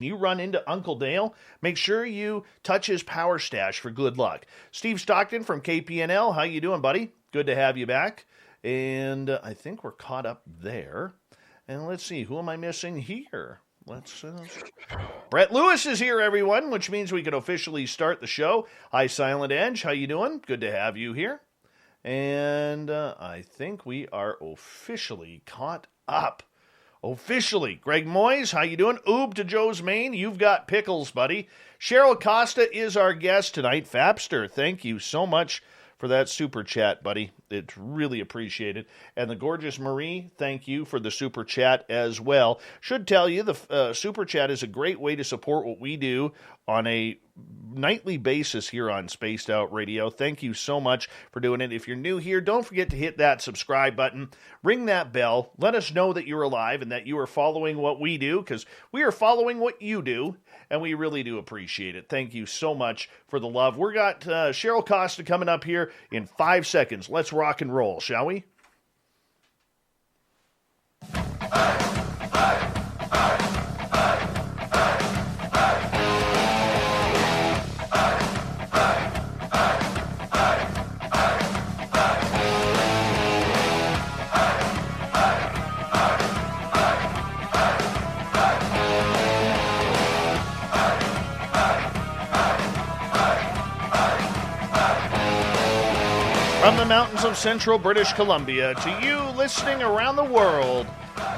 you run into Uncle Dale, make sure you touch his power stash for good luck. Steve Stockton from KPNL, how you doing, buddy? Good to have you back. And I think we're caught up there. And let's see, who am I missing here? Brett Lewis is here, everyone, which means we can officially start the show. Hi, Silent Edge. How you doing? Good to have you here. And I think we are officially caught up. Officially. Greg Moyes, how you doing? Oob to Joe's Maine. You've got pickles, buddy. Cheryl Costa is our guest tonight. Fapster, thank you so much for that super chat, buddy. It's really appreciated. And the gorgeous Marie, thank you for the super chat as well. Should tell you the super chat is a great way to support what we do on a nightly basis here on Spaced Out Radio. Thank you so much for doing it. If you're new here, don't forget to hit that subscribe button. Ring that bell. Let us know that you're alive and that you are following what we do, because we are following what you do, and we really do appreciate it. Thank you so much for the love. We got Cheryl Costa coming up here in 5 seconds. Let's rock and roll, shall we? From the mountains of central British Columbia to you listening around the world,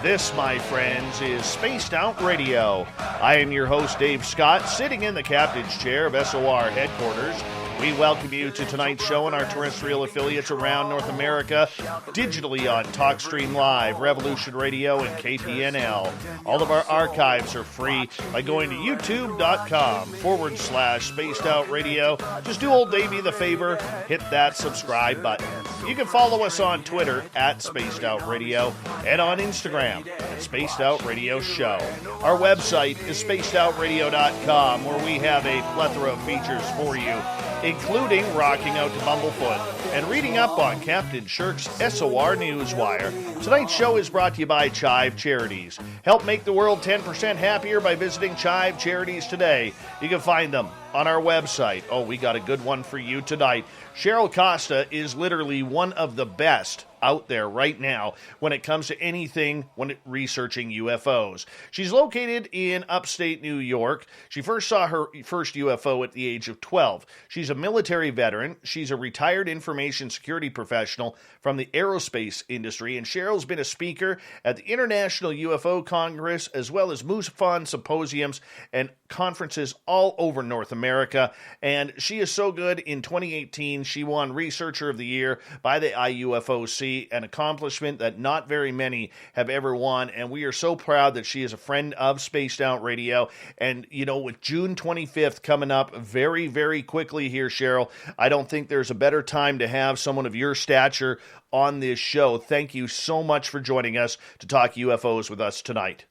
this, my friends, is Spaced Out Radio. I am your host, Dave Scott, sitting in the captain's chair of SOR headquarters. We welcome you to tonight's show and our terrestrial affiliates around North America, digitally on TalkStream Live, Revolution Radio, and KPNL. All of our archives are free by going to youtube.com/Spaced Out Radio. Just do old Davey the favor, hit that subscribe button. You can follow us on Twitter at Spaced Out Radio and on Instagram at Spaced Out Radio Show. Our website is spacedoutradio.com, where we have a plethora of features for you, including rocking out to Bumblefoot and reading up on Captain Shirk's SOR Newswire. Tonight's show is brought to you by Chive Charities. Help make the world 10% happier by visiting Chive Charities today. You can find them on our website. Oh, we got a good one for you tonight. Cheryl Costa is literally one of the best out there right now when it comes to anything when researching UFOs. She's located in upstate New York. She first saw her first UFO at the age of 12. She's a military veteran. She's a retired information security professional from the aerospace industry, and Cheryl's been a speaker at the International UFO Congress, as well as MUFON Symposiums and conferences all over North America. And she is so good, in 2018, she won Researcher of the Year by the IUFOC, an accomplishment that not very many have ever won, and we are so proud that she is a friend of Spaced Out Radio. And, you know, with June 25th coming up very, very quickly here, Cheryl, I don't think there's a better time to have someone of your stature on this show. Thank you so much for joining us to talk UFOs with us tonight.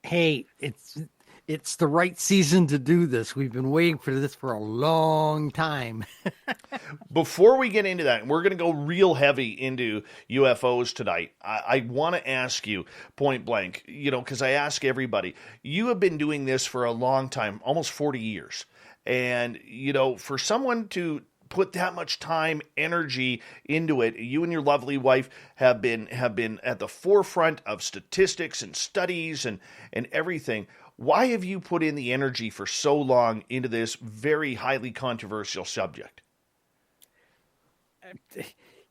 Hey, it's the right season to do this. We've been waiting for this for a long time. Before we get into that, we're going to go real heavy into UFOs tonight. I want to ask you point blank, you know, because I ask everybody, you have been doing this for a long time, almost 40 years. And, you know, for someone to put that much time, energy into it, you and your lovely wife have been at the forefront of statistics and studies and everything. Why have you put in the energy for so long into this very highly controversial subject?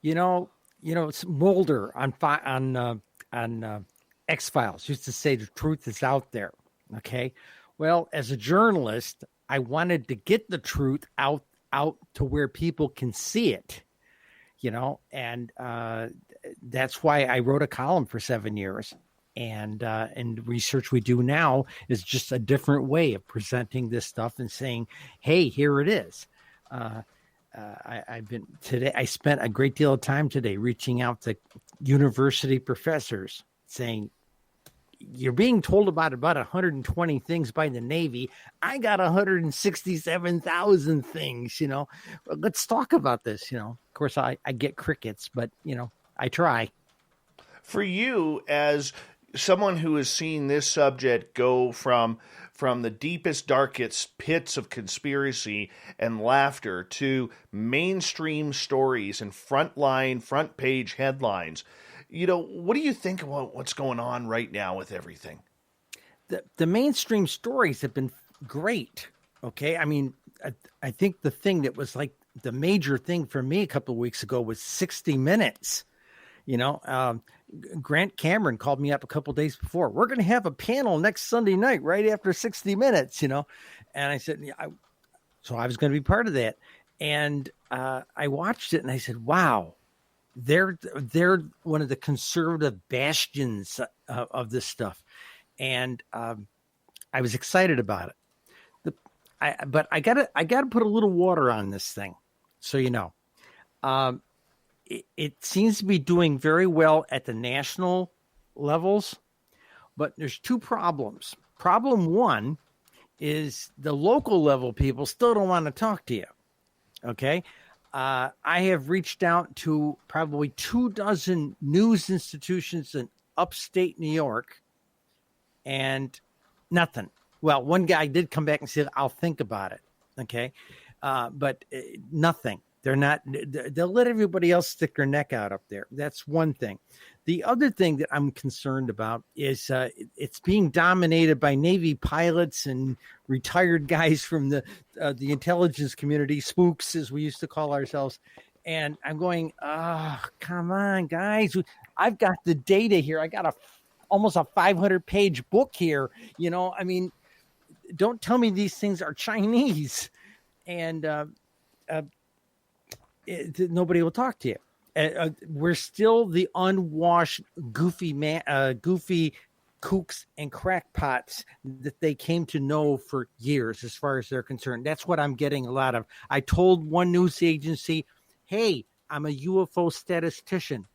You know, it's Mulder on X-Files used to say the truth is out there. Okay, well, as a journalist, I wanted to get the truth out to where people can see it. You know, and that's why I wrote a column for 7 years. And research we do now is just a different way of presenting this stuff and saying, "Hey, here it is." I spent a great deal of time today reaching out to university professors, saying, "You're being told about 120 things by the Navy. I got 167,000 things. You know, let's talk about this." You know, of course, I get crickets, but you know, I try. For you, as someone who has seen this subject go from from the deepest, darkest pits of conspiracy and laughter to mainstream stories and front page headlines. What do you think about what's going on right now with everything? The mainstream stories have been great. Okay. I mean, I think the thing that was like the major thing for me a couple of weeks ago was 60 Minutes. Grant Cameron called me up a couple of days before. We're going to have a panel next Sunday night, right after 60 Minutes, and I said, so I was going to be part of that. And I watched it and I said, wow, they're one of the conservative bastions of this stuff. And I was excited about it. But I gotta put a little water on this thing. So, it seems to be doing very well at the national levels, but there's two problems. Problem one is the local level people still don't want to talk to you. Okay. I have reached out to probably 24 news institutions in upstate New York and nothing. Well, one guy did come back and said, I'll think about it. Okay. But nothing. They'll let everybody else stick their neck out up there. That's one thing. The other thing that I'm concerned about is it's being dominated by Navy pilots and retired guys from the intelligence community, spooks, as we used to call ourselves. And I'm going, come on, guys. I've got the data here. I got almost a 500-page book here. I mean, don't tell me these things are Chinese. And nobody will talk to you. We're still the unwashed, goofy kooks and crackpots that they came to know for years, as far as they're concerned. That's what I'm getting a lot of. I told one news agency, hey, I'm a UFO statistician.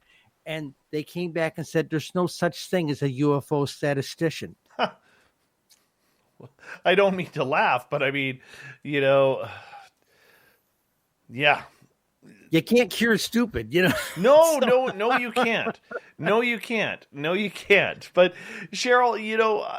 And they came back and said, there's no such thing as a UFO statistician. I don't mean to laugh, but I mean, yeah. You can't cure stupid, No, you can't. No, you can't. But Cheryl,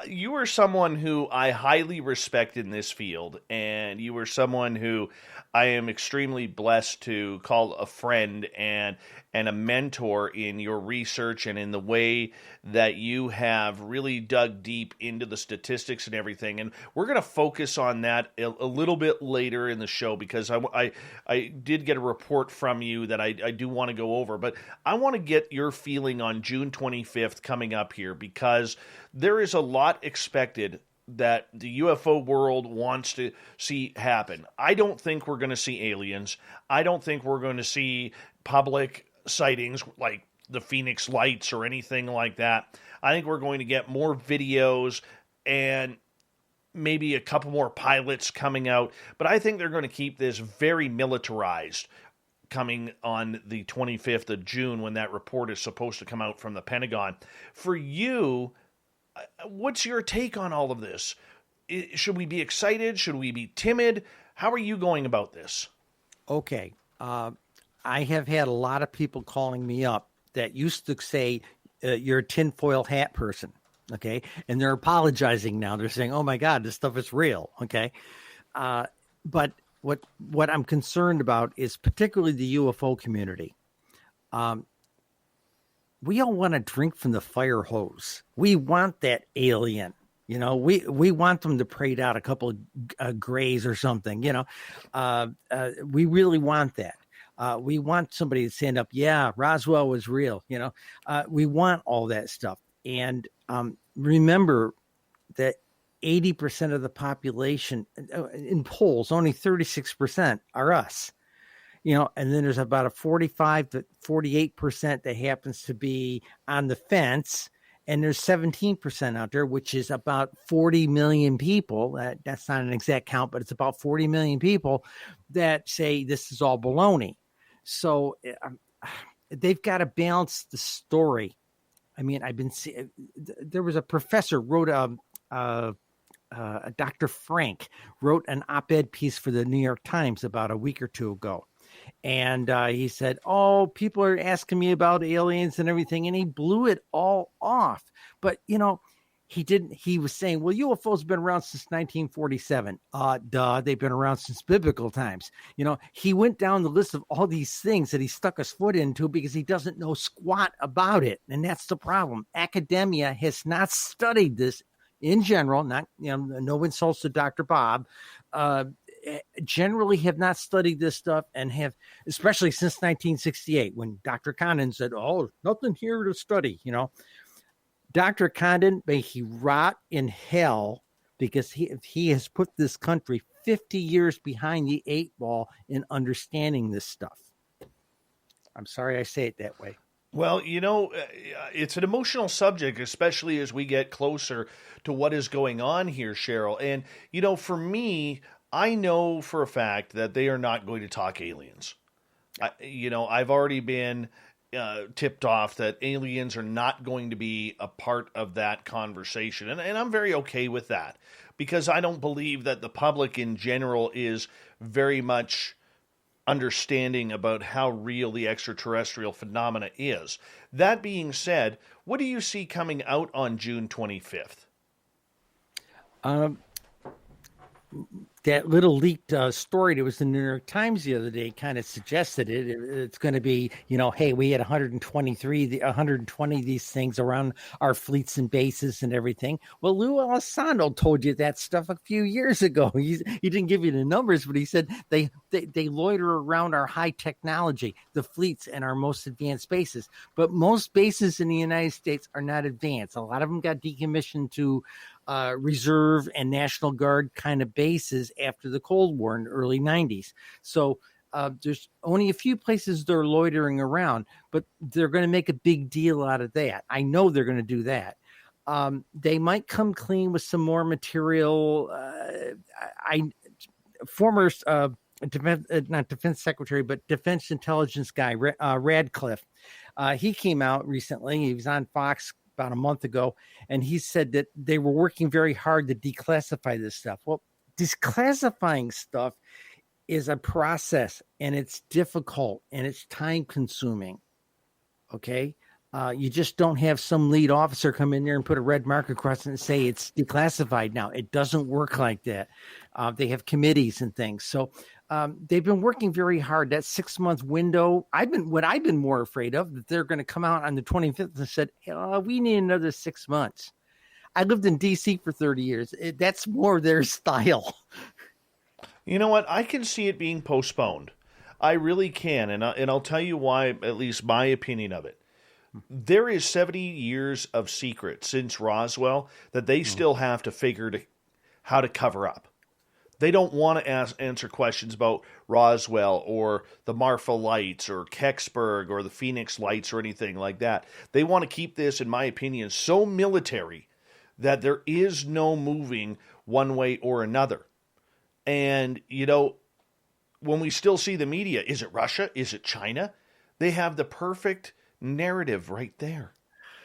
you are someone who I highly respect in this field, and you are someone who I am extremely blessed to call a friend and a mentor in your research and in the way that you have really dug deep into the statistics and everything. And we're going to focus on that a little bit later in the show, because I did get a report from you that I do want to go over. But I want to get your feeling on June 25th coming up here, because there is a lot expected that the UFO world wants to see happen. I don't think we're going to see aliens. I don't think we're going to see public sightings like the Phoenix Lights or anything like that. I think we're going to get more videos and maybe a couple more pilots coming out. But I think they're going to keep this very militarized coming on the 25th of June, when that report is supposed to come out from the Pentagon. For you, what's your take on all of this? Should we be excited? Should we be timid? How are you going about this? Okay. I have had a lot of people calling me up that used to say, you're a tinfoil hat person. Okay. And they're apologizing now. They're saying, oh my God, this stuff is real. Okay. But what I'm concerned about is particularly the UFO community. We all want to drink from the fire hose. We want that alien, we want them to parade out a couple of grays or something, we really want that. We want somebody to stand up. Yeah, Roswell was real. We want all that stuff. And remember that 80% of the population in polls, only 36% are us. And then there's about a 45 to 48% that happens to be on the fence. And there's 17% out there, which is about 40 million people. That's not an exact count, but it's about 40 million people that say this is all baloney. So they've got to balance the story. I mean, there was a professor wrote Dr. Frank wrote an op-ed piece for the New York Times about a week or two ago. And he said, oh, people are asking me about aliens and everything. And he blew it all off. But, he was saying, well, UFOs have been around since 1947. They've been around since biblical times. He went down the list of all these things that he stuck his foot into because he doesn't know squat about it. And that's the problem. Academia has not studied this in general, not, no insults to Dr. Bob, generally have not studied this stuff and have, especially since 1968, when Dr. Condon said, oh, nothing here to study, Dr. Condon, may he rot in hell, because he has put this country 50 years behind the 8 ball in understanding this stuff. I'm sorry I say it that way. Well, it's an emotional subject, especially as we get closer to what is going on here, Cheryl. And, for me, I know for a fact that they are not going to talk aliens. I've already been tipped off that aliens are not going to be a part of that conversation. And I'm very okay with that, because I don't believe that the public in general is very much understanding about how real the extraterrestrial phenomena is. That being said, what do you see coming out on June 25th? That little leaked story that was in the New York Times the other day kind of suggested it. It's going to be, hey, we had 120 of these things around our fleets and bases and everything. Well, Lou Elizondo told you that stuff a few years ago. He didn't give you the numbers, but he said they loiter around our high technology, the fleets and our most advanced bases. But most bases in the United States are not advanced. A lot of them got decommissioned to reserve and National Guard kind of bases after the Cold War in the early 90s. So there's only a few places they're loitering around, but they're going to make a big deal out of that. I know they're going to do that. They might come clean with some more material. Former not defense secretary, but defense intelligence guy, Radcliffe, he came out recently. He was on Fox about a month ago, and he said that they were working very hard to declassify this stuff. Well, declassifying stuff is a process, and it's difficult, and it's time consuming. Okay. You just don't have some lead officer come in there and put a red mark across it and say it's declassified now. It doesn't work like that. They have committees and things. So they've been working very hard. That 6-month window, I've been more afraid of, that they're going to come out on the 25th and said, we need another 6 months. I lived in D.C. for 30 years. That's more their style. You know what? I can see it being postponed. I really can. And I'll tell you why, at least my opinion of it. There is 70 years of secret since Roswell that they still have to figure how to cover up. They don't want to answer questions about Roswell or the Marfa Lights or Kecksburg or the Phoenix Lights or anything like that. They want to keep this, in my opinion, so military that there is no moving one way or another. And, when we still see the media, is it Russia? Is it China? They have the perfect narrative right there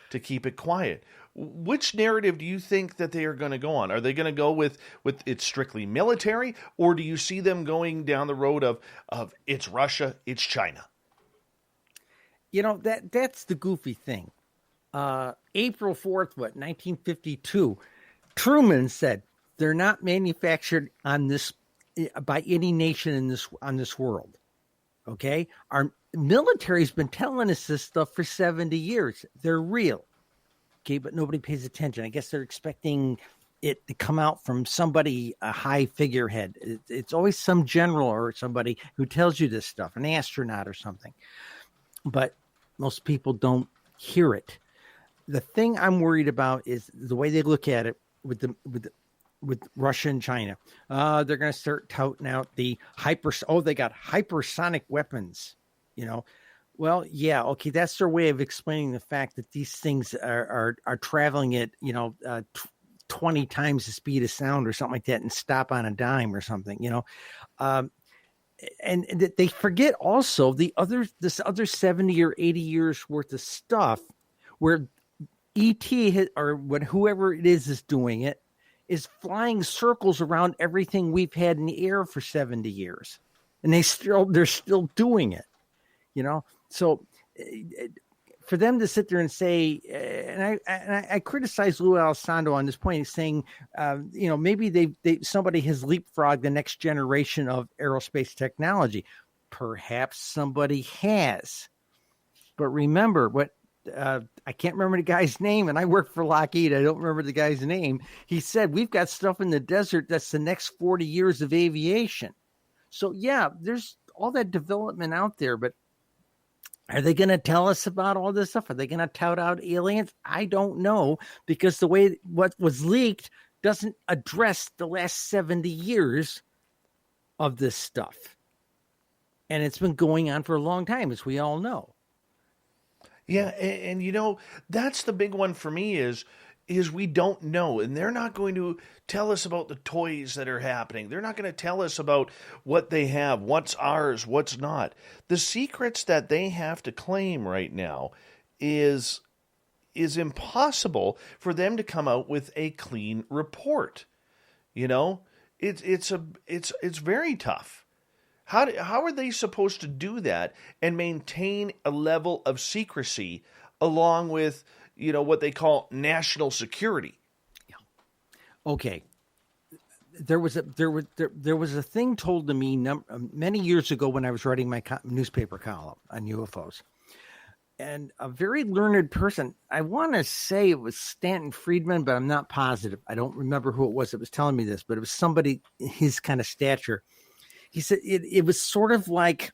to keep it quiet. Which narrative do you think that they are going to go on? Are they going to go with it's strictly military, or do you see them going down the road of it's Russia, it's China? That's the goofy thing. April 4th, 1952, Truman said they're not manufactured on this by any nation on this world. Okay, our military's been telling us this stuff for 70 years. They're real. Okay, but nobody pays attention. I guess they're expecting it to come out from somebody, a high figurehead. It's always some general or somebody who tells you this stuff, an astronaut or something. But most people don't hear it. The thing I'm worried about is the way they look at it with Russia and China. They're going to start touting out they got hypersonic weapons, Well, yeah, okay, that's their way of explaining the fact that these things are traveling at 20 times the speed of sound or something like that, and stop on a dime or something, and they forget also this other 70 or 80 years worth of stuff where ET whoever it is doing it is flying circles around everything we've had in the air for 70 years, and they're still doing it, So for them to sit there and say, and I criticize Lou Alessandro on this point, he's saying, maybe somebody has leapfrogged the next generation of aerospace technology. Perhaps somebody has, but remember what. I can't remember the guy's name, and I work for Lockheed. I don't remember the guy's name. He said, we've got stuff in the desert that's the next 40 years of aviation. So, yeah, there's all that development out there, but are they going to tell us about all this stuff? Are they going to tout out aliens? I don't know, because the way what was leaked doesn't address the last 70 years of this stuff. And it's been going on for a long time, as we all know. Yeah, and that's the big one for me is we don't know, and they're not going to tell us about the toys that are happening. They're not going to tell us about what they have, what's ours, what's not. The secrets that they have to claim right now is impossible for them to come out with a clean report. It's very tough. How are they supposed to do that and maintain a level of secrecy along with, what they call national security? Yeah. Okay. There was a thing told to me many years ago when I was writing my newspaper column on UFOs, and a very learned person, I want to say it was Stanton Friedman, but I'm not positive. I don't remember who it was that was telling me this, but it was somebody his kind of stature. He said it was sort of like,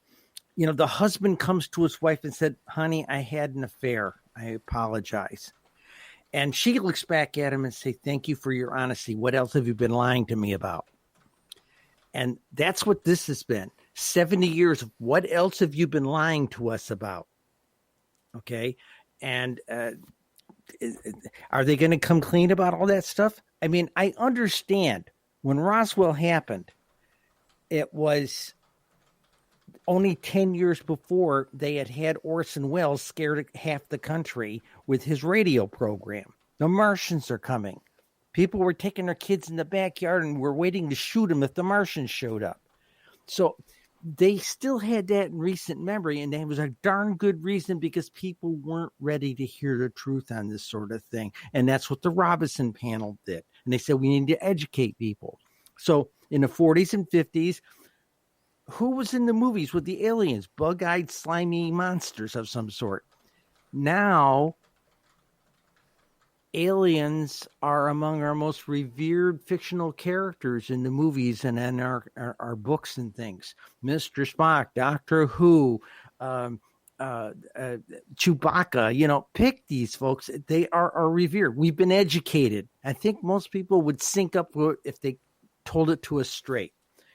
the husband comes to his wife and said, honey, I had an affair. I apologize. And she looks back at him and say, thank you for your honesty. What else have you been lying to me about? And that's what this has been. 70 years. What else have you been lying to us about? Okay. And are they going to come clean about all that stuff? I mean, I understand when Roswell happened, it was only 10 years before they had Orson Welles scared half the country with his radio program. The Martians are coming. People were taking their kids in the backyard and were waiting to shoot them if the Martians showed up. So they still had that in recent memory, and it was a darn good reason because people weren't ready to hear the truth on this sort of thing. And that's what the Robinson panel did. And they said, we need to educate people. So in the 40s and 50s, who was in the movies with the aliens? Bug-eyed, slimy monsters of some sort. Now, aliens are among our most revered fictional characters in the movies and in our books and things. Mr. Spock, Doctor Who, Chewbacca, pick these folks. They are revered. We've been educated. I think most people would sync up if they told it to us straight.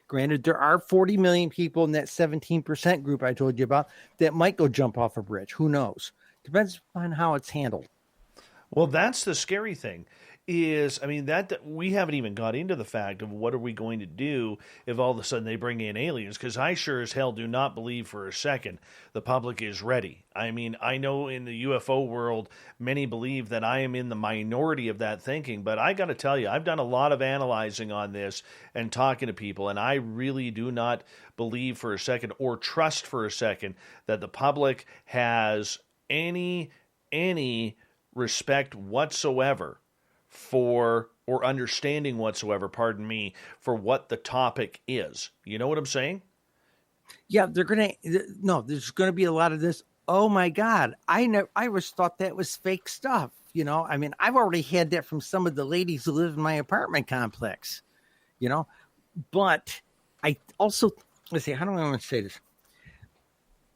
Granted, there are 40 million people in that 17% group I told you about that might go jump off a bridge. Who knows? Depends on how it's handled. Well, that's the scary thing is, that we haven't even got into the fact of what are we going to do if all of a sudden they bring in aliens, because I sure as hell do not believe for a second the public is ready. I know in the UFO world, many believe that I am in the minority of that thinking, but I got to tell you, I've done a lot of analyzing on this and talking to people, and I really do not believe for a second or trust for a second that the public has any respect whatsoever for, or understanding whatsoever, for what the topic is. You know what I'm saying? Yeah, there's going to be a lot of this. Oh my God. I always thought that was fake stuff. I've already had that from some of the ladies who live in my apartment complex, but I also, let's see, how do I want to say this?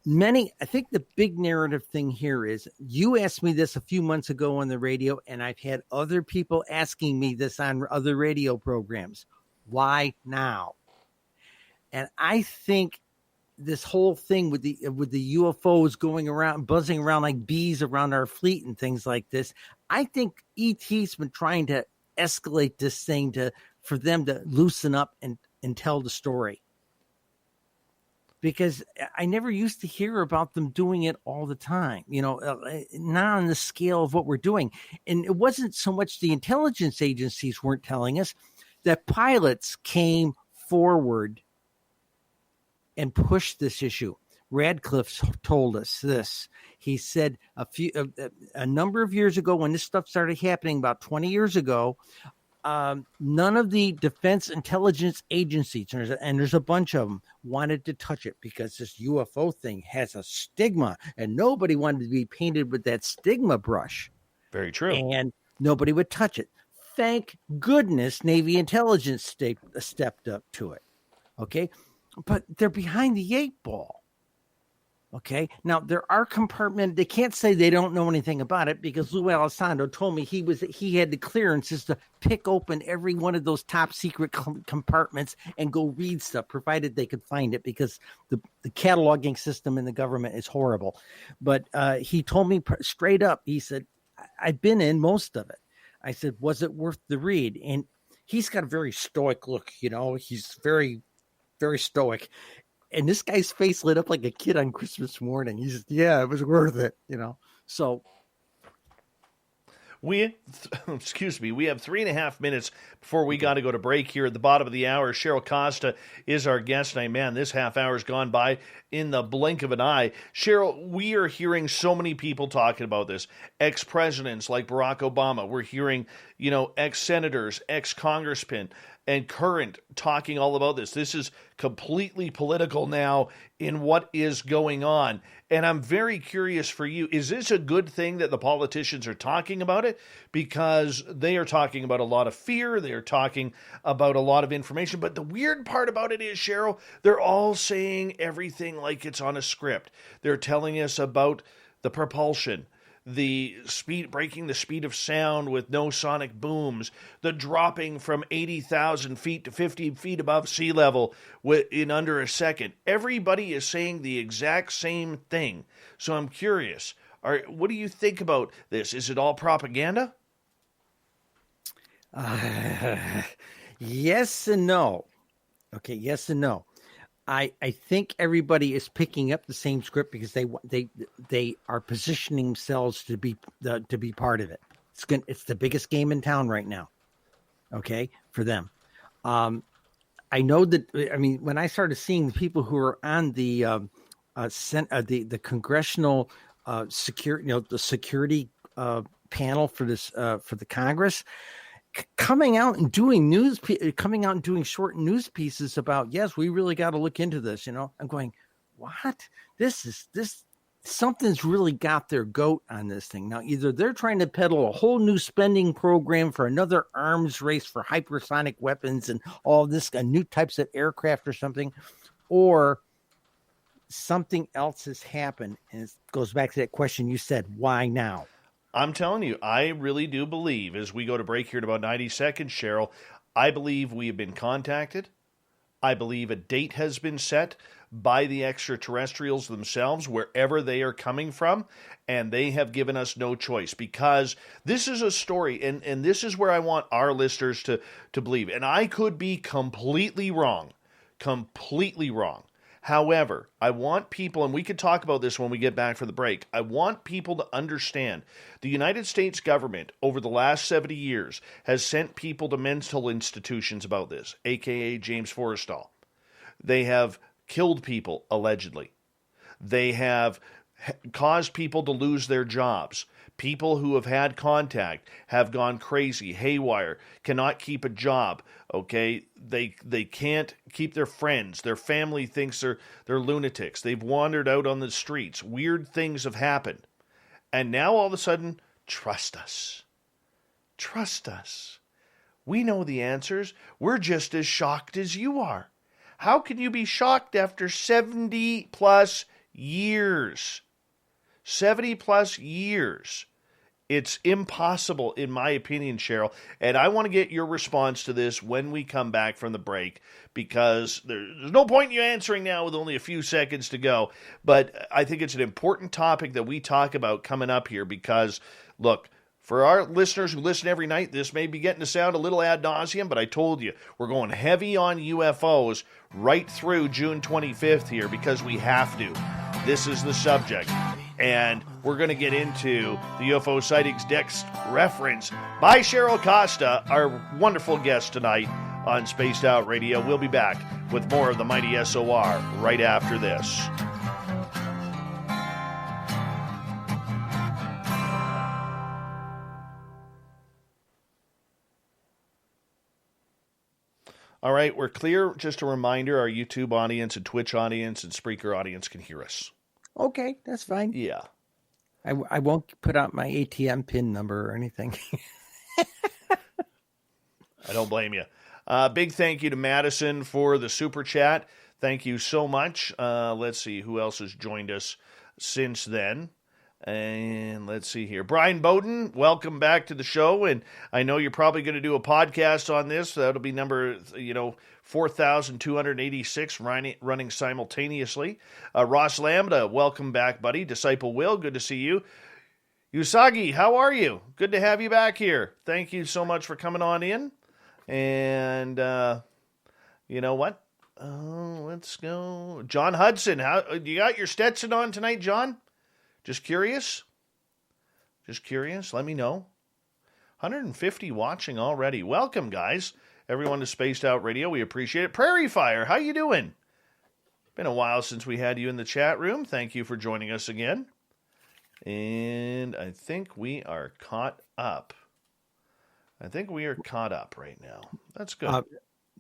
I think the big narrative thing here is, you asked me this a few months ago on the radio, and I've had other people asking me this on other radio programs. Why now? And I think this whole thing with the UFOs going around, buzzing around like bees around our fleet and things like this, I think ET's been trying to escalate this thing for them to loosen up and tell the story. Because I never used to hear about them doing it all the time, not on the scale of what we're doing. And it wasn't so much the intelligence agencies weren't telling us, that pilots came forward and pushed this issue. Radcliffe told us this. He said a number of years ago, when this stuff started happening, about 20 years ago, none of the defense intelligence agencies, and there's a bunch of them, wanted to touch it because this UFO thing has a stigma, and nobody wanted to be painted with that stigma brush. Very true. And nobody would touch it. Thank goodness Navy intelligence stepped up to it. Okay. But they're behind the 8 ball. Okay. Now there are compartments. They can't say they don't know anything about it, because Lou Alessandro told me he had the clearances to pick open every one of those top secret compartments and go read stuff, provided they could find it, because the cataloging system in the government is horrible. But he told me straight up, he said, I've been in most of it. I said, was it worth the read? And he's got a very stoic look, he's very, very stoic. And this guy's face lit up like a kid on Christmas morning. He said, yeah, it was worth it, So we have 3.5 minutes before we got to go to break here at the bottom of the hour. Cheryl Costa is our guest. And man, this half hour's gone by in the blink of an eye. Cheryl, we are hearing so many people talking about this. Ex-presidents like Barack Obama. We're hearing, ex-senators, ex-congressmen, and current talking all about this. This is completely political now in what is going on. And I'm very curious for you, is this a good thing that the politicians are talking about it? Because they are talking about a lot of fear, they're talking about a lot of information. But the weird part about it is, Cheryl, they're all saying everything like it's on a script. They're telling us about the propulsion, the speed, breaking the speed of sound with no sonic booms, the dropping from 80,000 feet to 50 feet above sea level in under a second. Everybody is saying the exact same thing. So I'm curious, what do you think about this? Is it all propaganda? Yes and no. Okay, yes and no. I think everybody is picking up the same script because they are positioning themselves to be part of it. It's the biggest game in town right now. Okay, for them. I know that. I mean, when I started seeing the people who are on the congressional security, the security panel for this for the Congress, coming out and doing short news pieces about, yes, we really got to look into this. I'm going, what? This something's really got their goat on this thing. Now, either they're trying to peddle a whole new spending program for another arms race for hypersonic weapons and all this, new types of aircraft or something, or something else has happened. And it goes back to that question you said, why now? I'm telling you, I really do believe, as we go to break here in about 90 seconds, Cheryl, I believe we have been contacted. I believe a date has been set by the extraterrestrials themselves, wherever they are coming from, and they have given us no choice, because this is a story, and this is where I want our listeners to believe. And I could be completely wrong. However, I want people, and we could talk about this when we get back from the break, I want people to understand the United States government over the last 70 years has sent people to mental institutions about this, aka James Forrestal. They have killed people, allegedly. They have caused people to lose their jobs. People who have had contact have gone crazy, haywire, cannot keep a job, okay? They can't keep their friends. Their family thinks they're lunatics. They've wandered out on the streets. Weird things have happened. And now all of a sudden, trust us. Trust us. We know the answers. We're just as shocked as you are. How can you be shocked after 70 plus years? 70 plus years. It's impossible, in my opinion, Cheryl. And I want to get your response to this when we come back from the break, because there's no point in you answering now with only a few seconds to go. But I think it's an important topic that we talk about coming up here, because, look, for our listeners who listen every night, this may be getting to sound a little ad nauseum, but I told you, we're going heavy on UFOs right through June 25th here, because we have to. This is the subject. And we're going to get into the UFO Sightings Desk Reference by Cheryl Costa, our wonderful guest tonight on Spaced Out Radio. We'll be back with more of the Mighty SOR right after this. All right, we're clear. Just a reminder, our YouTube audience and Twitch audience and Spreaker audience can hear us. Okay, that's fine. Yeah. I won't put out my ATM PIN number or anything. I don't blame you. Big thank you to Madison for the super chat. Thank you so much. Let's see who else has joined us since then. And let's see here. Brian Bowden, welcome back to the show. And I know you're probably going to do a podcast on this. That'll be number, 4,286 running simultaneously. Ross Lambda, welcome back, buddy. Disciple Will, good to see you. Usagi, how are you? Good to have you back here. Thank you so much for coming on in. And you know what? Let's go. John Hudson, you got your Stetson on tonight, John? Just curious? Let me know. 150 watching already. Welcome, guys. Everyone to Spaced Out Radio. We appreciate it. Prairie Fire, how you doing? Been a while since we had you in the chat room. Thank you for joining us again. And I think we are caught up. Right now. That's good.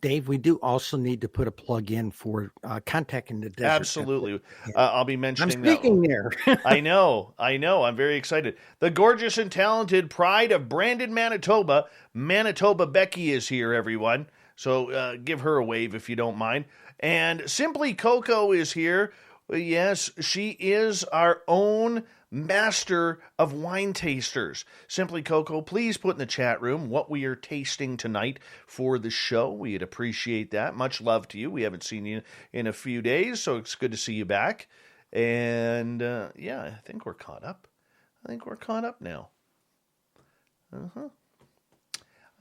Dave, we do also need to put a plug in for contacting the desert. Absolutely. I'll be mentioning I'm speaking there. I know. I'm very excited. The gorgeous and talented pride of Brandon, Manitoba. Manitoba Becky is here, everyone. So give her a wave if you don't mind. And Simply Coco is here. Yes, she is our own master of wine tasters. Simply Coco, please put in the chat room what we are tasting tonight for the show. We'd appreciate that. Much love to you. We haven't seen you in a few days, so it's good to see you back. And I think we're caught up. Now. I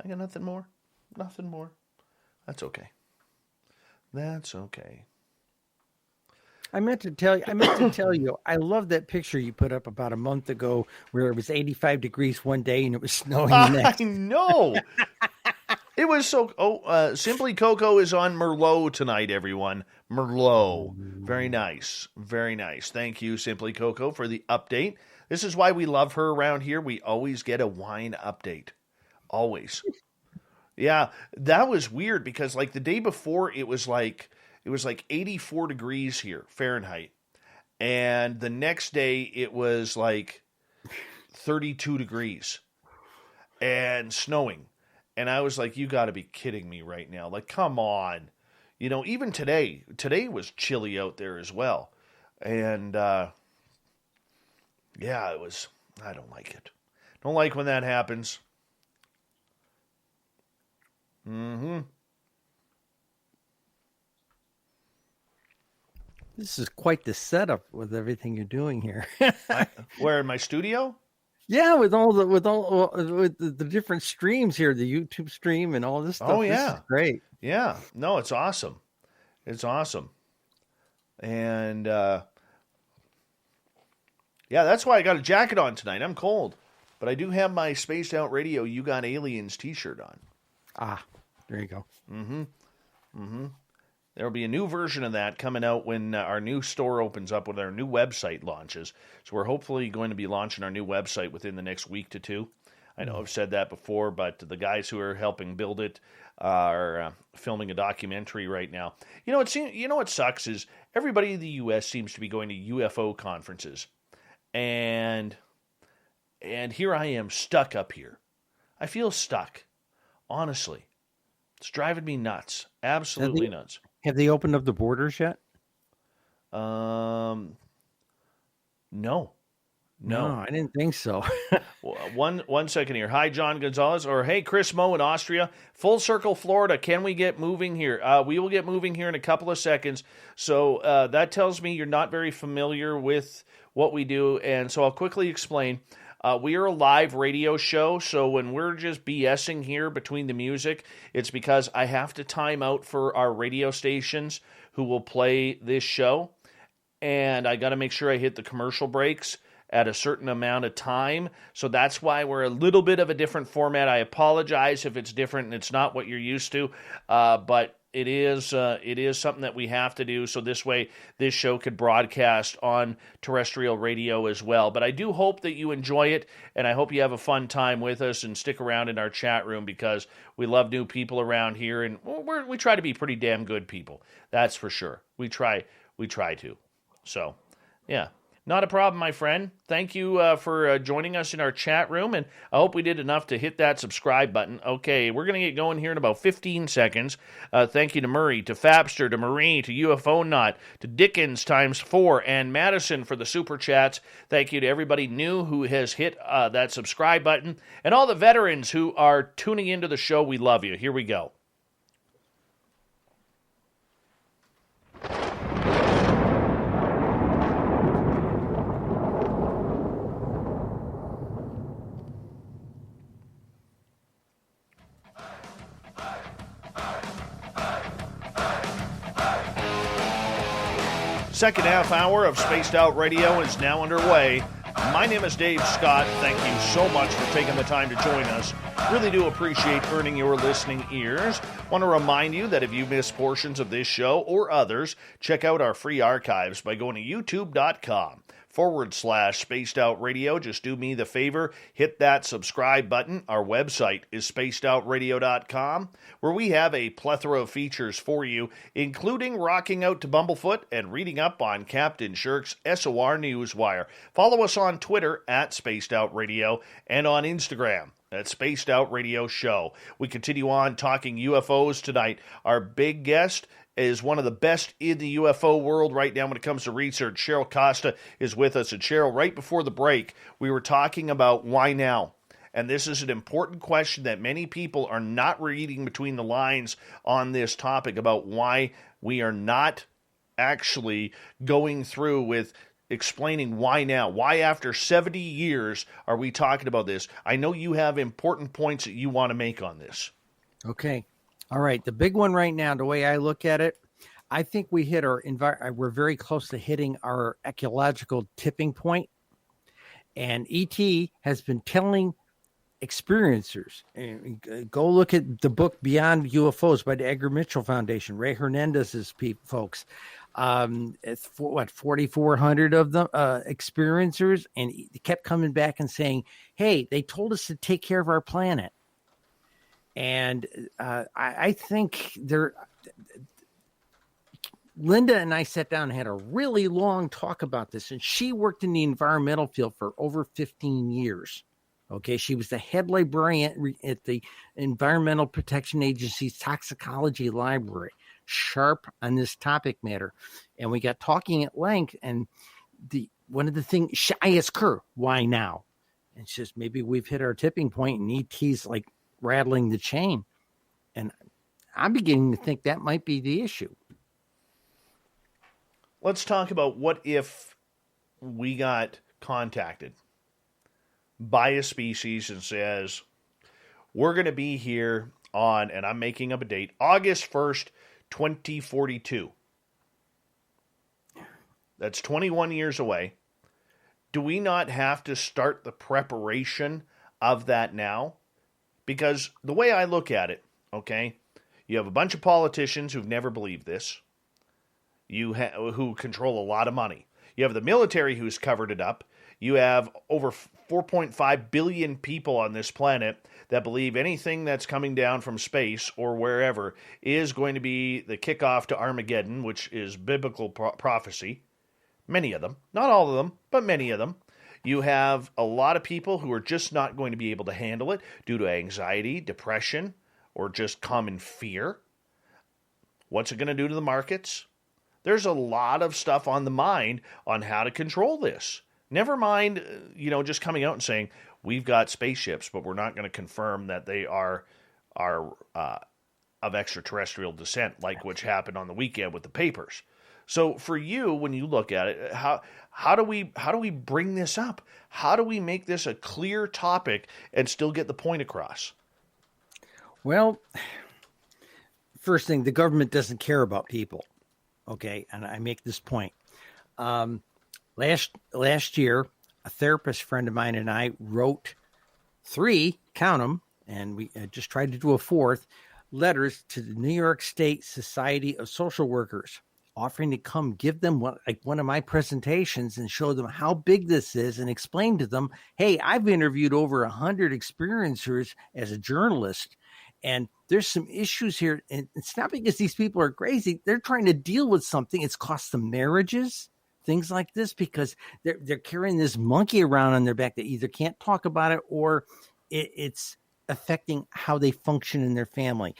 got nothing more. That's okay. I meant to tell you, I love that picture you put up about a month ago where it was 85 degrees one day and it was snowing the next. I know. It was so... Simply Coco is on Merlot tonight, everyone. Merlot. Very nice. Thank you, Simply Coco, for the update. This is why we love her around here. We always get a wine update. Always. Yeah, that was weird because like the day before it was like 84 degrees here, Fahrenheit. And the next day it was like 32 degrees and snowing. And I was like, you got to be kidding me right now. Like, come on. Even today was chilly out there as well. And it was, I don't like it. Don't like when that happens. This is quite the setup with everything you're doing here. Where, in my studio? Yeah, with the different streams here, the YouTube stream and all this stuff. Oh yeah, this is great. Yeah, no, it's awesome. And that's why I got a jacket on tonight. I'm cold, but I do have my Spaced Out Radio You Got Aliens t-shirt on. Ah, there you go. There will be a new version of that coming out when our new store opens up, when our new website launches. So we're hopefully going to be launching our new website within the next week to two. I know I've said that before, but the guys who are helping build it are filming a documentary right now. What sucks is everybody in the U.S. seems to be going to UFO conferences. And here I am stuck up here. I feel stuck. Honestly. It's driving me nuts. Absolutely nuts. Have they opened up the borders yet? No. No, I didn't think so. One second here. Hi, John Gonzalez. Or, hey, Chris Moe in Austria. Full Circle, Florida. Can we get moving here? We will get moving here in a couple of seconds. So that tells me you're not very familiar with what we do. And so I'll quickly explain. We are a live radio show, so when we're just BSing here between the music, it's because I have to time out for our radio stations who will play this show, and I got to make sure I hit the commercial breaks at a certain amount of time, so that's why we're a little bit of a different format. I apologize if it's different and it's not what you're used to, but it is something that we have to do, so this way this show could broadcast on terrestrial radio as well. But I do hope that you enjoy it, and I hope you have a fun time with us and stick around in our chat room, because we love new people around here, and we try to be pretty damn good people. That's for sure. We try to. So, yeah. Not a problem, my friend. Thank you for joining us in our chat room, and I hope we did enough to hit that subscribe button. Okay, we're going to get going here in about 15 seconds. Thank you to Murray, to Fabster, to Marie, to UFO Nut, to Dickens ×4, and Madison for the super chats. Thank you to everybody new who has hit that subscribe button, and all the veterans who are tuning into the show. We love you. Here we go. Second half hour of Spaced Out Radio is now underway. My name is Dave Scott. Thank you so much for taking the time to join us. Really do appreciate earning your listening ears. Want to remind you that if you miss portions of this show or others, check out our free archives by going to youtube.com/Spaced Out Radio. Just do me the favor, hit that subscribe button. Our website is spacedoutradio.com, where we have a plethora of features for you, including rocking out to Bumblefoot and reading up on Captain Shirk's SOR Newswire. Follow us on Twitter at Spaced Out Radio and on Instagram at Spaced Out Radio Show. We continue on talking UFOs tonight. Our big guest is one of the best in the UFO world right now when it comes to research. Cheryl Costa is with us. And Cheryl, right before the break, we were talking about why now? And this is an important question that many people are not reading between the lines on this topic about why we are not actually going through with explaining why now. Why after 70 years are we talking about this? I know you have important points that you want to make on this. Okay. All right. The big one right now, the way I look at it, I think we hit we're very close to hitting our ecological tipping point. And ET has been telling experiencers, go look at the book Beyond UFOs by the Edgar Mitchell Foundation, Ray Hernandez's folks. It's 4,400 of them experiencers, and he kept coming back and saying, hey, they told us to take care of our planet. And I think Linda and I sat down and had a really long talk about this, and she worked in the environmental field for over 15 years. Okay, she was the head librarian at the Environmental Protection Agency's Toxicology Library, sharp on this topic matter. And we got talking at length, and one of the things, I asked her, why now? And she says, maybe we've hit our tipping point, and ET's like rattling the chain. And I'm beginning to think that might be the issue. Let's talk about what if we got contacted by a species and says, we're going to be here on, and I'm making up a date, August 1st, 2042. That's 21 years away. Do we not have to start the preparation of that now? Because the way I look at it, okay, you have a bunch of politicians who've never believed this, who control a lot of money. You have the military who's covered it up. You have over 4.5 billion people on this planet that believe anything that's coming down from space or wherever is going to be the kickoff to Armageddon, which is biblical prophecy. Many of them, not all of them, but many of them. You have a lot of people who are just not going to be able to handle it due to anxiety, depression, or just common fear. What's it going to do to the markets? There's a lot of stuff on the mind on how to control this. Never mind, just coming out and saying, we've got spaceships, but we're not going to confirm that they are of extraterrestrial descent, like which happened on the weekend with the papers. So for you, when you look at it, how do we bring this up? How do we make this a clear topic and still get the point across? Well, first thing, the government doesn't care about people. Okay, and I make this point. Last year, a therapist friend of mine and I wrote 3, count them, and we just tried to do a 4th, letters to the New York State Society of Social Workers, offering to come give them one of my presentations and show them how big this is and explain to them, hey, I've interviewed over 100 experiencers as a journalist, and there's some issues here. And it's not because these people are crazy. They're trying to deal with something. It's cost them marriages, things like this, because they're carrying this monkey around on their back that either can't talk about it or it's affecting how they function in their family.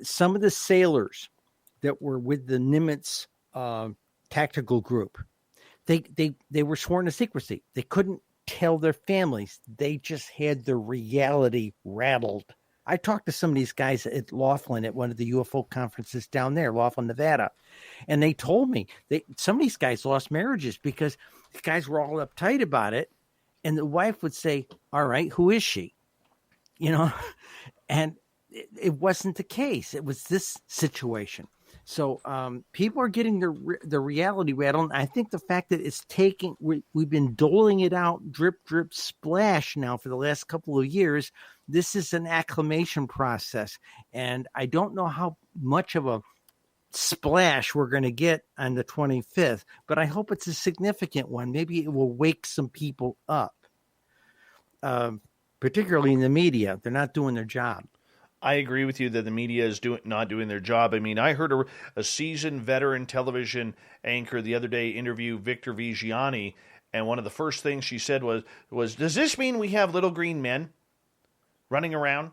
Some of the sailors that were with the Nimitz tactical group, they were sworn to secrecy. They couldn't tell their families. They just had their reality rattled. I talked to some of these guys at Laughlin at one of the UFO conferences down there, Laughlin, Nevada, and they told me some of these guys lost marriages because the guys were all uptight about it, and the wife would say, "All right, who is she?" And it wasn't the case. It was this situation. So people are getting the reality rattled. And I think the fact that it's we've been doling it out, drip, drip, splash now for the last couple of years. This is an acclimation process. And I don't know how much of a splash we're going to get on the 25th, but I hope it's a significant one. Maybe it will wake some people up, particularly in the media. They're not doing their job. I agree with you that the media is not doing their job. I mean, I heard a seasoned veteran television anchor the other day interview Victor Vigiani, and one of the first things she said was, does this mean we have little green men running around?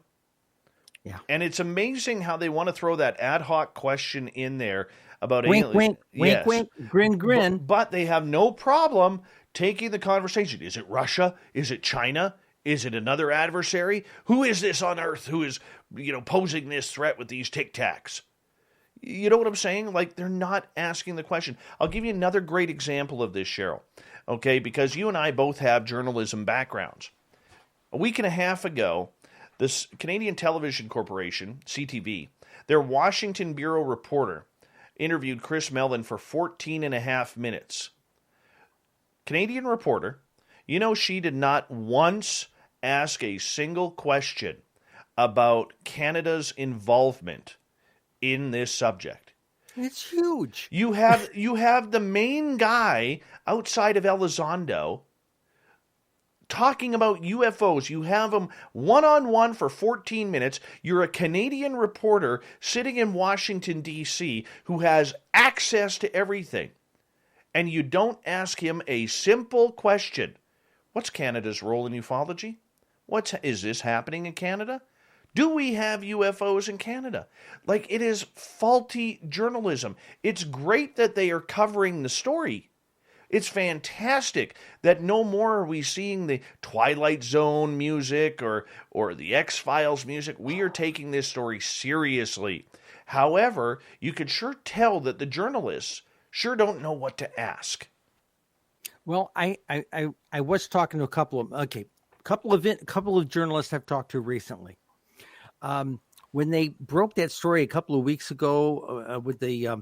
Yeah. And it's amazing how they want to throw that ad hoc question in there about wink, aliens. wink, Yes. wink, wink, grin, grin. But they have no problem taking the conversation. Is it Russia? Is it China? Is it another adversary? Who is this on Earth who is, posing this threat with these Tic Tacs? You know what I'm saying? Like, they're not asking the question. I'll give you another great example of this, Cheryl, okay? Because you and I both have journalism backgrounds. A week and a half ago, this Canadian Television Corporation, CTV, their Washington Bureau reporter interviewed Chris Mellon for 14 and a half minutes. Canadian reporter, she did not once ask a single question about Canada's involvement in this subject. It's huge. You have the main guy outside of Elizondo talking about UFOs. You have him one-on-one for 14 minutes. You're a Canadian reporter sitting in Washington, D.C., who has access to everything. And you don't ask him a simple question. What's Canada's role in ufology? Is this happening in Canada? Do we have UFOs in Canada? Like, it is faulty journalism. It's great that they are covering the story. It's fantastic that no more are we seeing the Twilight Zone music or the X-Files music. We are taking this story seriously. However, you could sure tell that the journalists sure don't know what to ask. Well, I was talking to a couple of journalists I've talked to recently. When they broke that story a couple of weeks ago with the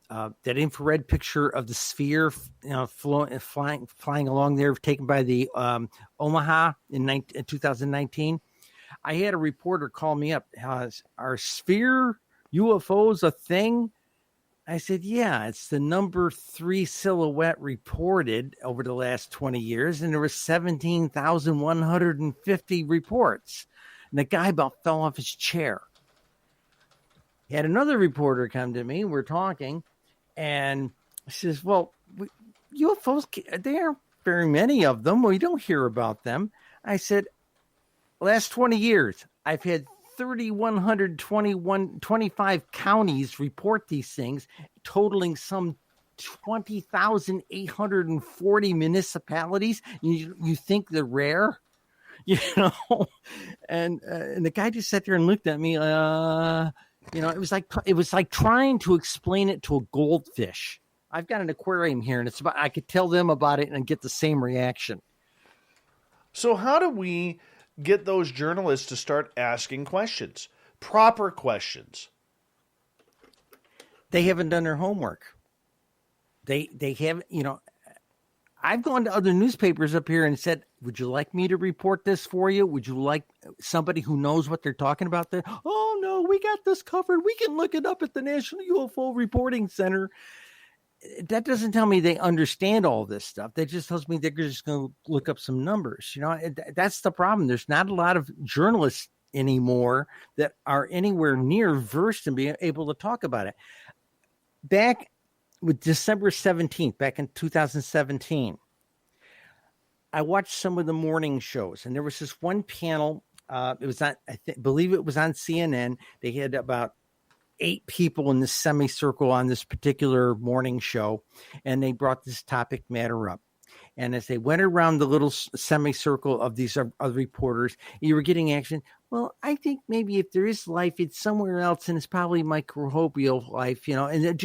that infrared picture of the sphere, flying along there, taken by the Omaha in 2019, I had a reporter call me up. Are sphere UFOs a thing? I said, yeah, it's the number 3 silhouette reported over the last 20 years, and there were 17,150 reports. And the guy about fell off his chair. He had another reporter come to me. We're talking, and he says, well, UFOs, there aren't very many of them. We don't hear about them. I said, last 20 years, I've had 3,125 counties report these things, totaling some 20,840 municipalities. You think they're rare? And the guy just sat there and looked at me. It was like trying to explain it to a goldfish. I've got an aquarium here, and I could tell them about it and get the same reaction. So how do we get those journalists to start asking questions, proper questions? They haven't done their homework. They haven't, I've gone to other newspapers up here and said, would you like me to report this for you? Would you like somebody who knows what they're talking about there? Oh, no. no, we got this covered. We can look it up at the National UFO Reporting Center. That doesn't tell me they understand all this stuff. That just tells me they're just going to look up some numbers. You know, that's the problem. There's not a lot of journalists anymore that are anywhere near versed in being able to talk about it. Back with December 17th, back in 2017, I watched some of the morning shows, and there was this one panel. It was on, believe it was on CNN. They had about 8 people in this semicircle on this particular morning show, and they brought this topic matter up. And as they went around the little semicircle of these other reporters, you were getting action. Well, I think maybe if there is life, it's somewhere else, and it's probably microbial life, you know. And it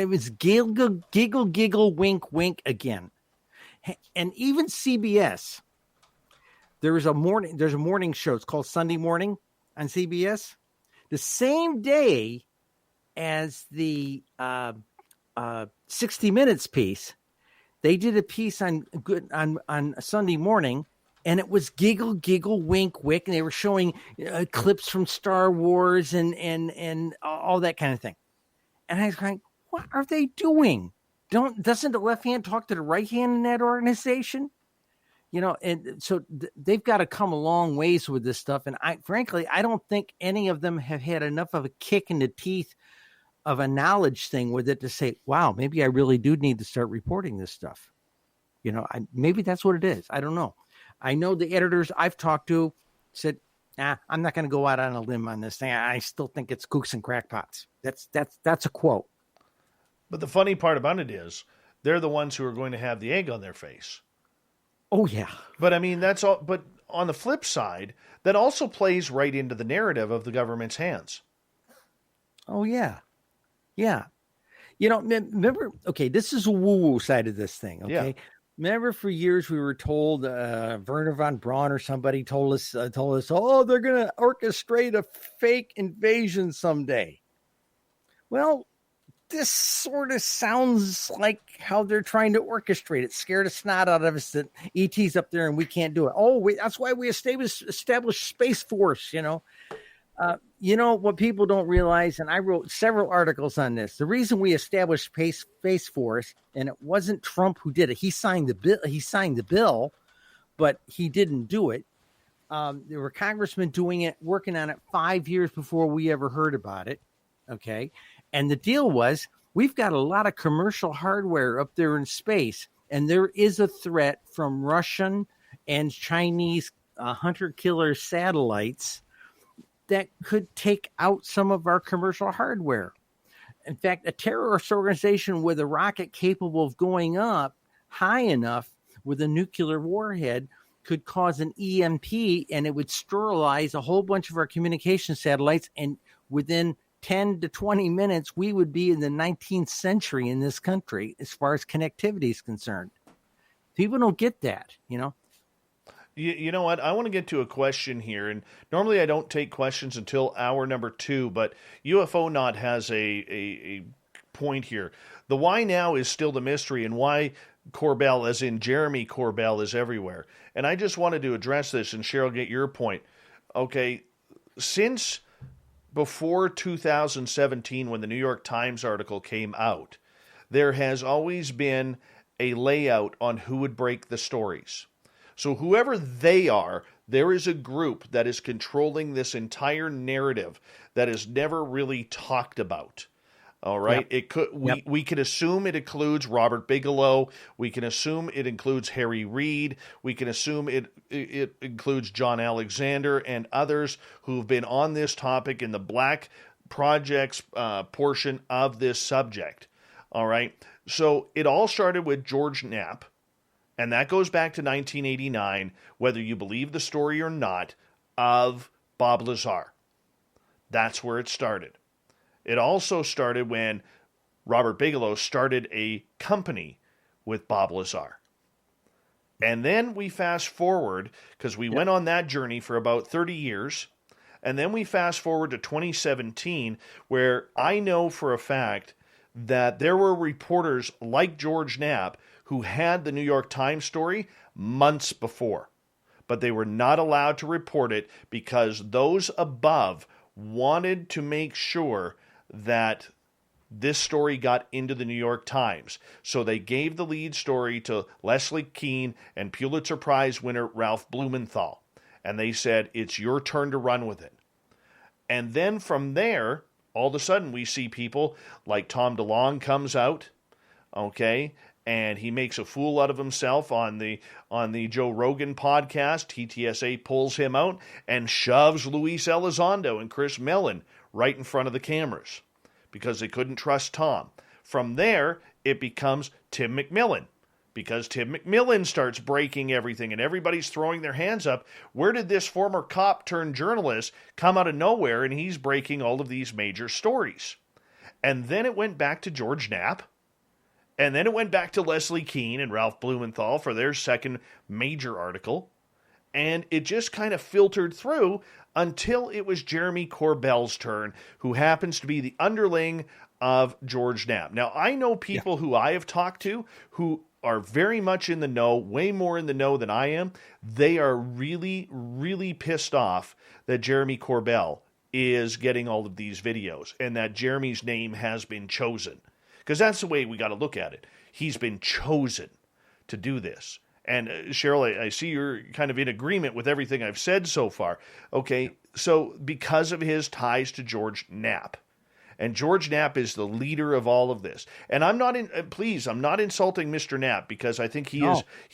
was giggle, wink, wink again. And even CBS, there's a morning show. It's called Sunday Morning on CBS. The same day as the 60 Minutes piece, they did a piece on Sunday Morning, and it was giggle, wink, wink, and they were showing clips from Star Wars and all that kind of thing. And I was going, what are they doing? Doesn't the left hand talk to the right hand in that organization? You know, and so they've got to come a long ways with this stuff. And frankly, I don't think any of them have had enough of a kick in the teeth of a knowledge thing with it to say, wow, maybe I really do need to start reporting this stuff. You know, maybe that's what it is. I don't know. I know the editors I've talked to said, I'm not going to go out on a limb on this thing. I still think it's kooks and crackpots. That's a quote. But the funny part about it is they're the ones who are going to have the egg on their face. Oh, yeah. But I mean, that's all. But on the flip side, that also plays right into the narrative of the government's hands. Oh, yeah. Yeah. You know, remember, okay, this is a woo-woo side of this thing, okay? Yeah. Remember for years we were told, Werner von Braun or somebody told us, oh, they're going to orchestrate a fake invasion someday. Well, this sort of sounds like how they're trying to orchestrate it. Scare the snot out of us that ET's up there and we can't do it. Oh, that's why we established Space Force, you know. You know what people don't realize, and I wrote several articles on this. The reason we established Space Force, and it wasn't Trump who did it. He signed the bill, but he didn't do it. There were congressmen doing it, working on it 5 years before we ever heard about it. Okay. And the deal was, we've got a lot of commercial hardware up there in space, and there is a threat from Russian and Chinese hunter-killer satellites that could take out some of our commercial hardware. In fact, a terrorist organization with a rocket capable of going up high enough with a nuclear warhead could cause an EMP, and it would sterilize a whole bunch of our communication satellites, and within 10 to 20 minutes, we would be in the 19th century in this country as far as connectivity is concerned. People don't get that, you know. You know what? I want to get to a question here, and normally I don't take questions until hour number 2, but UFO Not has a point here. The why now is still the mystery, and why Corbell, as in Jeremy Corbell, is everywhere. And I just wanted to address this, and Cheryl, get your point. Okay, since before 2017, when the New York Times article came out, there has always been a layout on who would break the stories. So whoever they are, there is a group that is controlling this entire narrative that is never really talked about. All right. Yep. We can assume it includes Robert Bigelow. We can assume it includes Harry Reid. We can assume it includes John Alexander and others who've been on this topic in the Black Projects portion of this subject. All right. So it all started with George Knapp, and that goes back to 1989, whether you believe the story or not, of Bob Lazar. That's where it started. It also started when Robert Bigelow started a company with Bob Lazar. And then we fast forward, because we went on that journey for about 30 years, and then we fast forward to 2017, where I know for a fact that there were reporters like George Knapp who had the New York Times story months before. but they were not allowed to report it because those above wanted to make sure that this story got into the New York Times. So they gave the lead story to Leslie Kean and Pulitzer Prize winner Ralph Blumenthal. And they said, it's your turn to run with it. And then from there, all of a sudden we see people like Tom DeLonge comes out, okay, and he makes a fool out of himself on the Joe Rogan podcast. TTSA pulls him out and shoves Luis Elizondo and Chris Mellon right in front of the cameras because they couldn't trust Tom. From there, it becomes Tim McMillan, because Tim McMillan starts breaking everything and everybody's throwing their hands up. Where did this former cop turned journalist come out of nowhere, and he's breaking all of these major stories? And then it went back to George Knapp, and then it went back to Leslie Kean and Ralph Blumenthal for their second major article, and it just kind of filtered through until it was Jeremy Corbell's turn, who happens to be the underling of George Knapp. Now, I know people who I have talked to who are very much in the know, way more in the know than I am. They are really, really pissed off that Jeremy Corbell is getting all of these videos and that Jeremy's name has been chosen. Because that's the way we got to look at it. He's been chosen to do this. And Cheryl, I see you're kind of in agreement with everything I've said so far. Okay, so because of his ties to George Knapp, and George Knapp is the leader of all of this. And I'm not I'm not insulting Mr. Knapp, because I think he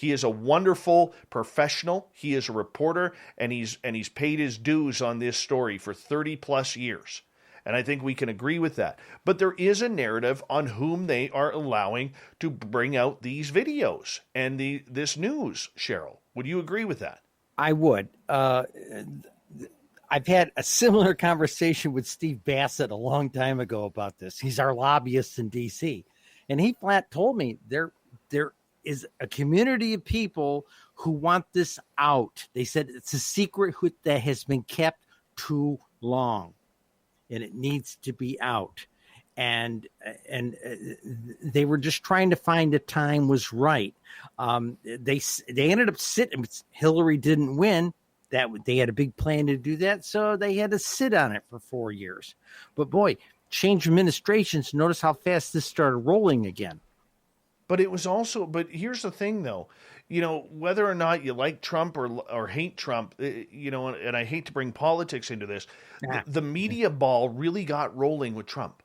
is a wonderful professional. He is a reporter, and he's paid his dues on this story for 30 plus years. And I think we can agree with that. But there is a narrative on whom they are allowing to bring out these videos and this news, Cheryl. Would you agree with that? I would. I've had a similar conversation with Steve Bassett a long time ago about this. He's our lobbyist in D.C. And he flat told me there is a community of people who want this out. They said it's a secret that has been kept too long, and it needs to be out. And they were just trying to find a time was right. They ended up sitting. Hillary didn't win. That they had a big plan to do that, so they had to sit on it for 4 years. But boy, change administrations. Notice how fast this started rolling again. But it was also. But here's the thing, though. You know, whether or not you like Trump or hate Trump, you know, and I hate to bring politics into this, the media ball really got rolling with Trump.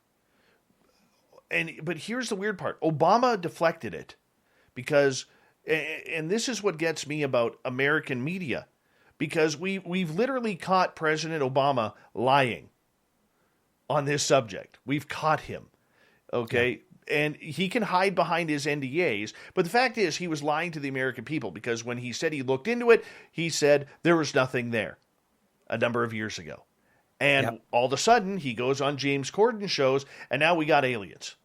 But here's the weird part: Obama deflected it, because, and this is what gets me about American media. Because we've literally caught President Obama lying on this subject. We've caught him, okay? Yeah. And he can hide behind his NDAs, but the fact is he was lying to the American people, because when he said he looked into it, he said there was nothing there a number of years ago. And all of a sudden he goes on James Corden shows, and now we got aliens.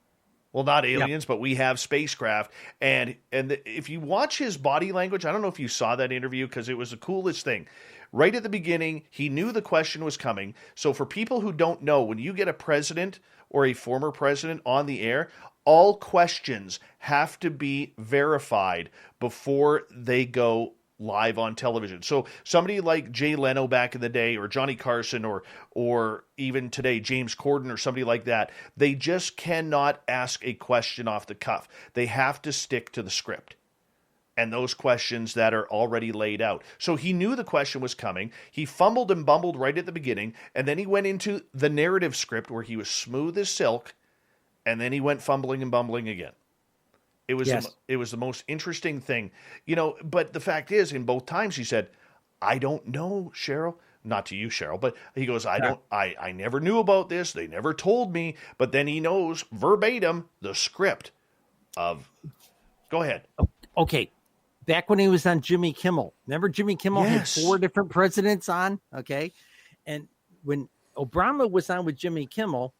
Well, not aliens, but we have spacecraft. And if you watch his body language, I don't know if you saw that interview, because it was the coolest thing. Right at the beginning, he knew the question was coming. So for people who don't know, when you get a president or a former president on the air, all questions have to be verified before they go live on television. So somebody like Jay Leno back in the day, or Johnny Carson, or even today, James Corden, or somebody like that, they just cannot ask a question off the cuff. They have to stick to the script and those questions that are already laid out. So he knew the question was coming. He fumbled and bumbled right at the beginning, and then he went into the narrative script where he was smooth as silk, and then he went fumbling and bumbling again. It was the most interesting thing, you know. But the fact is, in both times he said, "I don't know, Cheryl." Not to you, Cheryl, but he goes, I never knew about this. They never told me." But then he knows verbatim the script of. Go ahead. Okay, back when he was on Jimmy Kimmel, remember Jimmy Kimmel had 4 different presidents on. Okay, and when Obama was on with Jimmy Kimmel,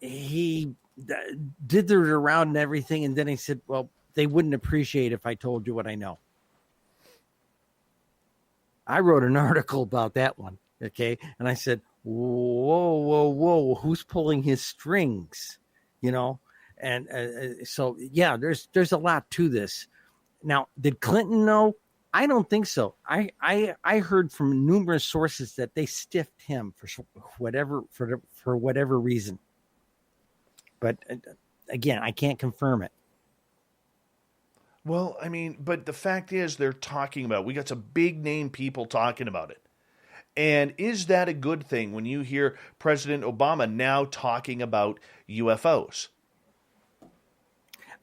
he dithered around and everything, and then he said, "Well, they wouldn't appreciate if I told you what I know." I wrote an article about that one, okay, and I said, whoa, who's pulling his strings, you know? And so yeah, there's a lot to this. Now, did Clinton know? I don't think so. I heard from numerous sources that they stiffed him for whatever reason. But again, I can't confirm it. Well, I mean, but the fact is they're talking about, we got some big name people talking about it. And is that a good thing when you hear President Obama now talking about UFOs?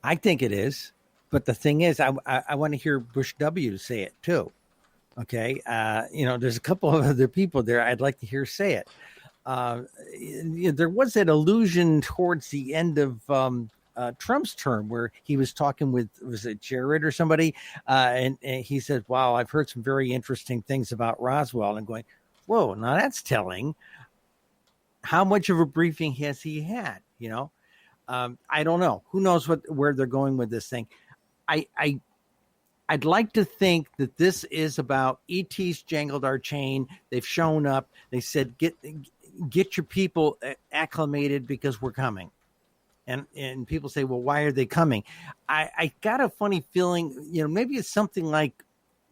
I think it is. But the thing is, I want to hear Bush W say it too. Okay. There's a couple of other people there I'd like to hear say it. There was that allusion towards the end of Trump's term where he was talking with, was it Jared or somebody? And he said, wow, I've heard some very interesting things about Roswell. And I'm going, whoa, now that's telling. How much of a briefing has he had? I don't know. Who knows where they're going with this thing? I'd like to think that this is about ET's jangled our chain. They've shown up. They said, get your people acclimated because we're coming. And people say, well, why are they coming? I got a funny feeling, maybe it's something like,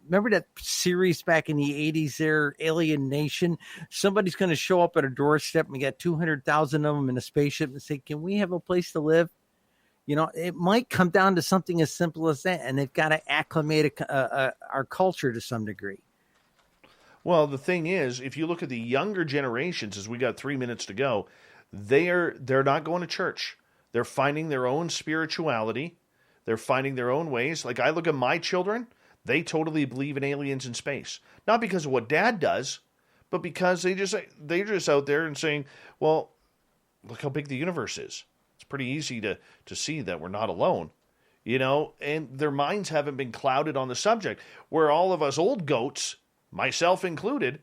remember that series back in the 80s there, Alien Nation? Somebody's going to show up at a doorstep and we got 200,000 of them in a spaceship and say, can we have a place to live? It might come down to something as simple as that, and they've got to acclimate our culture to some degree. Well, the thing is, if you look at the younger generations, as we got 3 minutes to go, they're not going to church. They're finding their own spirituality. They're finding their own ways. Like I look at my children, they totally believe in aliens in space. Not because of what Dad does, but because they're just out there and saying, well, look how big the universe is. It's pretty easy to see that we're not alone, and their minds haven't been clouded on the subject, where all of us old goats, myself included,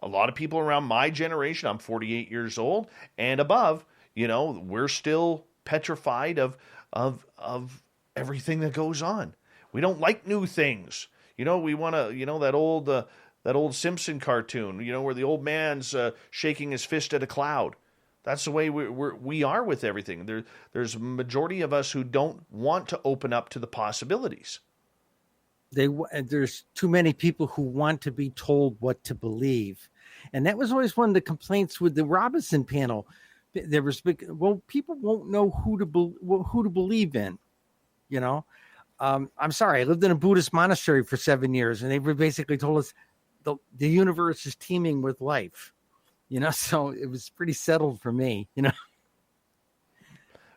a lot of people around my generation, I'm 48 years old and above, we're still petrified of everything that goes on. We don't like new things. We want to, that old Simpson cartoon, where the old man's shaking his fist at a cloud. That's the way we are with everything. There's a majority of us who don't want to open up to the possibilities. There's too many people who want to be told what to believe. And that was always one of the complaints with the Robinson panel. There was people won't know who to believe in, I'm sorry. I lived in a Buddhist monastery for 7 years, and they basically told us the universe is teeming with life. So it was pretty settled for me,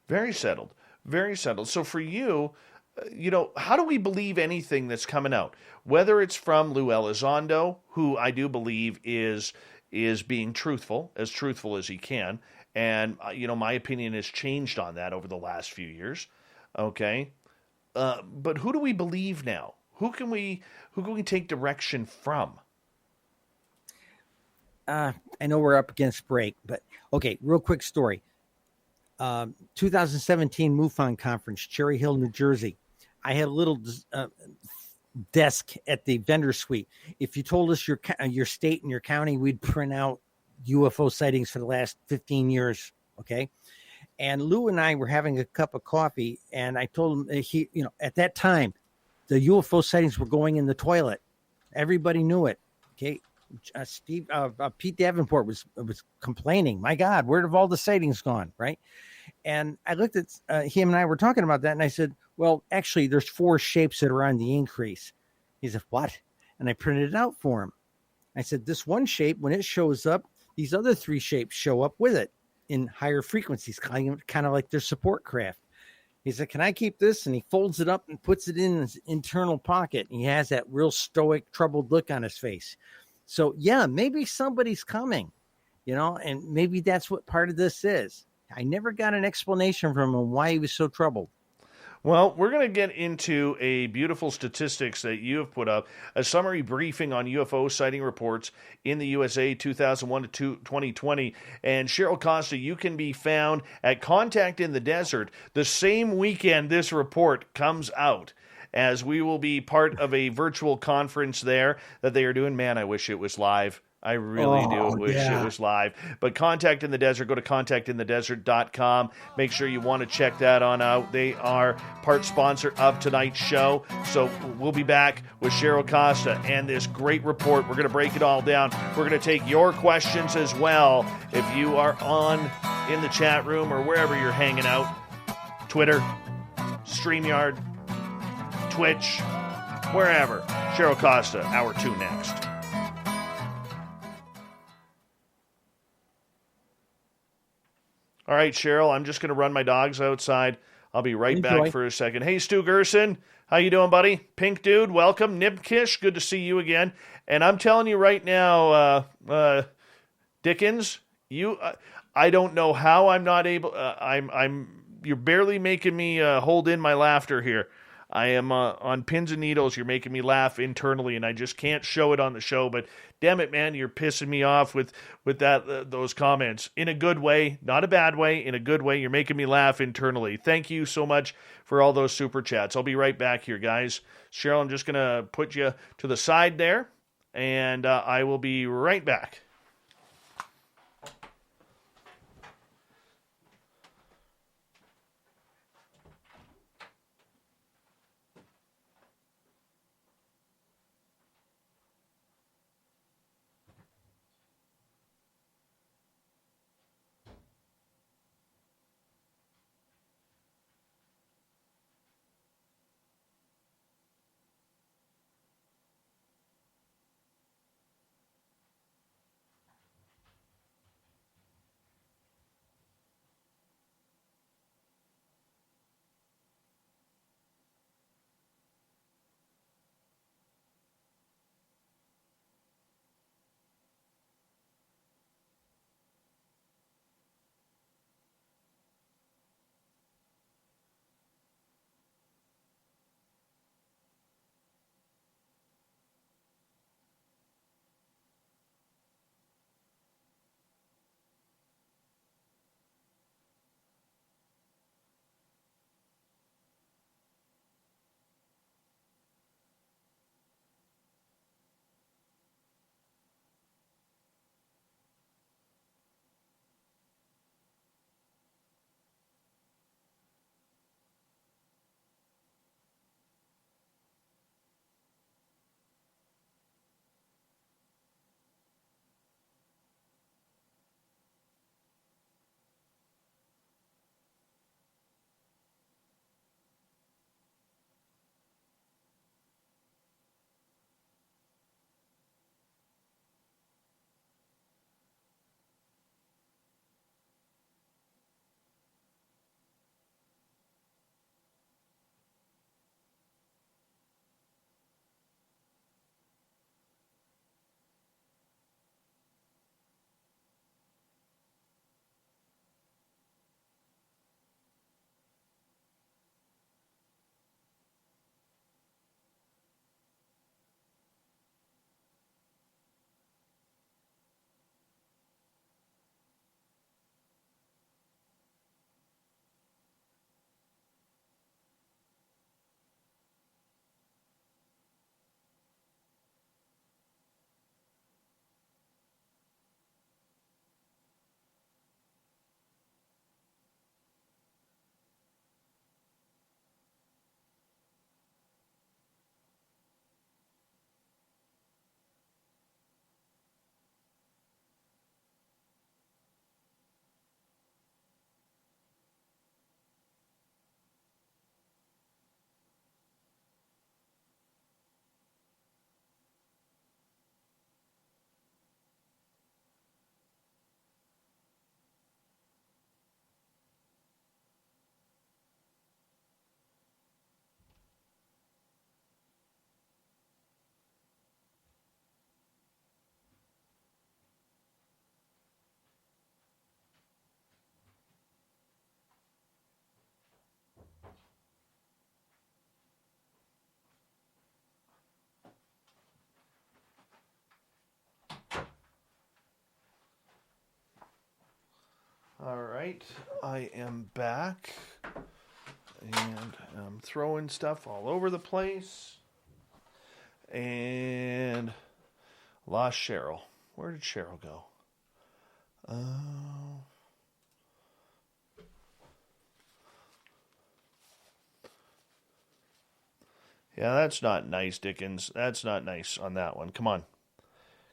Very settled, very settled. So for you, how do we believe anything that's coming out? Whether it's from Lou Elizondo, who I do believe is being truthful as he can. And, my opinion has changed on that over the last few years. Okay. But who do we believe now? Who can we take direction from? I know we're up against break, but okay, real quick story. 2017 MUFON conference, Cherry Hill, New Jersey. I had a little desk at the vendor suite. If you told us your state and your county, we'd print out UFO sightings for the last 15 years. Okay. And Lou and I were having a cup of coffee, and I told him at that time, the UFO sightings were going in the toilet. Everybody knew it. Okay. Pete Davenport was complaining, my God, where have all the sightings gone? Right. And I looked at him and I were talking about that. And I said, well, actually there's 4 shapes that are on the increase. He said, what? And I printed it out for him. I said, this one shape, when it shows up, these other 3 shapes show up with it in higher frequencies, kind of like their support craft. He said, can I keep this? And he folds it up and puts it in his internal pocket. And he has that real stoic, troubled look on his face. So, yeah, maybe somebody's coming, and maybe that's what part of this is. I never got an explanation from him why he was so troubled. Well, we're going to get into a beautiful statistics that you have put up, a summary briefing on UFO sighting reports in the USA 2001 to 2020. And Cheryl Costa, you can be found at Contact in the Desert the same weekend this report comes out, as we will be part of a virtual conference there that they are doing. Man, I wish it was live. I really do wish yeah. it was live. But Contact in the Desert, go to contactinthedesert.com. Make sure you want to check that on out. They are part sponsor of tonight's show. So we'll be back with Cheryl Costa and this great report. We're going to break it all down. We're going to take your questions as well. If you are on in the chat room or wherever you're hanging out, Twitter, StreamYard, Twitch, wherever. Cheryl Costa, hour 2 next. All right, Cheryl, I'm just going to run my dogs outside. I'll be right back for a second. Hey, Stu Gerson, how you doing, buddy? Pink Dude, welcome. Nibkish, good to see you again. And I'm telling you right now, Dickens, I don't know how I'm not able. You're barely making me hold in my laughter here. I am on pins and needles. You're making me laugh internally, and I just can't show it on the show. But damn it, man, you're pissing me off with that those comments in a good way, not a bad way, in a good way. You're making me laugh internally. Thank you so much for all those super chats. I'll be right back here, guys. Cheryl, I'm just gonna put you to the side there, and I will be right back. All right, I am back, and I'm throwing stuff all over the place, and lost Cheryl. Where did Cheryl go? Yeah, that's not nice, Dickens. That's not nice on that one. Come on.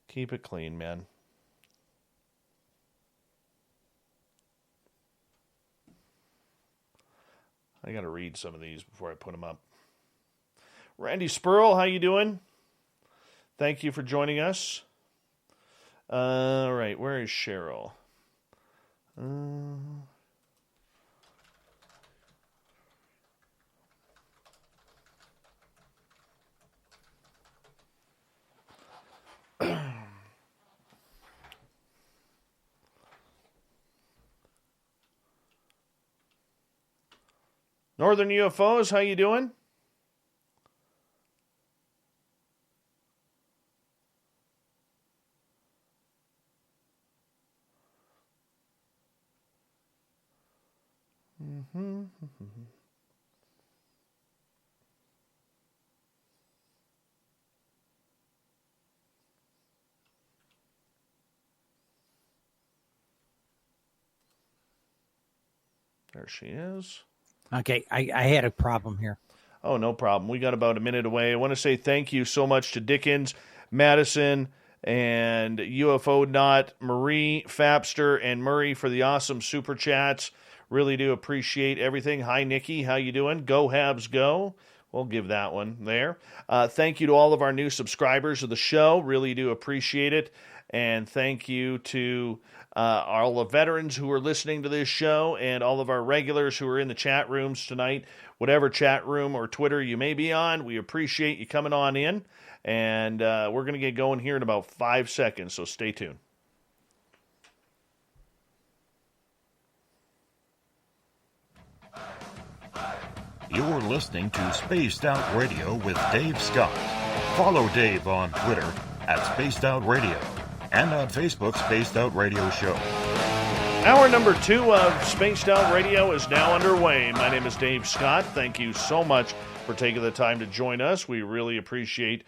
Keep it clean, man. I got to read some of these before I put them up. Randy Spurl, how you doing? Thank you for joining us. All right, where is Cheryl? Northern UFOs, how you doing? There she is. Okay, I had a problem here. Oh, no problem. We got about a minute away. I want to say thank you so much to Dickens, Madison, and UFO Not, Marie, Fapster, and Murray for the awesome super chats. Really do appreciate everything. Hi, Nikki. How you doing? Go Habs, go. We'll give that one there. Thank you to all of our new subscribers of the show. Really do appreciate it. And thank you to all the veterans who are listening to this show and all of our regulars who are in the chat rooms tonight. Whatever chat room or Twitter you may be on, we appreciate you coming on in. And we're going to get going here in about 5 seconds, so stay tuned. You're listening to Spaced Out Radio with Dave Scott. Follow Dave on Twitter at Spaced Out Radio and on Facebook, Spaced Out Radio Show. Hour number 2 of Spaced Out Radio is now underway. My name is Dave Scott. Thank you so much for taking the time to join us. We really appreciate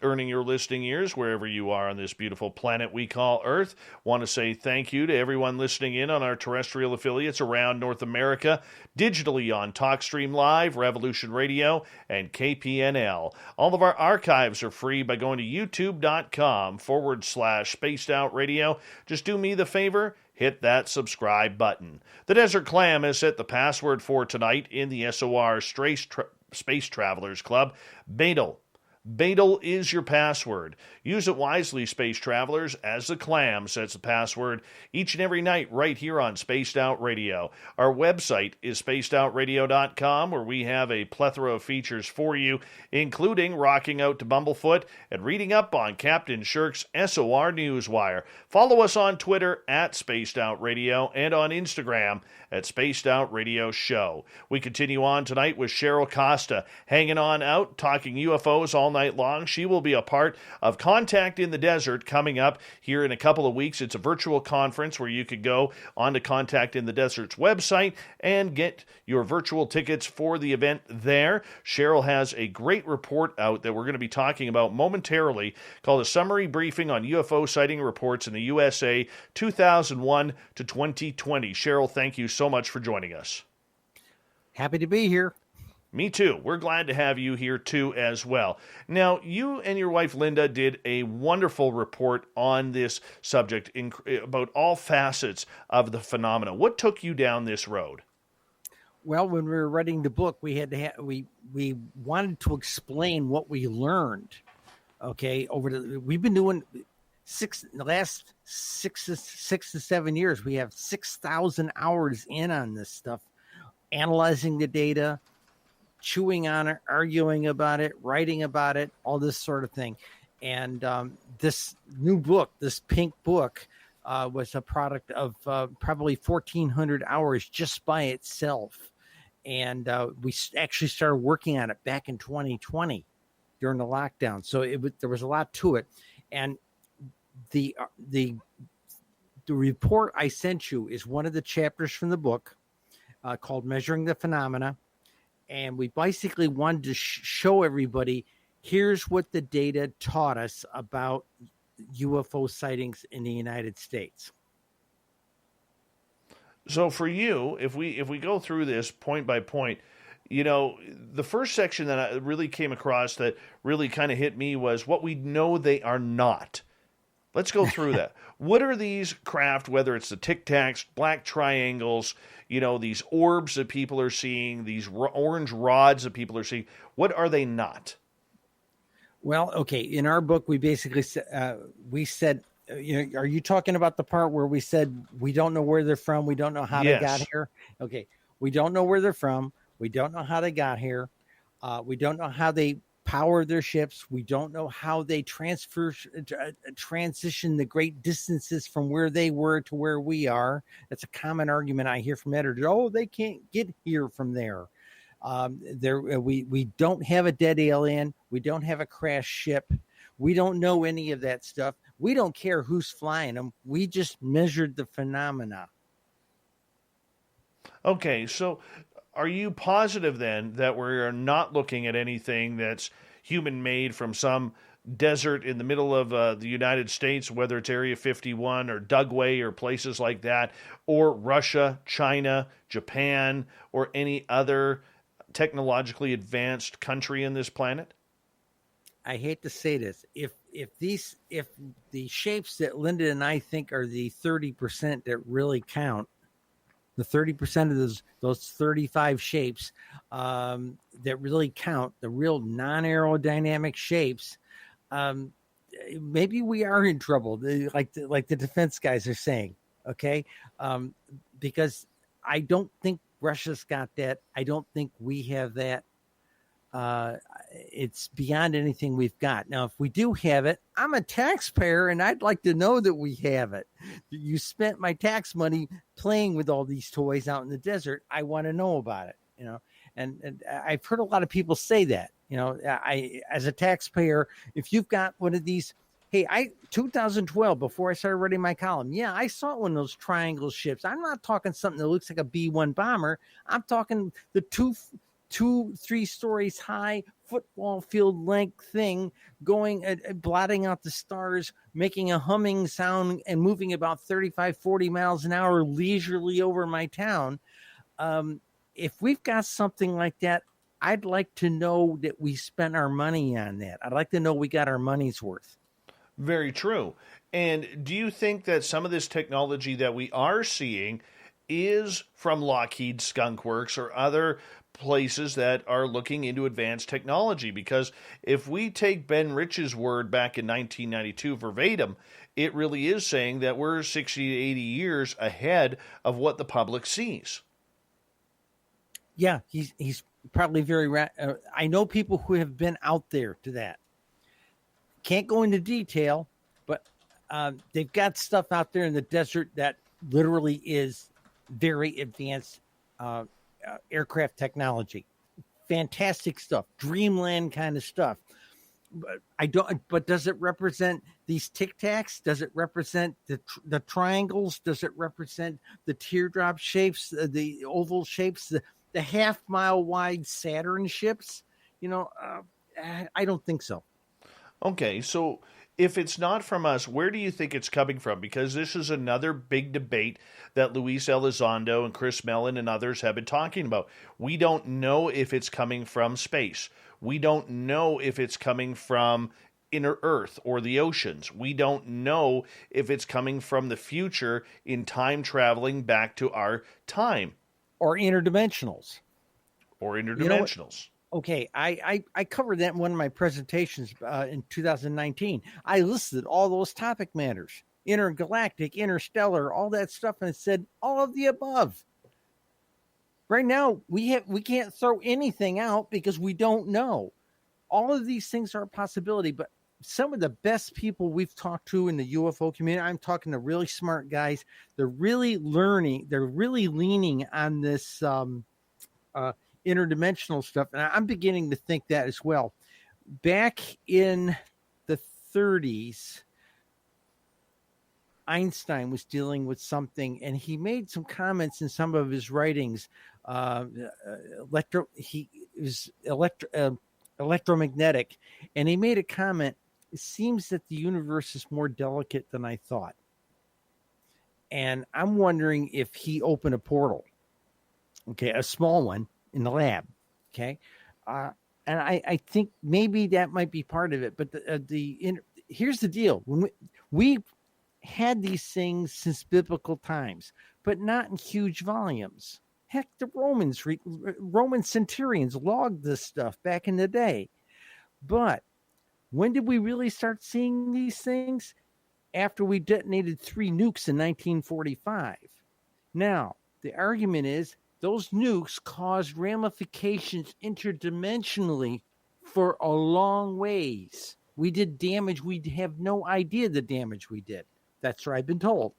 earning your listening ears wherever you are on this beautiful planet we call Earth. Want to say thank you to everyone listening in on our terrestrial affiliates around North America, digitally on TalkStream Live, Revolution Radio, and KPNL. All of our archives are free by going to youtube.com/Spaced Out Radio. Just do me the favor, hit that subscribe button. The Desert Clam has set the password for tonight in the SOR Space Travelers Club. Betel. Betel is your password. Use it wisely, space travelers, as the Clam sets the password each and every night right here on Spaced Out Radio. Our website is spacedoutradio.com, where we have a plethora of features for you, including rocking out to Bumblefoot and reading up on Captain Shirk's SOR Newswire. Follow us on Twitter at Spaced Out Radio and on Instagram at Spaced Out Radio Show. We continue on tonight with Cheryl Costa, hanging on out, talking UFOs all night long. She will be a part of Contact in the Desert coming up here in a couple of weeks. It's a virtual conference where you could go onto Contact in the Desert's website and get your virtual tickets for the event there. Cheryl has a great report out that we're going to be talking about momentarily called A Summary Briefing on UFO Sighting Reports in the USA 2001 to 2020. Cheryl, thank you so much for joining us. Happy to be here. Me too. We're glad to have you here too as well. Now, you and your wife Linda did a wonderful report on this subject about all facets of the phenomena. What took you down this road? Well, when we were writing the book, we had to we wanted to explain what we learned. Okay, we've been doing the last six to 7 years. We have 6,000 hours in on this stuff, analyzing the data, chewing on it, arguing about it, writing about it, all this sort of thing. And this new book, this pink book, was a product of probably 1,400 hours just by itself. And we actually started working on it back in 2020 during the lockdown. So there was a lot to it. And the report I sent you is one of the chapters from the book called Measuring the Phenomena. And we basically wanted to show everybody, here's what the data taught us about UFO sightings in the United States. So for you, if we go through this point by point, you know, the first section that I really came across that really kind of hit me was what we know they are not. Let's go through that. What are these craft, whether it's the Tic Tacs, black triangles, you know, these orbs that people are seeing, these orange rods that people are seeing, what are they not? Well, okay. In our book, we basically said, you know, are you talking about the part where we said we don't know where they're from? We don't know how they got here. Okay. We don't know where they're from. We don't know how they got here. We don't know how they power their ships. We don't know how they transition the great distances from where they were to where we are. That's a common argument I hear from editors. Oh, they can't get here from there. We don't have a dead alien. We don't have a crashed ship. We don't know any of that stuff. We don't care who's flying them. We just measured the phenomena. Okay, so are you positive then that we're not looking at anything that's human-made from some desert in the middle of the United States, whether it's Area 51 or Dugway or places like that, or Russia, China, Japan, or any other technologically advanced country in this planet? I hate to say this. If the shapes that Linda and I think are the 30% that really count, the 30% of those 35 shapes that really count, the real non-aerodynamic shapes, maybe we are in trouble, like the defense guys are saying, okay? Because I don't think Russia's got that. I don't think we have that. It's beyond anything we've got. Now, if we do have it, I'm a taxpayer and I'd like to know that we have it. You spent my tax money playing with all these toys out in the desert. I want to know about it, you know, and I've heard a lot of people say that, you know, I, as a taxpayer, if you've got one of these, hey, 2012, before I started writing my column, yeah, I saw one of those triangle ships. I'm not talking something that looks like a B-1 bomber. I'm talking the 2-3 stories high, football field length thing going, blotting out the stars, making a humming sound and moving about 35, 40 miles an hour leisurely over my town. If we've got something like that, I'd like to know that we spent our money on that. I'd like to know we got our money's worth. Very true. And do you think that some of this technology that we are seeing is from Lockheed Skunk Works or other places that are looking into advanced technology? Because if we take Ben Rich's word back in 1992 verbatim, it really is saying that we're 60 to 80 years ahead of what the public sees. Yeah, he's probably very right. I know people who have been out there to that. Can't go into detail, but they've got stuff out there in the desert that literally is very advanced aircraft technology. Fantastic stuff, dreamland kind of stuff. But does it represent these Tic Tacs? Does it represent the triangles? Does it represent the teardrop shapes, the oval shapes, the half-mile wide Saturn ships? You know, I don't think so. Okay, so if it's not from us, where do you think it's coming from? Because this is another big debate that Luis Elizondo and Chris Mellon and others have been talking about. We don't know if it's coming from space. We don't know if it's coming from inner Earth or the oceans. We don't know if it's coming from the future in time traveling back to our time. Or interdimensionals. You know, okay, I covered that in one of my presentations in 2019. I listed all those topic matters: intergalactic, interstellar, all that stuff, and it said all of the above. Right now, we can't throw anything out because we don't know. All of these things are a possibility, but some of the best people we've talked to in the UFO community, I'm talking to really smart guys. They're really learning. They're really leaning on this interdimensional stuff, and I'm beginning to think that as well. Back in the 30s, Einstein was dealing with something, and he made some comments in some of his writings. Electromagnetic, and he made a comment it seems that the universe is more delicate than I thought. And I'm wondering if he opened a portal, okay, a small one in the lab, okay? And I think maybe that might be part of it. But here's the deal. When we had these things since biblical times, but not in huge volumes. Heck, the Roman centurions logged this stuff back in the day. But when did we really start seeing these things? After we detonated 3 nukes in 1945. Now, the argument is those nukes caused ramifications interdimensionally for a long ways. We did damage. We have no idea the damage we did. That's what I've been told.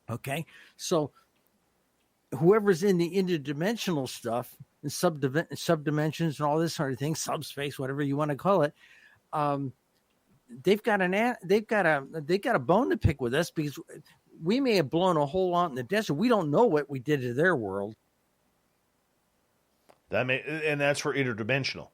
Okay, so whoever's in the interdimensional stuff, and subdimensions and all this sort of thing, subspace, whatever you want to call it, they've got a bone to pick with us, because we may have blown a hole out in the desert. We don't know what we did to their world. And that's for interdimensional.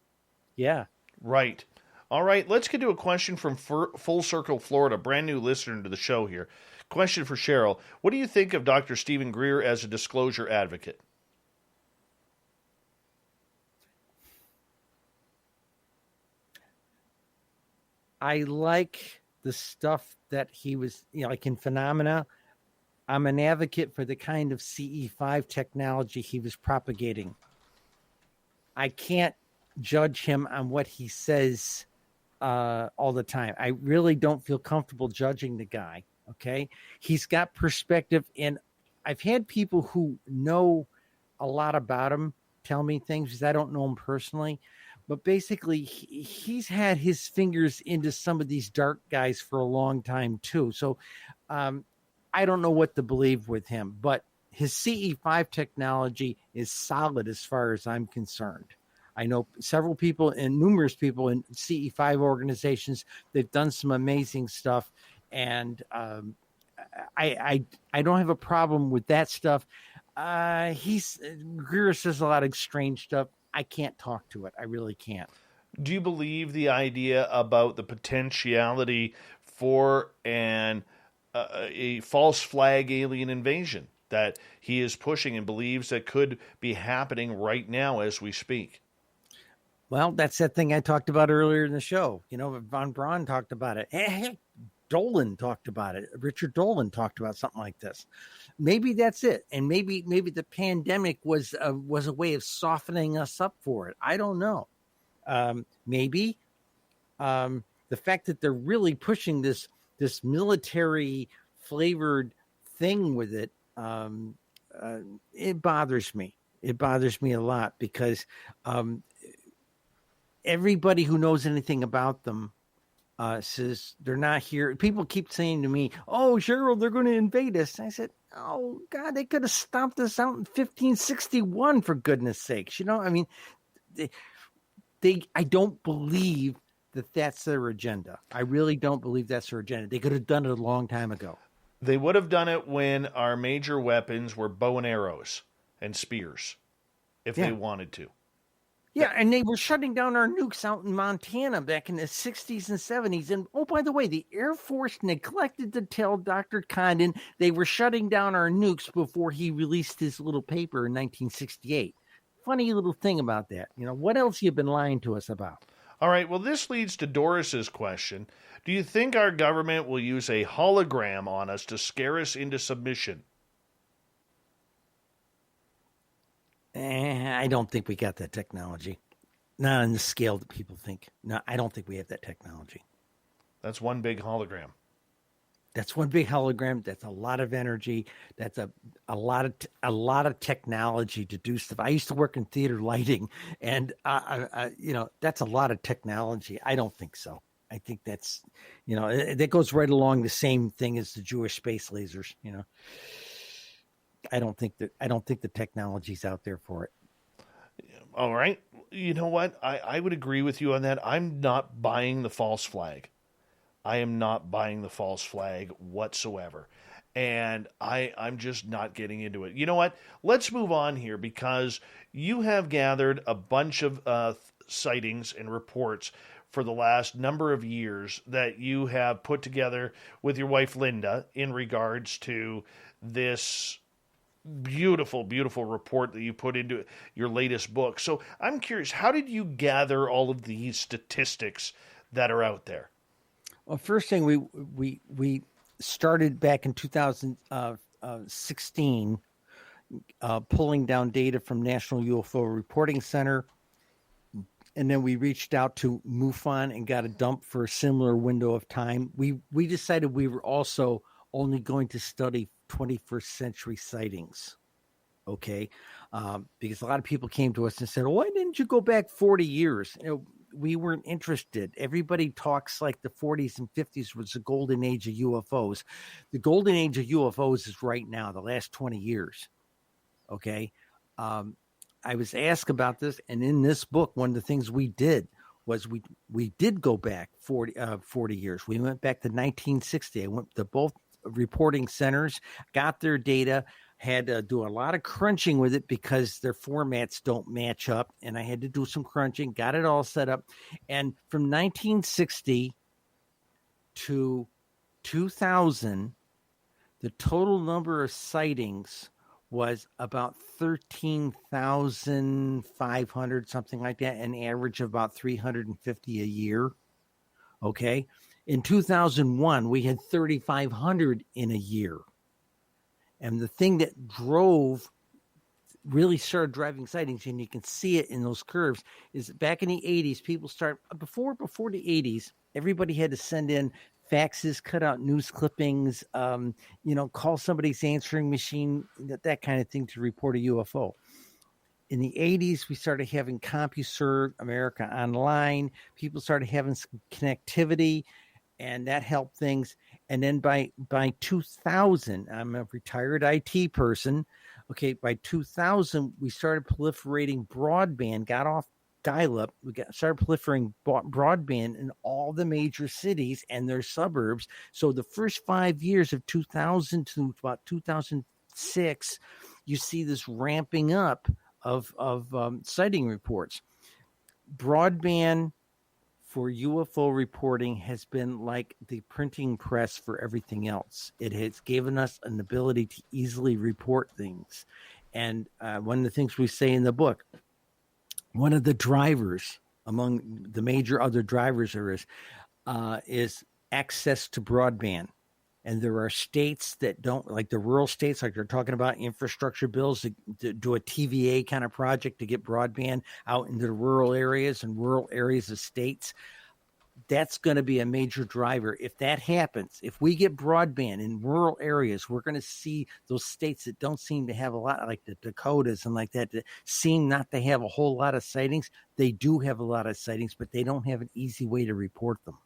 Yeah. Right. All right. Let's get to a question from Full Circle, Florida. Brand new listener to the show here. Question for Cheryl. What do you think of Dr. Stephen Greer as a disclosure advocate? I like the stuff that he was, like in Phenomena. I'm an advocate for the kind of CE5 technology he was propagating. I can't judge him on what he says all the time. I really don't feel comfortable judging the guy. Okay. He's got perspective, and I've had people who know a lot about him tell me things, because I don't know him personally. But basically, he's had his fingers into some of these dark guys for a long time, too. So I don't know what to believe with him. But his CE5 technology is solid as far as I'm concerned. I know several people and numerous people in CE5 organizations. They've done some amazing stuff. And I don't have a problem with that stuff. Greer says a lot of strange stuff. I can't talk to it. I really can't. Do you believe the idea about the potentiality for a false flag alien invasion that he is pushing and believes that could be happening right now as we speak? Well, that's that thing I talked about earlier in the show. Von Braun talked about it. Heck, Dolan talked about it. Richard Dolan talked about something like this. Maybe that's it. And maybe the pandemic was a way of softening us up for it. I don't know. Maybe the fact that they're really pushing this military flavored thing with it, it bothers me. It bothers me a lot, because everybody who knows anything about them says they're not here. People keep saying to me, "Oh, Cheryl, they're going to invade us." I said, "Oh God, they could have stomped us out in 1561 for goodness sakes." I mean, I don't believe that that's their agenda. I really don't believe that's their agenda. They could have done it a long time ago. They would have done it when our major weapons were bow and arrows and spears, if they wanted to. Yeah, and they were shutting down our nukes out in Montana back in the 60s and 70s. And, oh, by the way, the Air Force neglected to tell Dr. Condon they were shutting down our nukes before he released his little paper in 1968. Funny little thing about that. What else you been lying to us about? All right, well, this leads to Doris's question. Do you think our government will use a hologram on us to scare us into submission? I don't think we got that technology. Not on the scale that people think. No, I don't think we have that technology. That's one big hologram. That's one big hologram. That's a lot of energy. That's a lot of technology to do stuff. I used to work in theater lighting, and that's a lot of technology. I don't think so. I think that's that goes right along the same thing as the Jewish space lasers. I don't think the technology's out there for it. All right. You know what? I would agree with you on that. I'm not buying the false flag. I am not buying the false flag whatsoever. And I'm just not getting into it. You know what? Let's move on here, because you have gathered a bunch of sightings and reports for the last number of years that you have put together with your wife, Linda, in regards to this beautiful, beautiful report that you put into your latest book. So I'm curious, how did you gather all of these statistics that are out there? Well, first thing we started back in 2016, pulling down data from National UFO Reporting Center, and then we reached out to MUFON and got a dump for a similar window of time. We decided we were also only going to study 21st century sightings, okay? Because a lot of people came to us and said, why didn't you go back 40 years? We weren't interested. Everybody talks like the 40s and 50s was the golden age of UFOs. The golden age of UFOs is right now, the last 20 years, okay? I was asked about this, and in this book, one of the things we did was we did go back 40 years. We went back to 1960. I went to both reporting centers, got their data, had to do a lot of crunching with it because their formats don't match up, and I had to do some crunching, got it all set up. And from 1960 to 2000, the total number of sightings was about 13,500, something like that, an average of about 350 a year. Okay. In 2001, we had 3,500 in a year. And the thing that really started driving sightings, and you can see it in those curves, is back in the 80s, people before the 80s, everybody had to send in faxes, cut out news clippings, call somebody's answering machine, that kind of thing to report a UFO. In the 80s, we started having CompuServe, America Online. People started having some connectivity, and that helped things. And then by 2000, I'm a retired IT person. Okay, by 2000, we started proliferating broadband, got off dial-up. Started proliferating broadband in all the major cities and their suburbs. So the first 5 years of 2000 to about 2006, you see this ramping up of sighting reports. Broadband for UFO reporting has been like the printing press for everything else. It has given us an ability to easily report things. And one of the things we say in the book, one of the drivers among the major other drivers is access to broadband. And there are states that don't, like the rural states, like they're talking about infrastructure bills to do a TVA kind of project to get broadband out into the rural areas and rural areas of states. That's going to be a major driver. If that happens, if we get broadband in rural areas, we're going to see those states that don't seem to have a lot, like the Dakotas and like that seem not to have a whole lot of sightings. They do have a lot of sightings, but they don't have an easy way to report them.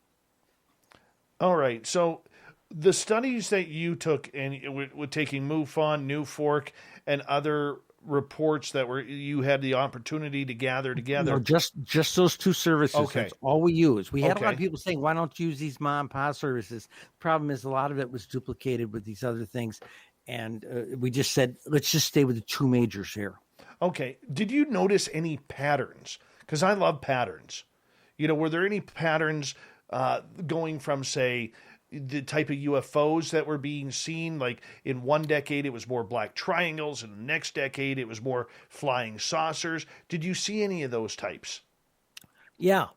All right. So the studies that you took and with taking MUFON, NUFORC, and other reports that you had the opportunity to gather together. No, just those two services. Okay. That's all we use. We had a lot of people saying, why don't you use these mom and pop services? The problem is a lot of it was duplicated with these other things. And we just said, let's just stay with the two majors here. Okay. Did you notice any patterns? Because I love patterns. Were there any patterns going from, say, the type of UFOs that were being seen? Like in one decade, it was more black triangles. In the next decade, it was more flying saucers. Did you see any of those types? Yeah,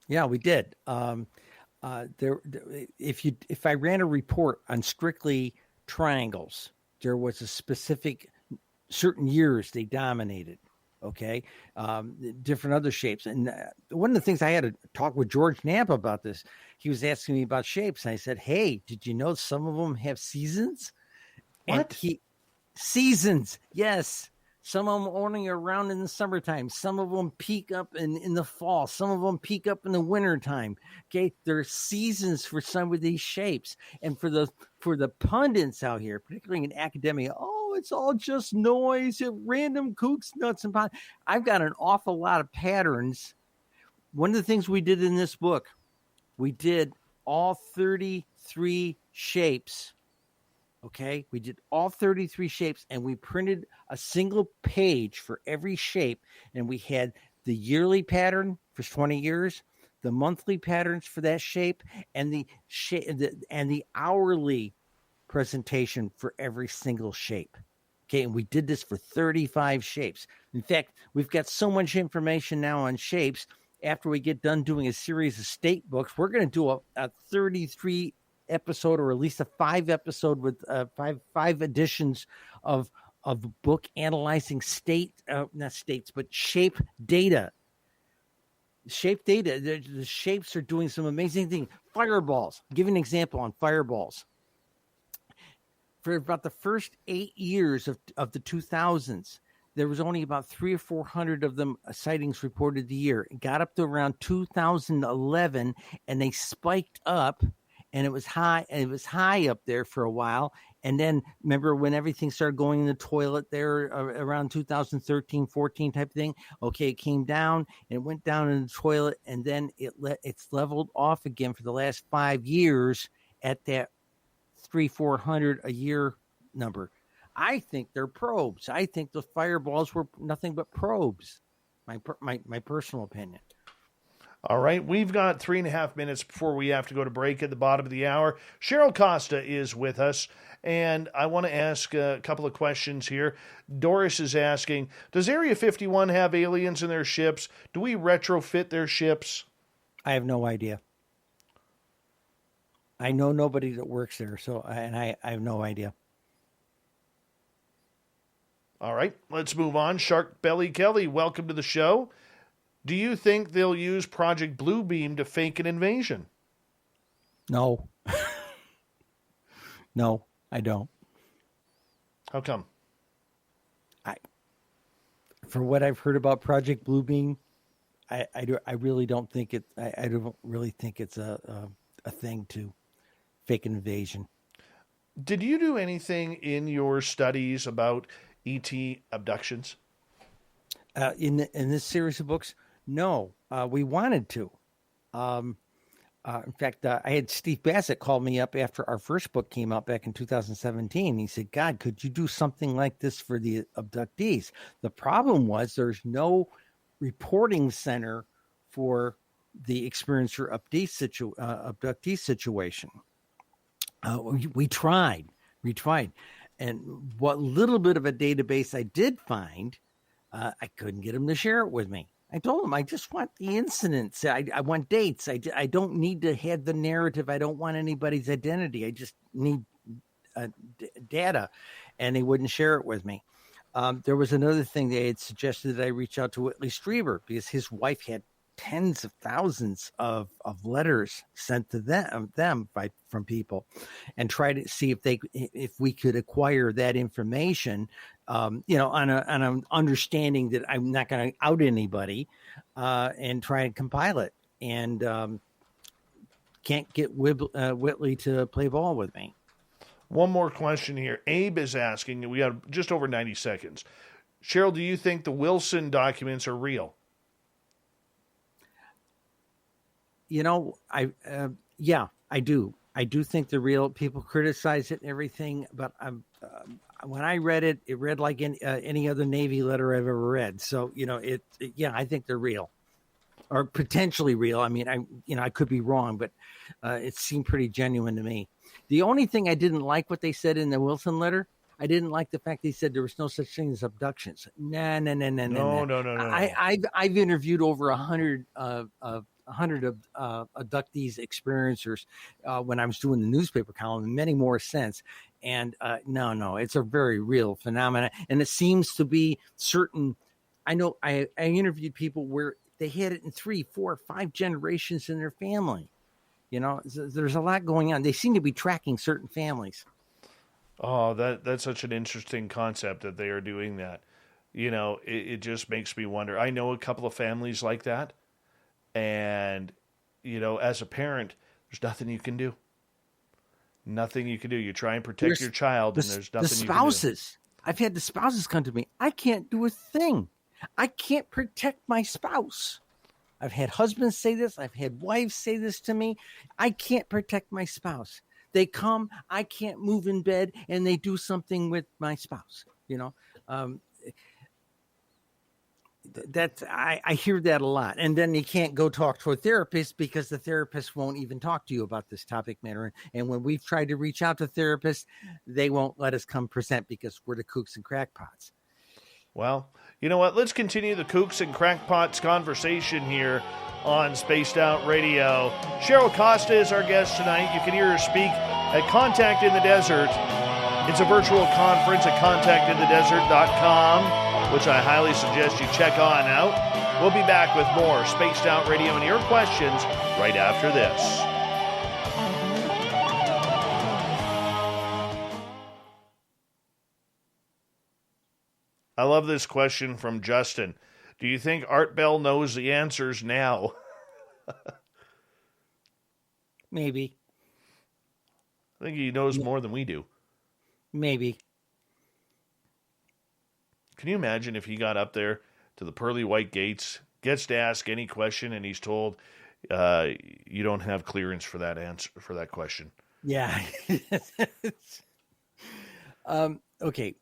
we did. If I ran a report on strictly triangles, there was a specific certain years they dominated. Okay. Different other shapes. And one of the things I had to talk with George Knapp about this, he was asking me about shapes. And I said, hey, did you know some of them have seasons? What? And seasons. Yes. Some of them only around in the summertime. Some of them peak up in the fall. Some of them peak up in the wintertime. Okay. There are seasons for some of these shapes. And for the pundits out here, particularly in academia, it's all just noise, random kooks, nuts, and pots. I've got an awful lot of patterns. One of the things we did in this book, we did all 33 shapes. Okay, we did all 33 shapes, and we printed a single page for every shape, and we had the yearly pattern for 20 years, the monthly patterns for that shape, and the hourly presentation for every single shape. Okay, and we did this for 35 shapes. In fact, we've got so much information now on shapes. After we get done doing a series of state books, we're going to do a 33 episode, or at least a 5 episode with five editions of a book analyzing not states, but shape data. Shape data. The shapes are doing some amazing things. Fireballs. I'll give you an example on fireballs. For about the first 8 years of the 2000s, there was only about 300 or 400 of them sightings reported a year. It got up to around 2011, and they spiked up, and it was high. And it was high up there for a while. And then remember when everything started going in the toilet there around 2013, 14 type of thing. Okay, it came down and it went down in the toilet, and then it's leveled off again for the last 5 years at that 300-400 a year number. I think they're probes. I think the fireballs were nothing but probes. My personal opinion. All right, we've got 3.5 minutes before we have to go to break at the bottom of the hour. Cheryl Costa is with us, and I want to ask a couple of questions here. Doris is asking, does Area 51 have aliens in their ships? Do we retrofit their ships? I have no idea. I know nobody that works there, I have no idea. All right, let's move on. Shark Belly Kelly, welcome to the show. Do you think they'll use Project Bluebeam to fake an invasion? No. No, I don't. How come? For what I've heard about Project Bluebeam, I really don't think it. I don't really think it's a thing to fake an invasion. Did you do anything in your studies about ET abductions? In this series of books, no. We wanted to. In fact, I had Steve Bassett call me up after our first book came out back in 2017. He said, God, could you do something like this for the abductees? The problem was there's no reporting center for the experiencer abductee situation. We tried. And what little bit of a database I did find, I couldn't get him to share it with me. I told him, I just want the incidents. I want dates. I don't need to have the narrative. I don't want anybody's identity. I just need data. And they wouldn't share it with me. There was another thing. They had suggested that I reach out to Whitley Strieber because his wife had tens of thousands of letters sent to them from people, and try to see if we could acquire that information, on an understanding that I'm not going to out anybody, and try and compile it. And can't get Whitley to play ball with me. One more question here. Abe is asking, and we have just over 90 seconds. Cheryl, do you think the Wilson documents are real? Yeah, I do. I do think they're real. People criticize it and everything, but when I read it, it read like any other Navy letter I've ever read. So, I think they're real, or potentially real. I mean, I could be wrong, but it seemed pretty genuine to me. The only thing I didn't like what they said in the Wilson letter, I didn't like the fact they said there was no such thing as abductions. No. I've interviewed over 100 abductees, experiencers when I was doing the newspaper column, and many more since. And no, it's a very real phenomenon. And it seems to be certain. I know I interviewed people where they had it in 3, 4, 5 generations in their family. There's a lot going on. They seem to be tracking certain families. Oh, that's such an interesting concept that they are doing that. It just makes me wonder. I know a couple of families like that. And, as a parent, there's nothing you can do. Nothing you can do. You try and protect your child, and there's nothing you can do. The spouses. I've had the spouses come to me. I can't do a thing. I can't protect my spouse. I've had husbands say this. I've had wives say this to me. I can't protect my spouse. They come, I can't move in bed, and they do something with my spouse. I hear that a lot. And then you can't go talk to a therapist because the therapist won't even talk to you about this topic matter. And when we've tried to reach out to therapists, they won't let us come present because we're the kooks and crackpots. Well, you know what? Let's continue the kooks and crackpots conversation here on Spaced Out Radio. Cheryl Costa is our guest tonight. You can hear her speak at Contact in the Desert. It's a virtual conference at contactinthedesert.com, which I highly suggest you check on out. We'll be back with more Spaced Out Radio and your questions right after this. I love this question from Justin. Do you think Art Bell knows the answers now? Maybe. I think he knows more than we do. Maybe. Can you imagine if he got up there to the pearly white gates, gets to ask any question, and he's told, you don't have clearance for that answer, for that question? Yeah. Okay.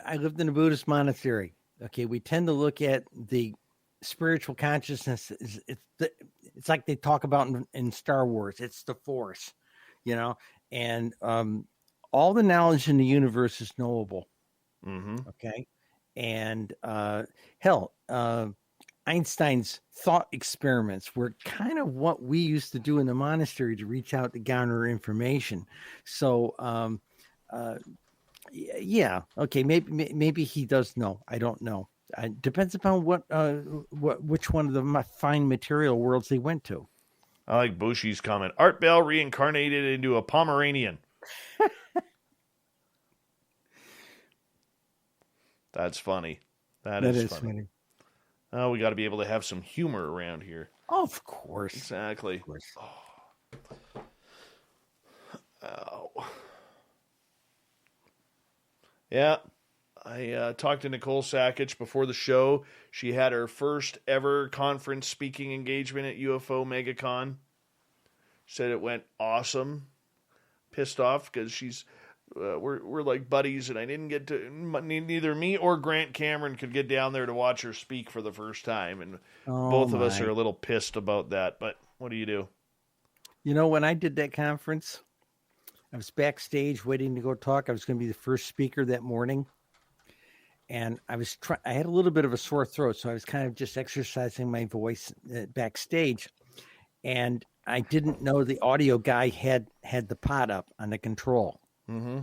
I lived in a Buddhist monastery. Okay. We tend to look at the spiritual consciousness. It's like they talk about in Star Wars. It's the Force, and all the knowledge in the universe is knowable. Mm-hmm. Okay. And Einstein's thought experiments were kind of what we used to do in the monastery to reach out to garner information. So, yeah. Okay. Maybe he does know. I don't know. It depends upon which one of the fine material worlds they went to. I like Bushy's comment. Art Bell reincarnated into a Pomeranian. That's funny. That is funny. Oh, we got to be able to have some humor around here. Oh, of course. Exactly. Of course. Oh. Yeah. I talked to Nicole Sakich before the show. She had her first ever conference speaking engagement at UFO MegaCon. Said it went awesome. Pissed off because she's we're like buddies, and I didn't get to. Neither me or Grant Cameron could get down there to watch her speak for the first time, and both of us are a little pissed about that. But what do you do? When I did that conference, I was backstage waiting to go talk. I was going to be the first speaker that morning. And I had a little bit of a sore throat, so I was kind of just exercising my voice backstage. And I didn't know the audio guy had the pot up on the control. Mm-hmm.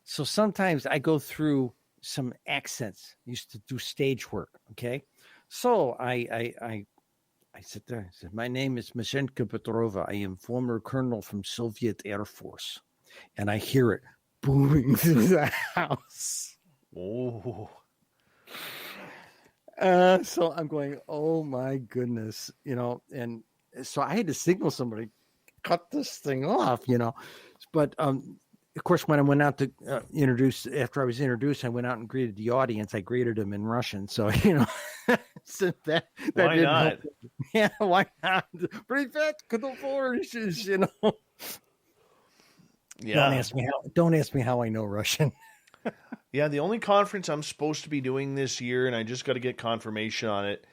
So sometimes I go through some accents. I used to do stage work, okay? So I sit there. I said, my name is Mashenka Petrova. I am former colonel from Soviet Air Force. And I hear it booming through the house. Oh. So I'm going, oh my goodness, and so I had to signal somebody, cut this thing off, but of course, when I went out to introduce, after I was introduced, I went out and greeted the audience. I greeted them in Russian. So, so that why not? Help. Yeah, why not? Привет, Yeah. Don't ask me how I know Russian. Yeah, the only conference I'm supposed to be doing this year, and I just got to get confirmation on it,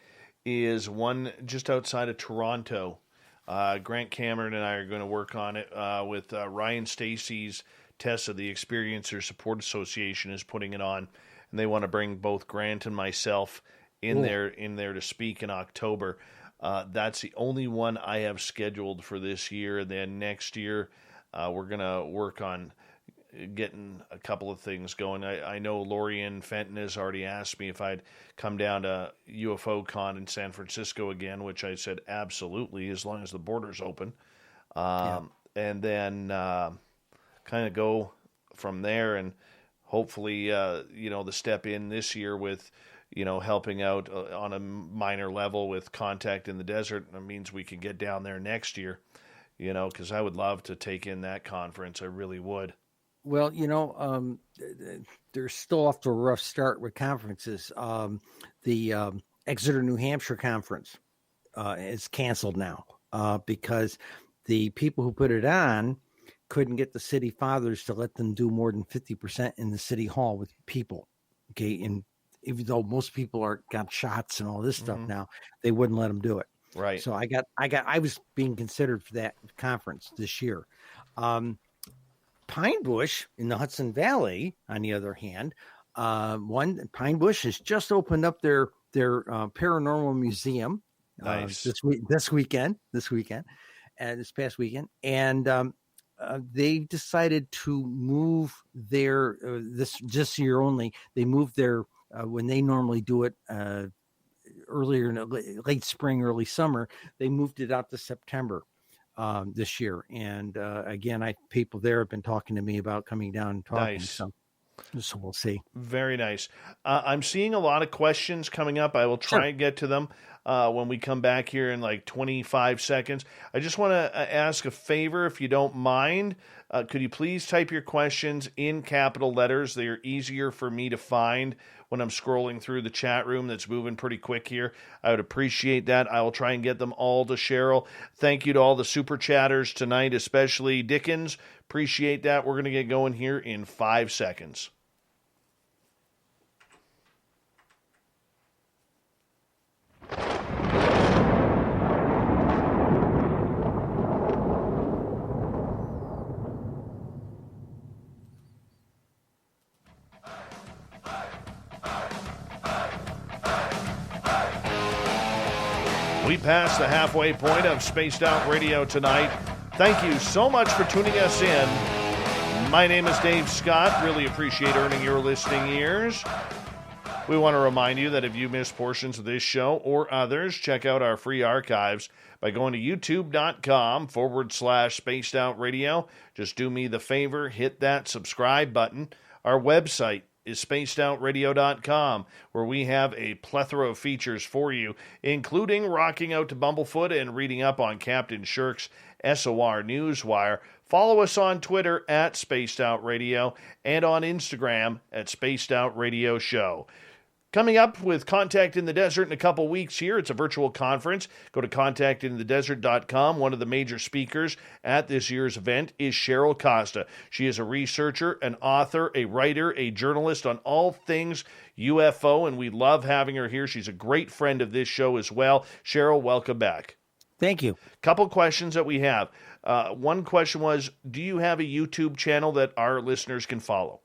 is one just outside of Toronto. Grant Cameron and I are going to work on it with Ryan Stacey's Tessa, the Experiencer Support Association, is putting it on, and they want to bring both Grant and myself in there to speak in October. That's the only one I have scheduled for this year. And then next year, we're going to work on getting a couple of things going. I know Lorian Fenton has already asked me if I'd come down to UFO Con in San Francisco again, which I said absolutely, as long as the border's open. And then kind of go from there, and hopefully, the step in this year with, helping out on a minor level with Contact in the Desert. That means we can get down there next year, because I would love to take in that conference. I really would. Well, they're still off to a rough start with conferences. The Exeter, New Hampshire conference is canceled now because the people who put it on couldn't get the city fathers to let them do more than 50% in the city hall with people. Okay, even though most people got shots and all this stuff Mhm. now, they wouldn't let them do it. Right. So I was being considered for that conference this year. Pine Bush in the Hudson Valley, on the other hand, Pine Bush has just opened up their paranormal museum Nice. this past weekend, and they decided to move their this year only. They moved their when they normally do it earlier in late spring, early summer. They moved it out to September this year, and again, people there have been talking to me about coming down and talking. Nice. So we'll see. Very nice. I'm seeing a lot of questions coming up. I will try and get to them when we come back here in like 25 seconds. I just want to ask a favor, if you don't mind. Could you please type your questions in capital letters? They are easier for me to find when I'm scrolling through the chat room that's moving pretty quick here. I would appreciate that. I will try and get them all to Cheryl. Thank you to all the super chatters tonight, especially Dickens. Appreciate that. We're going to get going here in 5 seconds. We passed the halfway point of Spaced Out Radio tonight. Thank you so much for tuning us in. My name is Dave Scott. Really appreciate earning your listening ears. We want to remind you that if you missed portions of this show or others, check out our free archives by going to youtube.com/Spaced Out Radio. Just do me the favor, hit that subscribe button. Our website is spacedoutradio.com, where we have a plethora of features for you, including rocking out to Bumblefoot and reading up on Captain Shirk's SOR Newswire. Follow us on Twitter at Spaced Out Radio and on Instagram at Spaced Out Radio Show. Coming up with Contact in the Desert in a couple weeks here. It's a virtual conference. Go to contactinthedesert.com. One of the major speakers at this year's event is Cheryl Costa. She is a researcher, an author, a writer, a journalist on all things UFO, and we love having her here. She's a great friend of this show as well. Cheryl, welcome back. Thank you. Couple questions that we have. One question was, do you have a YouTube channel that our listeners can follow?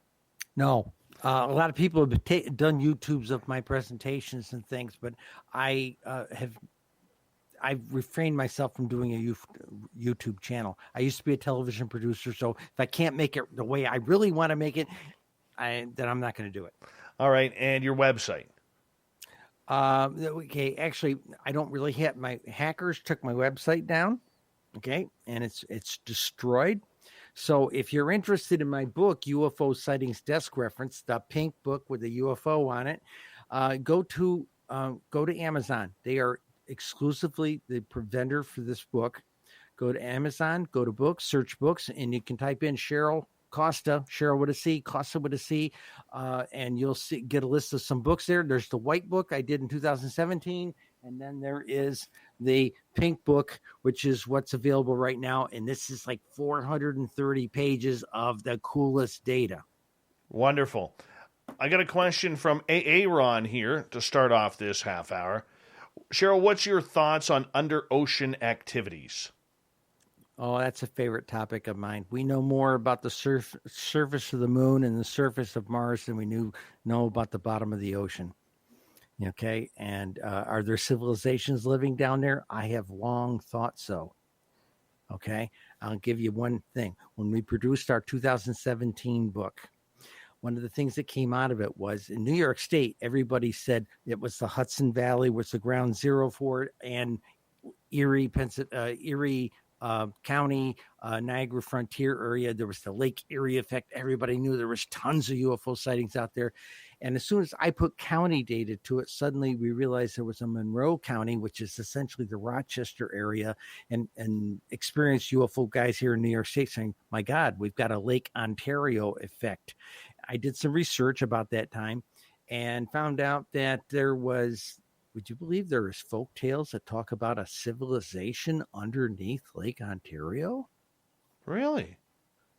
No. A lot of people have done YouTubes of my presentations and things, but I've refrained myself from doing a YouTube channel. I used to be a television producer, so if I can't make it the way I really want to make it, then I'm not going to do it. All right, and your website? Okay, actually, I don't really have my hackers took my website down. Okay, and it's destroyed. So if you're interested in my book, UFO Sightings Desk Reference, the pink book with the UFO on it, go to Amazon. They are exclusively the vendor for this book. Go to Amazon, go to books, search books, and you can type in Cheryl Costa, Cheryl with a C, Costa with a C, and you'll get a list of some books there. There's the white book I did in 2017, and then there is the pink book, which is what's available right now. And this is like 430 pages of the coolest data. Wonderful. I got a question from Aaron here to start off this half hour. Cheryl, what's your thoughts on under ocean activities? Oh, that's a favorite topic of mine. We know more about the surface of the moon and the surface of Mars than we know about the bottom of the ocean. Okay, and are there civilizations living down there? I have long thought so. Okay, I'll give you one thing. When we produced our 2017 book, one of the things that came out of it was in New York State, everybody said it was the Hudson Valley was the ground zero for it, and Erie County, Niagara Frontier area. There was the Lake Erie effect. Everybody knew there was tons of UFO sightings out there. And as soon as I put county data to it, suddenly we realized there was a Monroe County, which is essentially the Rochester area, and experienced UFO guys here in New York State saying, my God, we've got a Lake Ontario effect. I did some research about that time and found out that there was, would you believe there is folk tales that talk about a civilization underneath Lake Ontario? Really?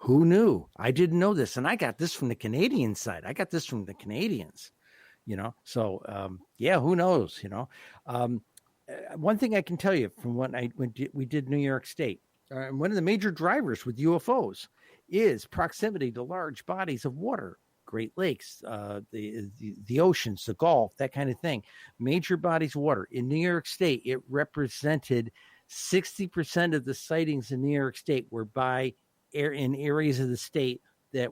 Who knew? I didn't know this. And I got this from the Canadian side. I got this from the Canadians. So who knows? One thing I can tell you from when we did New York State, one of the major drivers with UFOs is proximity to large bodies of water, Great Lakes, the oceans, the Gulf, that kind of thing. Major bodies of water. In New York State, it represented 60% of the sightings in New York State were in areas of the state that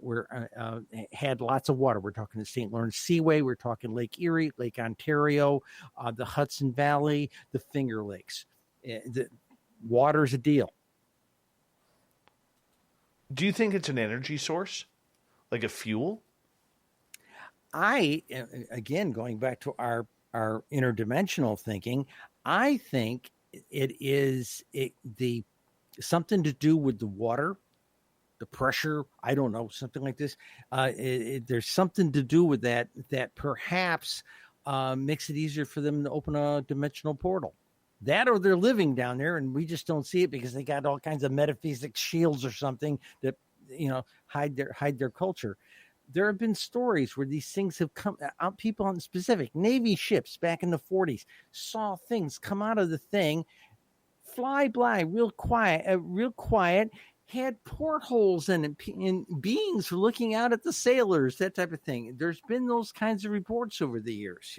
had lots of water. We're talking the St. Lawrence Seaway. We're talking Lake Erie, Lake Ontario, the Hudson Valley, the Finger Lakes. The water's a deal. Do you think it's an energy source, like a fuel? Again, going back to our interdimensional thinking, I think it is something to do with the water, the pressure. I don't know, something like this. There's something to do with that perhaps makes it easier for them to open a dimensional portal. That, or they're living down there and we just don't see it because they got all kinds of metaphysics shields or something that hide their culture. There have been stories where these things have come out. People on specific Navy ships back in the 40s saw things come out of the thing, fly by real quiet, had portholes in it, and beings were looking out at the sailors, that type of thing. There's been those kinds of reports over the years,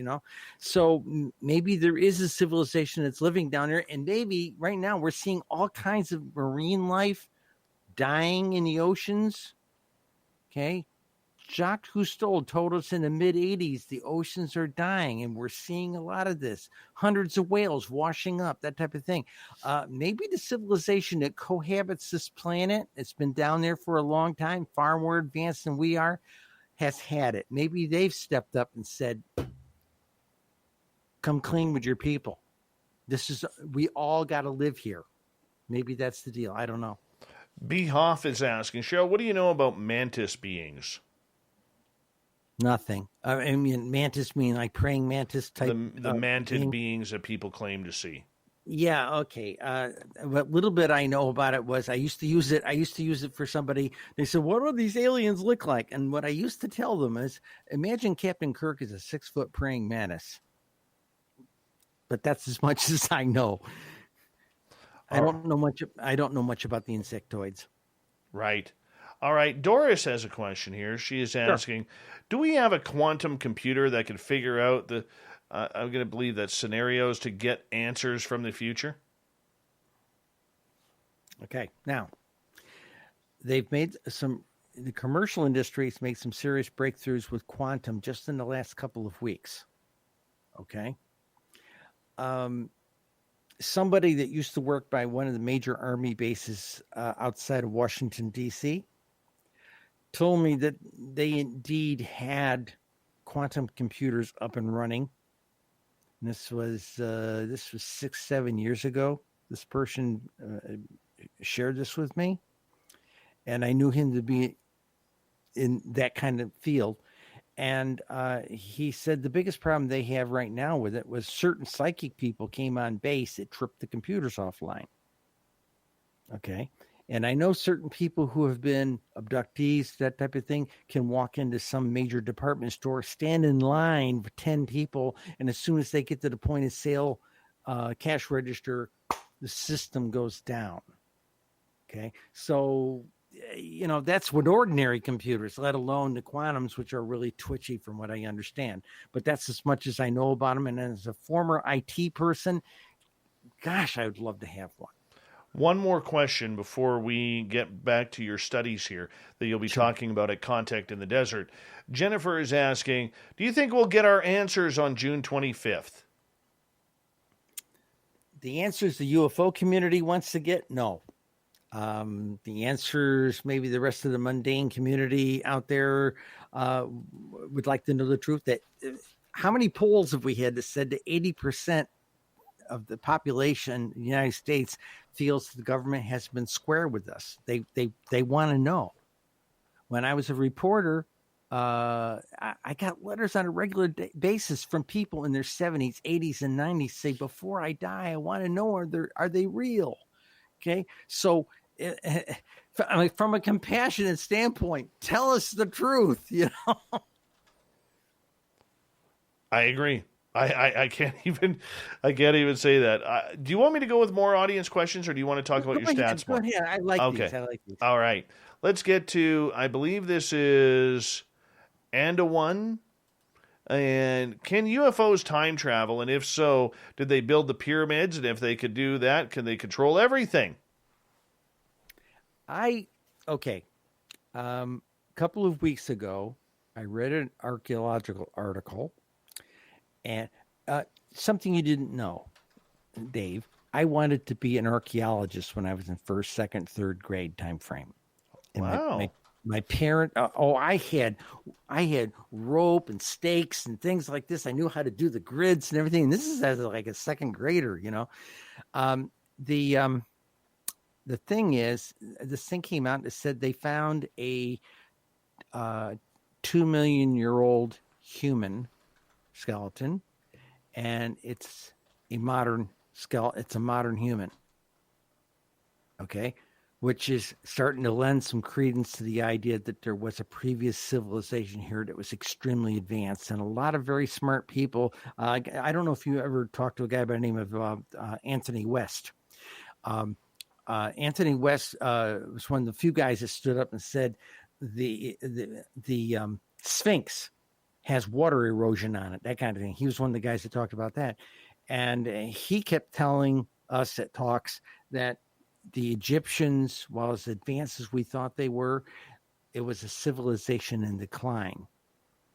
So maybe there is a civilization that's living down there, and maybe right now we're seeing all kinds of marine life dying in the oceans. Okay. Jacques Cousteau told us in the mid-'80s the oceans are dying, and we're seeing a lot of this. Hundreds of whales washing up, that type of thing. Maybe the civilization that cohabits this planet, it's been down there for a long time, far more advanced than we are, has had it. Maybe they've stepped up and said, come clean with your people. We all got to live here. Maybe that's the deal. I don't know. B. Hoff is asking, Cheryl, what do you know about mantis beings? Nothing. I mean, mantis mean like praying mantis type. The mantid beings that people claim to see. Yeah. Okay. What little bit I know about it was I used to use it for somebody. They said, "What do these aliens look like?" And what I used to tell them is, imagine Captain Kirk is a 6-foot praying mantis. But that's as much as I know. I don't know much about the insectoids. Right. All right. Doris has a question here. She is asking, do we have a quantum computer that can figure out I'm going to believe that scenarios to get answers from the future? Okay. Now, the commercial industry's made some serious breakthroughs with quantum just in the last couple of weeks. Okay. Somebody that used to work by one of the major army bases outside of Washington, D.C., told me that they indeed had quantum computers up and running. And this was 6-7 years ago. This person shared this with me, and I knew him to be in that kind of field. And he said the biggest problem they have right now with it was certain psychic people came on base. It tripped the computers offline. Okay. And I know certain people who have been abductees, that type of thing, can walk into some major department store, stand in line for 10 people, and as soon as they get to the point of sale cash register, the system goes down. Okay. So, that's with ordinary computers, let alone the quantums, which are really twitchy from what I understand. But that's as much as I know about them. And as a former IT person, gosh, I would love to have one. One more question before we get back to your studies here that you'll be talking about at Contact in the Desert. Jennifer is asking, do you think we'll get our answers on June 25th? The answers the UFO community wants to get? No. The answers maybe the rest of the mundane community out there would like to know the truth. That how many polls have we had that said that 80% of the population in the United States feels the government has been square with us? They want to know. When I was a reporter, I got letters on a regular basis from people in their 70s, 80s, and 90s say, before I die, I want to know, are they real? Okay. So from a compassionate standpoint, tell us the truth, I agree. I can't even say that. Do you want me to go with more audience questions, or do you want to talk about your stats Go more? ahead. I like Okay. these. I like these. All right. Let's get to, I believe this is Andawan. And can UFOs time travel? And if so, did they build the pyramids? And if they could do that, can they control everything? Okay. Couple of weeks ago, I read an archaeological article, and something you didn't know, Dave. I wanted to be an archaeologist when I was in first, second, third grade time frame. And wow. My parent, I had rope and stakes and things like this. I knew how to do the grids and everything. And this is as like a second grader, you know. The thing is, this thing came out and said they found a 2 million year old human skeleton, and it's a modern skeleton. It's a modern human. Okay. Which is starting to lend some credence to the idea that there was a previous civilization here that was extremely advanced, and a lot of very smart people. I don't know if you ever talked to a guy by the name of Anthony West. Anthony West was one of the few guys that stood up and said the Sphinx has water erosion on it, that kind of thing. He was one of the guys that talked about that, and he kept telling us at talks that the Egyptians, while as advanced as we thought they were, it was a civilization in decline.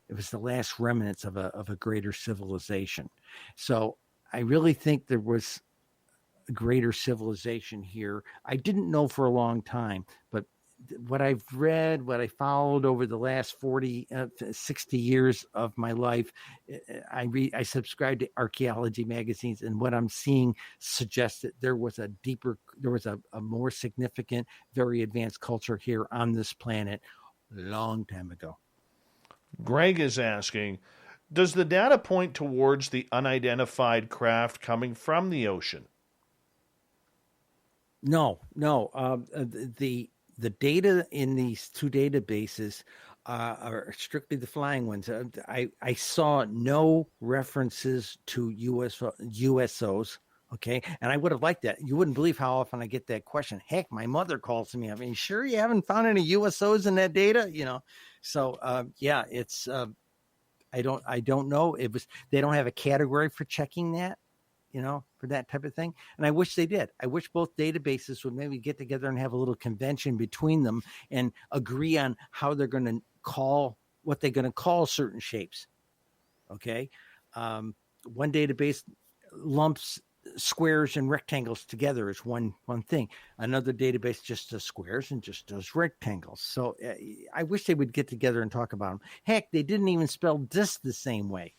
It was the last remnants of a greater civilization. So I really think there was a greater civilization here. I didn't know for a long time, but what I've read, what I followed over the last 60 years of my life, I subscribe to archaeology magazines, and what I'm seeing suggests that there was a more significant, very advanced culture here on this planet a long time ago. Greg is asking, does the data point towards the unidentified craft coming from the ocean? No. The data in these two databases are strictly the flying ones. I saw no references to USOs. Okay. And I would have liked that. You wouldn't believe how often I get that question. Heck, my mother calls me. I mean, sure you haven't found any USOs in that data? You know? So, it's, I don't know. They don't have a category for checking that, you know, for that type of thing. And I wish they did. I wish both databases would maybe get together and have a little convention between them and agree on how they're going to call certain shapes. Okay. One database lumps squares and rectangles together as one thing. Another database just does squares and just does rectangles. So I wish they would get together and talk about them. Heck, they didn't even spell disc the same way.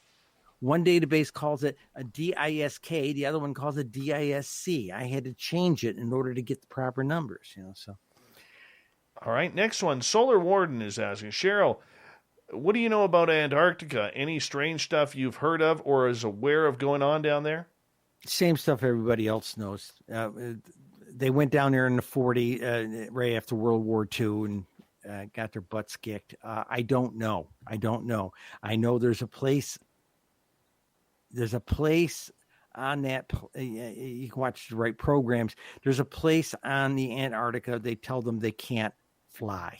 One database calls it a DISK. The other one calls it DISC. I had to change it in order to get the proper numbers, you know, so. All right. Next one. Solar Warden is asking, Cheryl, what do you know about Antarctica? Any strange stuff you've heard of or is aware of going on down there? Same stuff everybody else knows. They went down there in the 40s, right after World War II, and got their butts kicked. I don't know. I know there's a place on that. You can watch the right programs. There's a place on the Antarctica. They tell them they can't fly.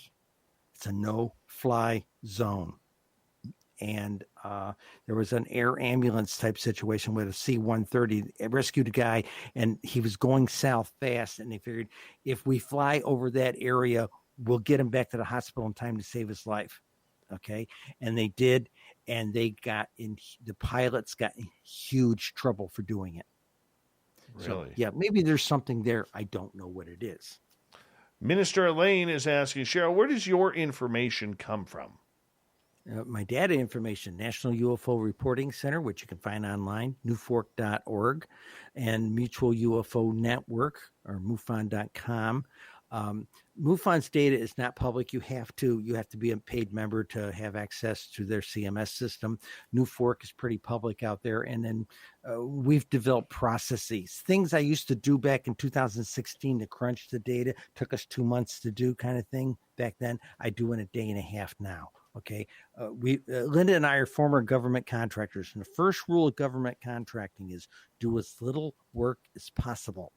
It's a no-fly zone. And there was an air ambulance type situation with a C-130. It rescued a guy, and he was going south fast. And they figured if we fly over that area, we'll get him back to the hospital in time to save his life. Okay, and they did. And the pilots got in huge trouble for doing it. Really? So, yeah, maybe there's something there. I don't know what it is. Minister Elaine is asking, Cheryl, where does your information come from? My data information, National UFO Reporting Center, which you can find online, newfork.org, and Mutual UFO Network, or MUFON.com. MUFON's data is not public. You have to be a paid member to have access to their CMS system. Newfork is pretty public out there. And then we've developed processes, things I used to do back in 2016 to crunch the data. Took us 2 months to do kind of thing back then. I do in a day and a half now Okay, Linda and I are former government contractors, and the first rule of government contracting is do as little work as possible.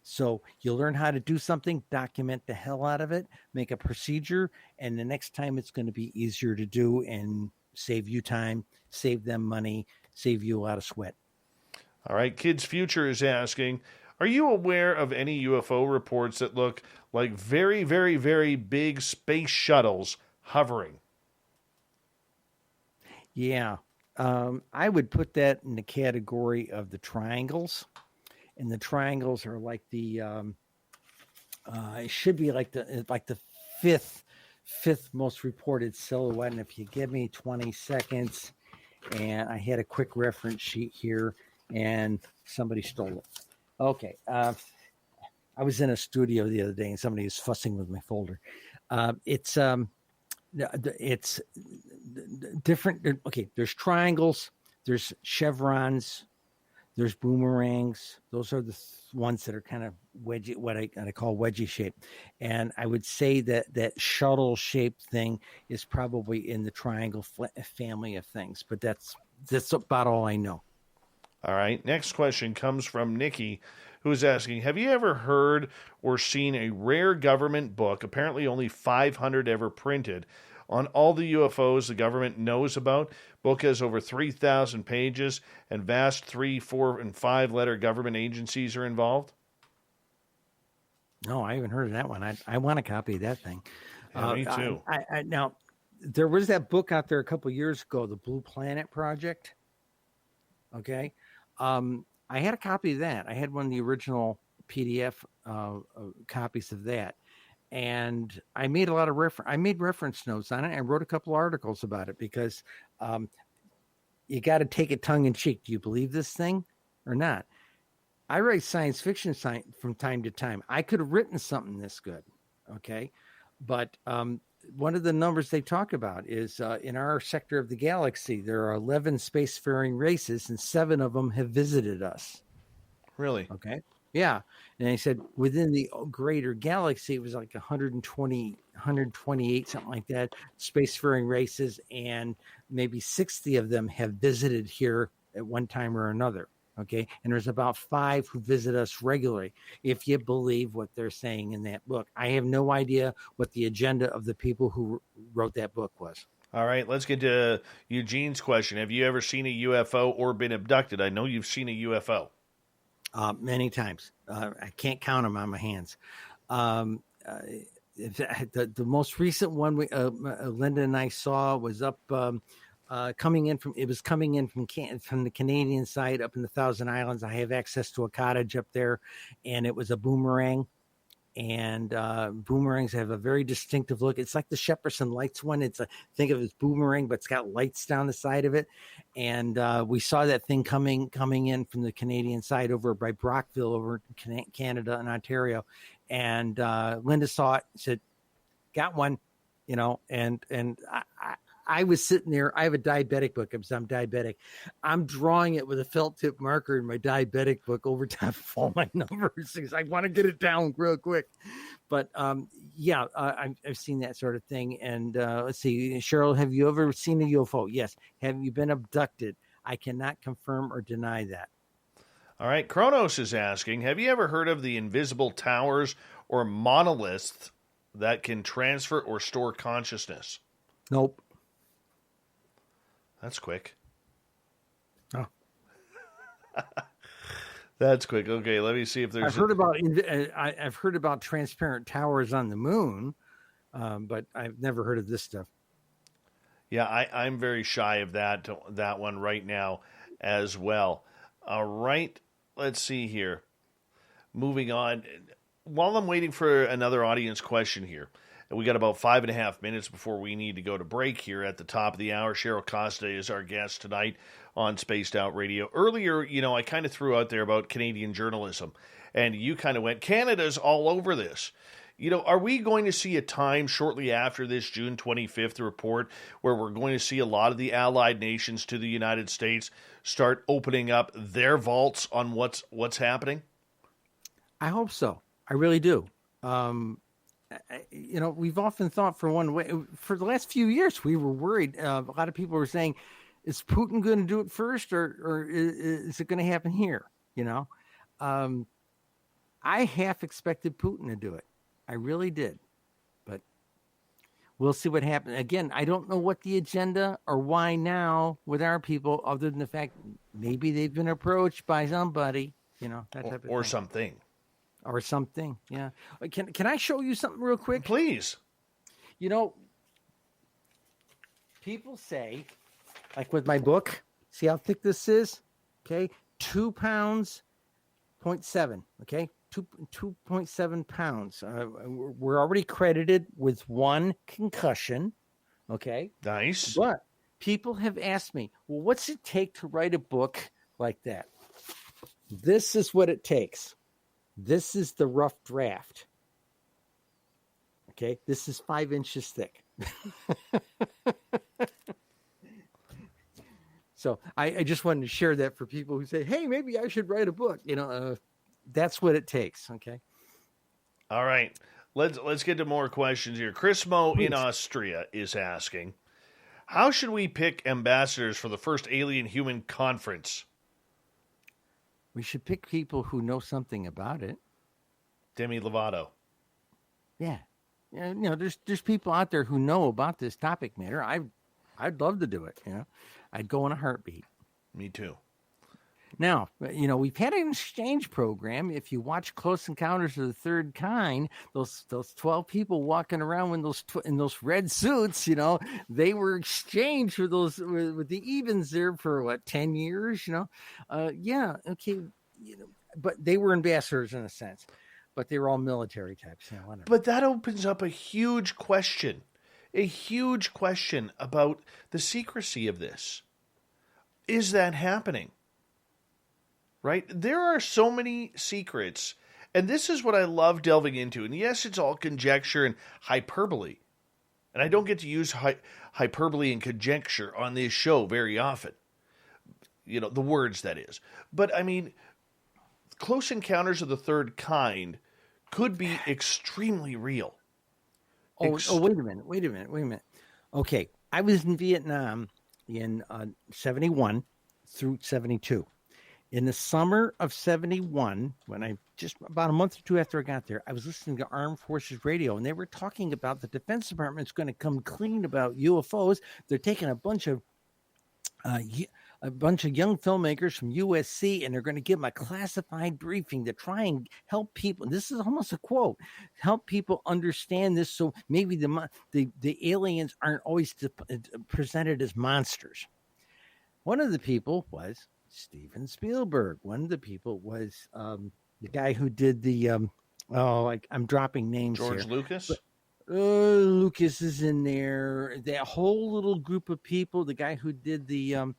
So you learn how to do something, document the hell out of it, make a procedure, and the next time it's going to be easier to do and save you time, save them money, save you a lot of sweat. All right, Kids Future is asking, are you aware of any UFO reports that look like very, very, very big space shuttles hovering? Yeah, I would put that in the category of the triangles, and the triangles are like the it should be like the fifth most reported silhouette. And if you give me 20 seconds, and I had a quick reference sheet here, and somebody stole it. Okay, I was in a studio the other day, and somebody was fussing with my folder. It's different. Okay, there's triangles, there's chevrons, there's boomerangs. Those are the ones that are kind of wedgy, what I call wedgie shaped. And I would say that shuttle shaped thing is probably in the triangle family of things. But that's about all I know. All right. Next question comes from Nikki, who is asking, have you ever heard or seen a rare government book, apparently only 500 ever printed, on all the UFOs the government knows about? Book has over 3,000 pages, and vast 3, 4, and 5-letter government agencies are involved? No, I haven't heard of that one. I want a copy of that thing. Yeah, me too. Now, there was that book out there a couple of years ago, the Blue Planet Project. Okay. I had a copy of that. I had one of the original PDF copies of that. And I made a lot of reference notes on it. I wrote a couple articles about it because you got to take it tongue in cheek. Do you believe this thing or not? I write science fiction from time to time. I could have written something this good. Okay. But one of the numbers they talk about is in our sector of the galaxy, there are 11 spacefaring races, and 7 of them have visited us. Really? Okay. Yeah. And they said within the greater galaxy, it was like 120, 128, something like that, spacefaring races, and maybe 60 of them have visited here at one time or another. Okay. And there's about 5 who visit us regularly, if you believe what they're saying in that book. I have no idea what the agenda of the people who wrote that book was. All right, let's get to Eugene's question. Have you ever seen a UFO or been abducted? I know you've seen a UFO. Many times. I can't count them on my hands. The most recent one Linda and I saw was up coming in from the Canadian side up in the Thousand Islands. I have access to a cottage up there, and it was a boomerang. And boomerangs have a very distinctive look. It's like the Shepperson Lights one. Think of it as boomerang, but it's got lights down the side of it. And we saw that thing coming in from the Canadian side over by Brockville, over in Canada and Ontario. And Linda saw it, said, "Got one," and I was sitting there. I have a diabetic book because I'm diabetic. I'm drawing it with a felt tip marker in my diabetic book over top of all my numbers because I want to get it down real quick. But I've seen that sort of thing. And let's see, Cheryl, have you ever seen a UFO? Yes. Have you been abducted? I cannot confirm or deny that. All right. Kronos is asking, have you ever heard of the invisible towers or monoliths that can transfer or store consciousness? Nope. That's quick. Oh. That's quick. Okay, let me see if there's. I've heard about transparent towers on the moon, but I've never heard of this stuff. Yeah, I'm very shy of that one right now as well. All right, let's see here. Moving on. While I'm waiting for another audience question here, and we got about 5.5 minutes before we need to go to break here at the top of the hour. Cheryl Costa is our guest tonight on Spaced Out Radio. Earlier, I kind of threw out there about Canadian journalism, and you kind of went, Canada's all over this. Are we going to see a time shortly after this June 25th report where we're going to see a lot of the allied nations to the United States start opening up their vaults on what's happening? I hope so. I really do. we've often thought for the last few years, we were worried. A lot of people were saying, is Putin going to do it first or is it going to happen here? I half expected Putin to do it. I really did. But we'll see what happens. Again, I don't know what the agenda or why now with our people, other than the fact maybe they've been approached by somebody, that type of thing. Or something. Or something, yeah. Can I show you something real quick? Please. People say, like with my book, see how thick this is? Okay, 2 pounds, 0.7, okay? 2.7 pounds. We're already credited with 1 concussion, okay? Nice. But people have asked me, well, what's it take to write a book like that? This is what it takes. This is the rough draft. Okay, this is 5 inches thick. So I just wanted to share that for people who say, hey, maybe I should write a book. That's what it takes. Okay. All right. Let's get to more questions here. Chris Mo Please. in Austria is asking, how should we pick ambassadors for the first Alien Human Conference? We should pick people who know something about it. Demi Lovato. Yeah. There's people out there who know about this topic matter. I'd love to do it. I'd go in a heartbeat. Me too. Now, we've had an exchange program. If you watch Close Encounters of the Third Kind, those 12 people walking around in those red suits, they were exchanged with the Evens there for 10 years, yeah, okay, but they were ambassadors in a sense, but they were all military types, whatever. But that opens up a huge question about the secrecy of this. Is that happening? Right? There are so many secrets, and this is what I love delving into. And yes, it's all conjecture and hyperbole. And I don't get to use hyperbole and conjecture on this show very often. The words, that is. But, I mean, Close Encounters of the Third Kind could be extremely real. Wait a minute. Okay, I was in Vietnam in 71 through 72. In the summer of 71, when just about a month or two after I got there, I was listening to Armed Forces Radio, and they were talking about the Defense Department's going to come clean about UFOs. They're taking a bunch of young filmmakers from USC, and they're going to give them a classified briefing to try and help people. This is almost a quote: help people understand this, so maybe the aliens aren't always presented as monsters. One of the people was Steven Spielberg. One of the people was the guy who did the I'm dropping names George here. Lucas. Lucas is in there. That whole little group of people. The guy who did the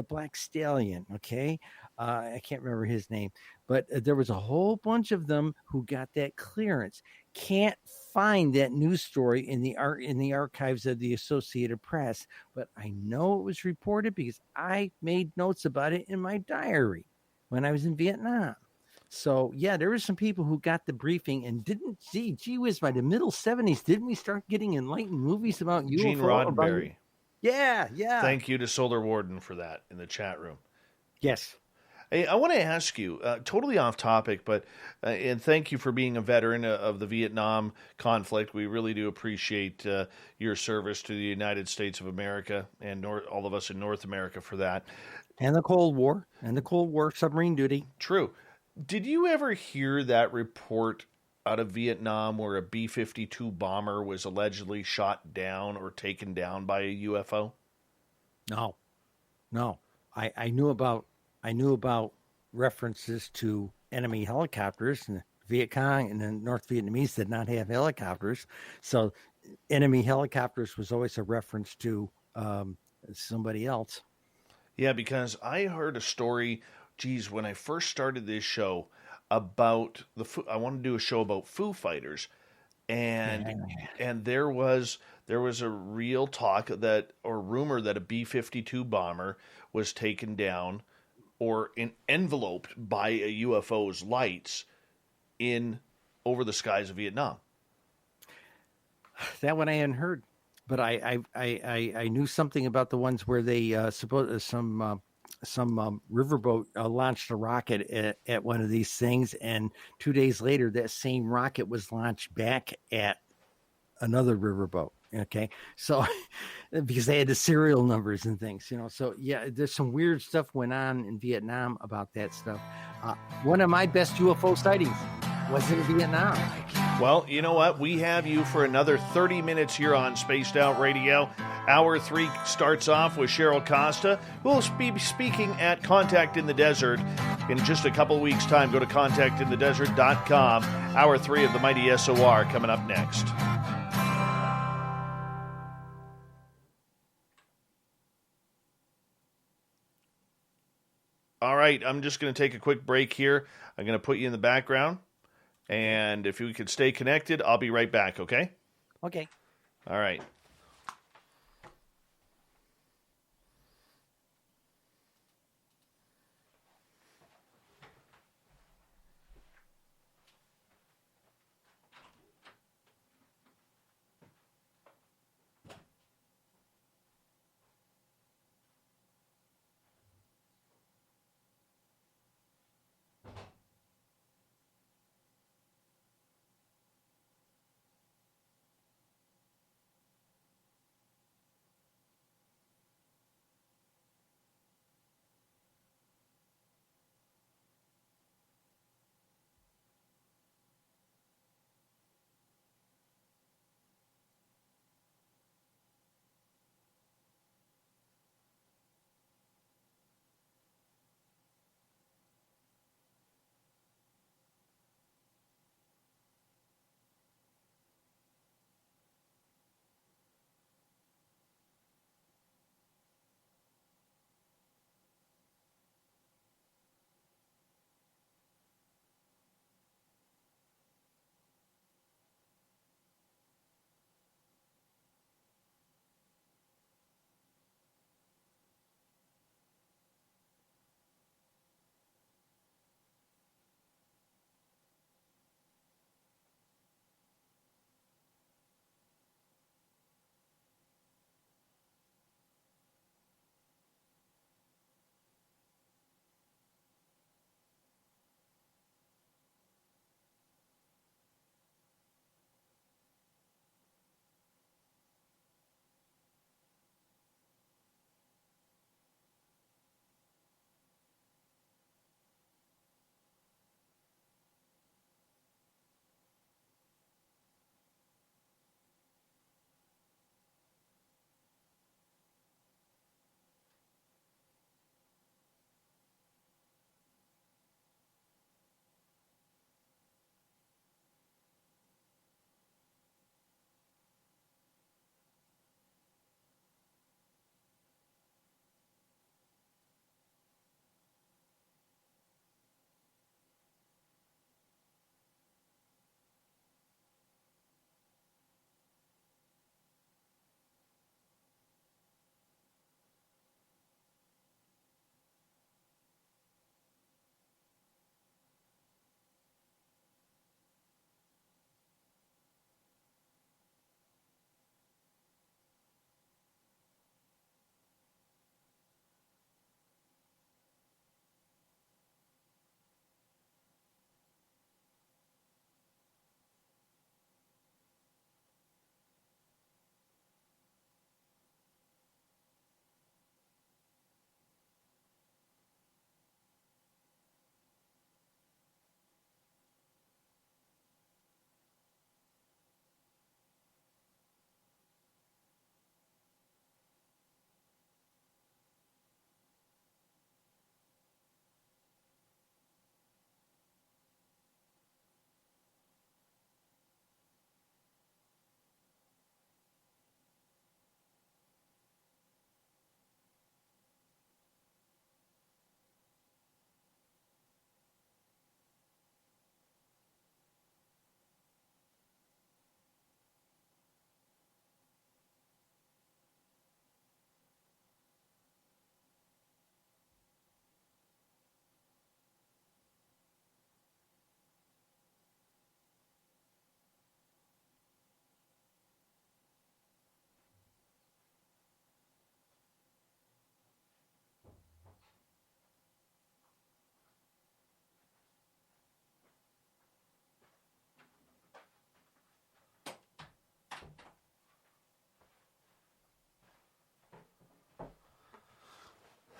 Black Stallion. Okay, I can't remember his name, but there was a whole bunch of them who got that clearance. Can't find that news story in the archives of the Associated Press, but I know it was reported because I made notes about it in my diary when I was in Vietnam. So yeah, there were some people who got the briefing and didn't see. Gee whiz, by the middle 70s, didn't we start getting enlightened movies about UFO? Gene Roddenberry. Yeah. Thank you to Solar Warden for that in the chat room. Yes. Hey, I want to ask you, totally off topic, but and thank you for being a veteran of the Vietnam conflict. We really do appreciate your service to the United States of America and all of us in North America for that. And the Cold War, submarine duty. True. Did you ever hear that report out of Vietnam where a B-52 bomber was allegedly shot down or taken down by a UFO? No. I knew about references to enemy helicopters, and the Viet Cong and the North Vietnamese did not have helicopters. So enemy helicopters was always a reference to somebody else. Yeah, because I heard a story, when I first started this show about I wanted to do a show about Foo Fighters, and there was a real talk or rumor that a B-52 bomber was taken down or enveloped by a UFO's lights in over the skies of Vietnam. That one I hadn't heard, but I knew something about the ones where they suppose some riverboat launched a rocket at one of these things, and 2 days later, that same rocket was launched back at another riverboat. Okay, so because they had the serial numbers and things, So yeah, there's some weird stuff went on in Vietnam about that stuff. One of my best UFO sightings was in Vietnam. Well, you know what? We have you for another 30 minutes here on Spaced Out Radio. Hour 3 starts off with Cheryl Costa, who will be speaking at Contact in the Desert in just a couple of weeks' time. Go to contactinthedesert.com. Hour 3 of the Mighty SOR coming up next. All right, I'm just going to take a quick break here. I'm going to put you in the background. And if you could stay connected, I'll be right back, okay? Okay. All right.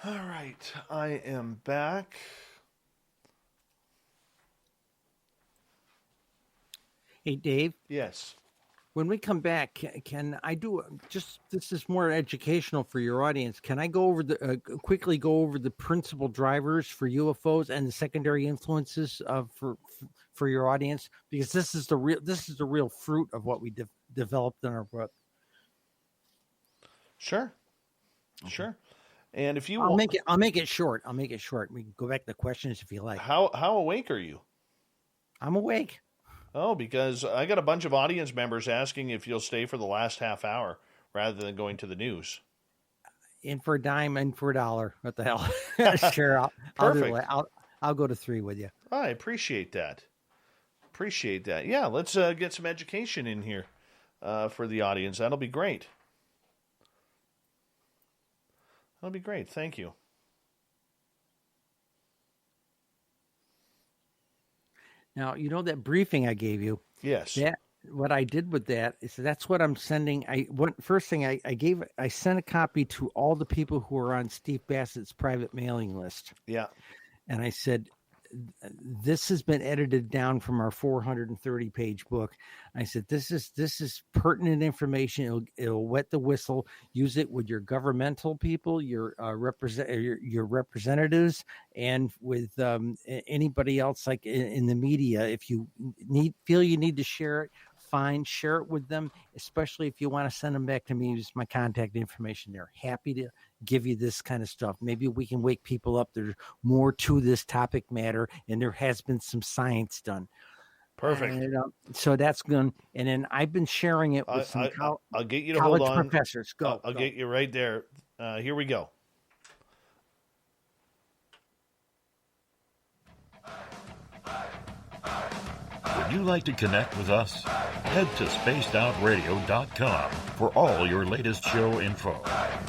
All right, I am back. Hey, Dave. Yes. When we come back, can I do just this is more educational for your audience? Can I go over the quickly go over the principal drivers for UFOs and the secondary influences for your audience, because this is the real fruit of what we developed in our book. Sure. Sure. And if you I'll make it short. We can go back to the questions if you like. How awake are you? I'm awake. Oh, because I got a bunch of audience members asking if you'll stay for the last half hour rather than going to the news. In for a dime, in for a dollar. What the hell? Sure, I'll do it. I'll go to 3 with you. I appreciate that. Yeah, let's get some education in here for the audience. That'll be great. Thank you. Now, you know that briefing I gave you? Yes. What I did with that is that's what I'm sending. First thing I sent a copy to all the people who are on Steve Bassett's private mailing list. Yeah. And I said, this has been edited down from our 430-page book. I said, this is pertinent information. It'll wet the whistle. Use it with your governmental people, your representatives, and with anybody else like in the media. If you feel you need to share it, fine, share it with them, especially if you want to send them back to me. Use my contact information there. Happy to give you this kind of stuff. Maybe we can wake people up. There's more to this topic matter, and there has been some science done. Perfect. And, so that's good. And then I've been sharing it with some I'll get you to college hold on. professors. Go. I'll get you right there. Here we go. Would you like to connect with us? Head to spacedoutradio.com for all your latest show info.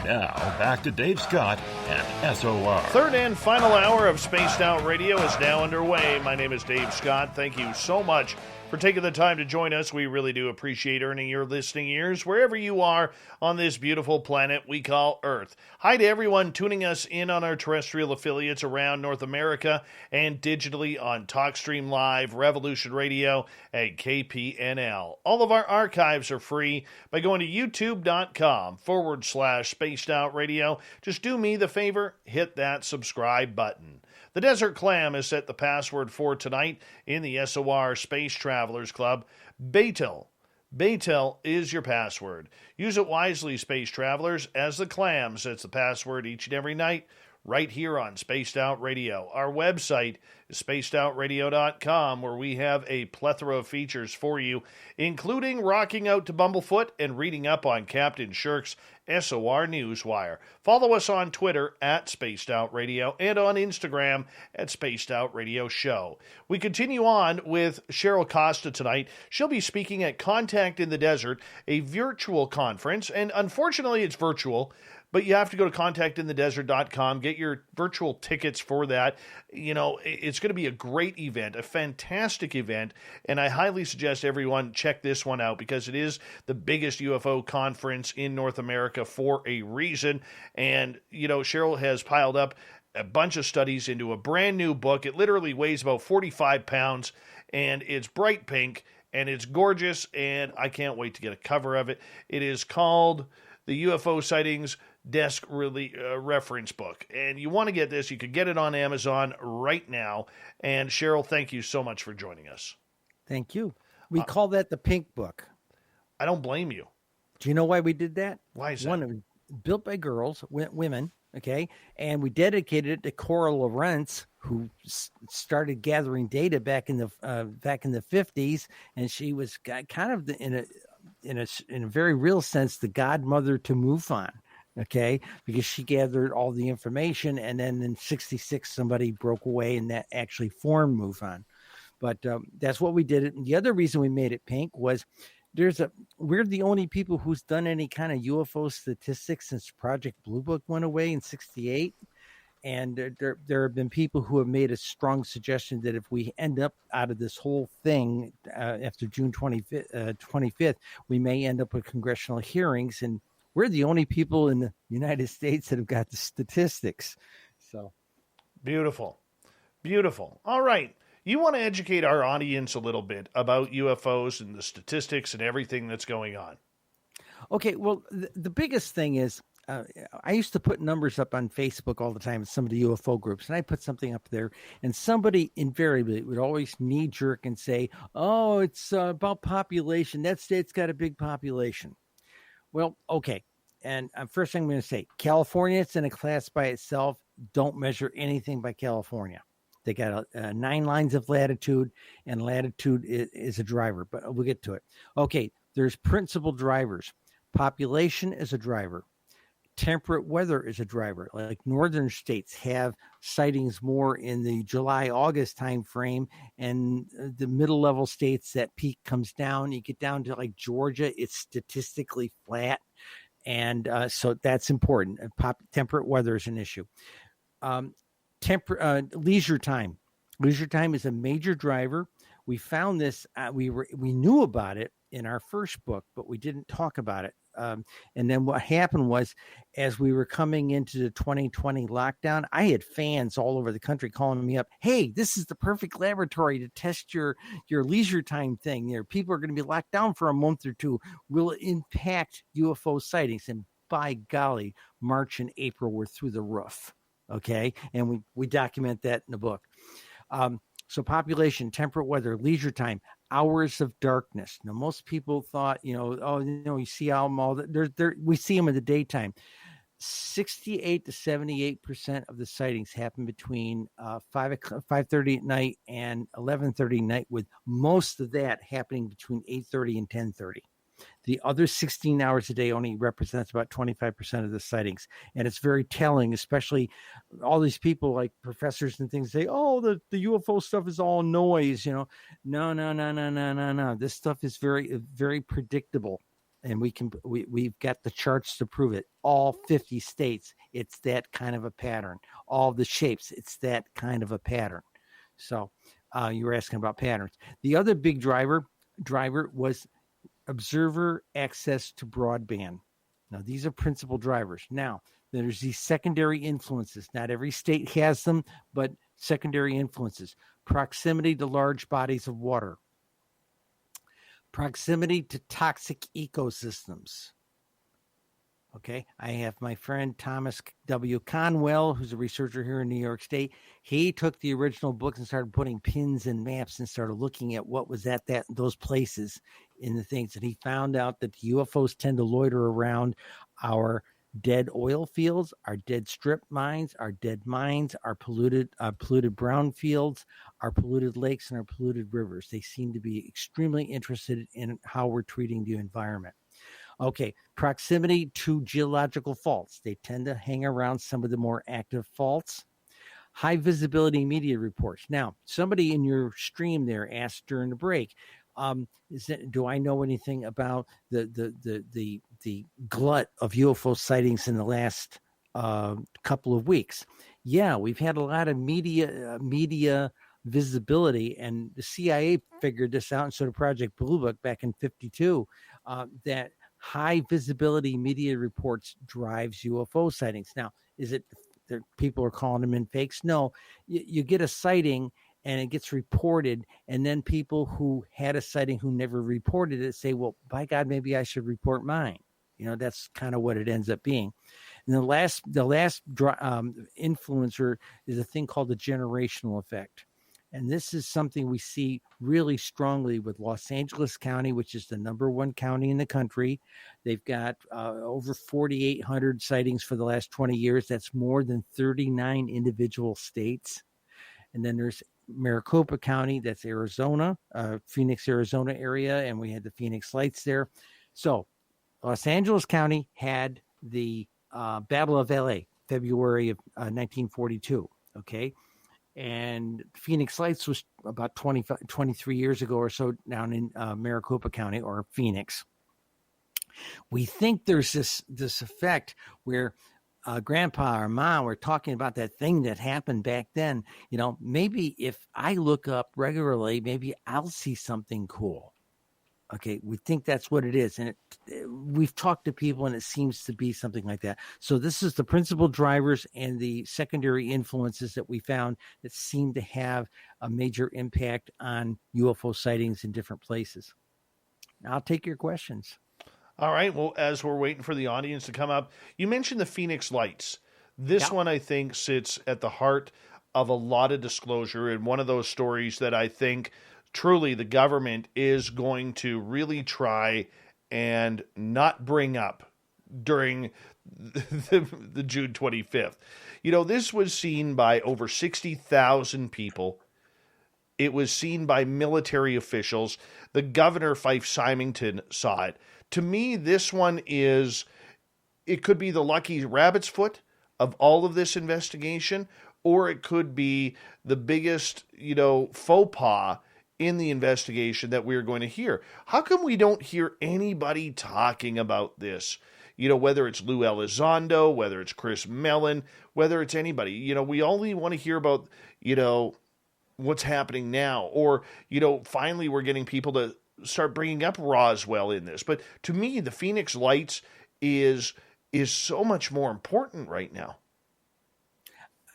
Now, back to Dave Scott and SOR. Third and final hour of Spaced Out Radio is now underway. My name is Dave Scott. Thank you so much for taking the time to join us. We really do appreciate earning your listening ears wherever you are on this beautiful planet we call Earth. Hi to everyone tuning us in on our terrestrial affiliates around North America and digitally on TalkStream Live, Revolution Radio, and KPNL. All of our archives are free by going to youtube.com/Spaced Out Radio. Just do me the favor, hit that subscribe button. The Desert Clam has set the password for tonight in the SOR Space Travelers Club. Batel. Batel is your password. Use it wisely, Space Travelers, as the Clam sets the password each and every night right here on Spaced Out Radio. Our website is spacedoutradio.com, where we have a plethora of features for you, including rocking out to Bumblefoot and reading up on Captain Shirk's SOR Newswire. Follow us on Twitter at Spaced Out Radio and on Instagram at Spaced Out Radio Show. We continue on with Cheryl Costa tonight. She'll be speaking at Contact in the Desert, a virtual conference, and unfortunately it's virtual, but you have to go to contactinthedesert.com, get your virtual tickets for that. You know, it's going to be a great event, a fantastic event, and I highly suggest everyone check this one out because it is the biggest UFO conference in North America for a reason. And, you know, Cheryl has piled up a bunch of studies into a brand new book. It literally weighs about 45 pounds, and it's bright pink, and it's gorgeous, and I can't wait to get a cover of it. It is called the UFO Sightings Desk Reference book. And you want to get this, you could get it on Amazon right now. And Cheryl, thank you so much for joining us. Thank you. We call that the Pink Book. I don't blame you. Do you know why we did that? Why is that? Built by girls, women, okay? And we dedicated it to Cora Lawrence, who started gathering data back in the 50s, and she was kind of in a very real sense the godmother to MUFON. Okay, because she gathered all the information, and then in '66 somebody broke away, and that actually formed MUFON. But that's what we did it. And the other reason we made it pink was we're the only people who's done any kind of UFO statistics since Project Blue Book went away in '68. And there have been people who have made a strong suggestion that if we end up out of this whole thing after June 25th, we may end up with congressional hearings, and we're the only people in the United States that have got the statistics. So beautiful. Beautiful. All right. You want to educate our audience a little bit about UFOs and the statistics and everything that's going on. Okay, well, the biggest thing is I used to put numbers up on Facebook all the time in some of the UFO groups, and I put something up there, and somebody invariably would always knee-jerk and say, oh, it's about population. That state's got a big population. Well, okay, and first thing I'm going to say, California, it's in a class by itself. Don't measure anything by California. They got 9 lines of latitude, and latitude is a driver, but we'll get to it. Okay, there's principal drivers. Population is a driver. Temperate weather is a driver. Like northern states have sightings more in the July-August time frame, and the middle-level states, that peak comes down. You get down to like Georgia, it's statistically flat, and so that's important. Temperate weather is an issue. Leisure time. Leisure time is a major driver. We found this. We knew about it in our first book, but we didn't talk about it. And then what happened was, as we were coming into the 2020 lockdown, I had fans all over the country calling me up. Hey, this is the perfect laboratory to test your leisure time thing. People are going to be locked down for a month or two. Will it impact UFO sightings? And by golly, March and April were through the roof. Okay. And we document that in the book. So population, temperate weather, leisure time, hours of darkness. Now, most people thought, you see them all. We see them in the daytime. 68 to 78% of the sightings happen between 5:30 at night and 11:30 at night, with most of that happening between 8:30 and 10:30. The other 16 hours a day only represents about 25% of the sightings. And it's very telling, especially all these people like professors and things say, oh, the UFO stuff is all noise. No. This stuff is very, very predictable. And we've got the charts to prove it. All 50 states, it's that kind of a pattern. All the shapes, it's that kind of a pattern. So you were asking about patterns. The other big driver was observer access to broadband. Now, these are principal drivers. Now, there's these secondary influences. Not every state has them, but secondary influences. Proximity to large bodies of water. Proximity to toxic ecosystems. Okay, I have my friend Thomas W. Conwell, who's a researcher here in New York State. He took the original book and started putting pins and maps and started looking at what was at those places in the things. And he found out that the UFOs tend to loiter around our dead oil fields, our dead strip mines, our dead mines, our polluted brown fields, our polluted lakes, and our polluted rivers. They seem to be extremely interested in how we're treating the environment. Okay, proximity to geological faults. They tend to hang around some of the more active faults. High visibility media reports. Now, somebody in your stream there asked during the break, do I know anything about the glut of UFO sightings in the last couple of weeks? Yeah, we've had a lot of media visibility, and the CIA figured this out, and so did Project Blue Book back in 52, that high visibility media reports drives UFO sightings. Now, is it that people are calling them in fakes? No, you get a sighting and it gets reported, and then people who had a sighting who never reported it say, well, by God, maybe I should report mine. That's kind of what it ends up being. And the last influencer is a thing called the generational effect. And this is something we see really strongly with Los Angeles County, which is the number one county in the country. They've got over 4,800 sightings for the last 20 years. That's more than 39 individual states. And then there's Maricopa County, that's Arizona, Phoenix, Arizona area, and we had the Phoenix Lights there. So Los Angeles County had the Battle of LA, February of 1942, okay? And Phoenix Lights was about 23 years ago or so down in Maricopa County, or Phoenix. We think there's this effect where grandpa or mom were talking about that thing that happened back then. Maybe if I look up regularly, maybe I'll see something cool. Okay, we think that's what it is, and we've talked to people, and it seems to be something like that. So this is the principal drivers and the secondary influences that we found that seem to have a major impact on UFO sightings in different places. I'll take your questions. All right. Well, as we're waiting for the audience to come up, you mentioned the Phoenix Lights. This one, I think, sits at the heart of a lot of disclosure, and one of those stories that I think truly the government is going to really try and not bring up during the June 25th. You know, this was seen by over 60,000 people. It was seen by military officials. The governor, Fife Symington, saw it. To me, this one is, it could be the lucky rabbit's foot of all of this investigation, or it could be the biggest, faux pas in the investigation that we're going to hear. How come we don't hear anybody talking about this? Whether it's Lou Elizondo, whether it's Chris Mellon, whether it's anybody, we only want to hear about, what's happening now, or, finally we're getting people to start bringing up Roswell in this. But to me, the Phoenix Lights is so much more important right now.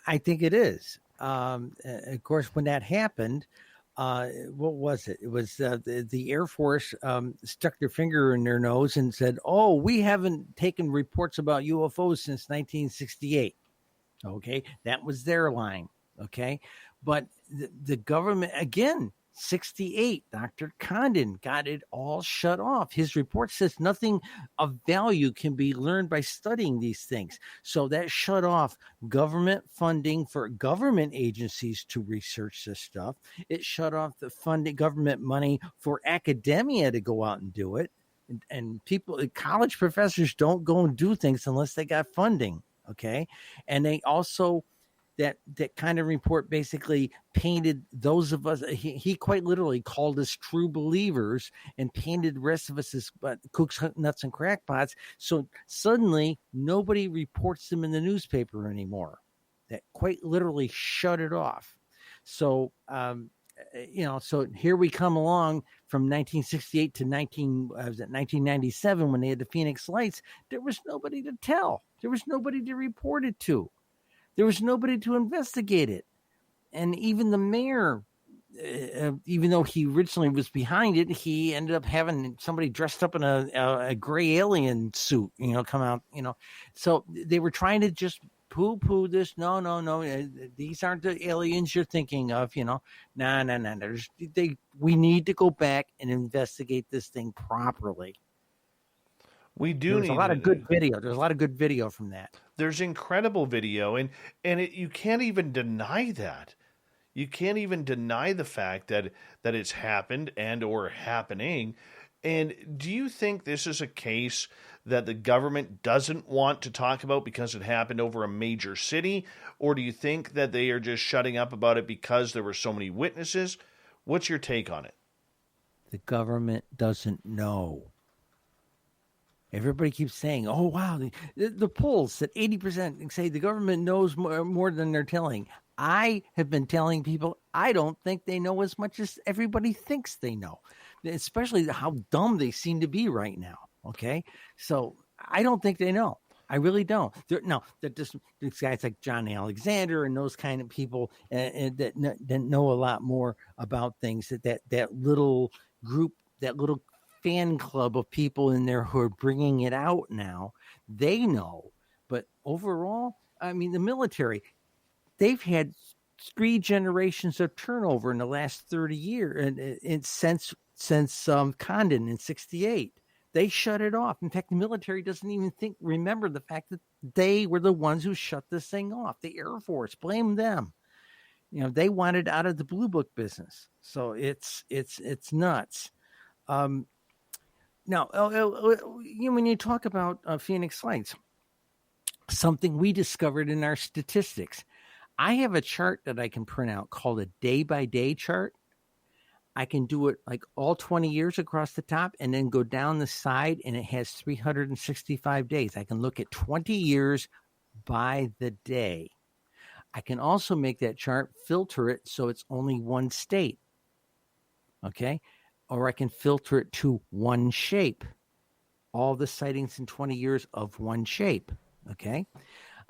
I think it is. Of course, when that happened, what was it? It was the Air Force stuck their finger in their nose and said, "Oh, we haven't taken reports about UFOs since 1968." Okay, that was their line. Okay, but the government, again, 68, Dr. Condon got it all shut off. His report says nothing of value can be learned by studying these things. So that shut off government funding for government agencies to research this stuff. It shut off the funding, government money for academia to go out and do it. And people, college professors don't go and do things unless they got funding. Okay. And they also, that kind of report basically painted those of us, he quite literally called us true believers and painted the rest of us as kooks, nuts, and crackpots. So suddenly nobody reports them in the newspaper anymore. That quite literally shut it off. So, so here we come along from 1968 to 1997 when they had the Phoenix Lights. There was nobody to tell. There was nobody to report it to. There was nobody to investigate it. And even the mayor, even though he originally was behind it, he ended up having somebody dressed up in a gray alien suit, come out, So they were trying to just poo-poo this. No. These aren't the aliens you're thinking of, No. We need to go back and investigate this thing properly. We do need a lot of good video. There's a lot of good video from that. There's incredible video, and you can't even deny that. You can't even deny the fact that it's happened and or happening. And do you think this is a case that the government doesn't want to talk about because it happened over a major city? Or do you think that they are just shutting up about it because there were so many witnesses? What's your take on it? The government doesn't know. Everybody keeps saying, "Oh, wow, the polls at 80% say the government knows more than they're telling." I have been telling people I don't think they know as much as everybody thinks they know, especially how dumb they seem to be right now. Okay, so I don't think they know. I really don't. These guys like John Alexander and those kind of people that know a lot more about things. That little group, that little fan club of people in there who are bringing it out now, they know. But overall, I mean, the military, they've had 3 generations of turnover in the last 30 years, and since Condon in 68. They shut it off. In fact, the military doesn't even remember the fact that they were the ones who shut this thing off. The Air Force, blame them. They wanted out of the Blue Book business. So it's nuts. Now, when you talk about Phoenix Lights, something we discovered in our statistics, I have a chart that I can print out called a day-by-day chart. I can do it like all 20 years across the top and then go down the side, and it has 365 days. I can look at 20 years by the day. I can also make that chart, filter it so it's only one state. Okay? or I can filter it to one shape. All the sightings in 20 years of one shape. Okay.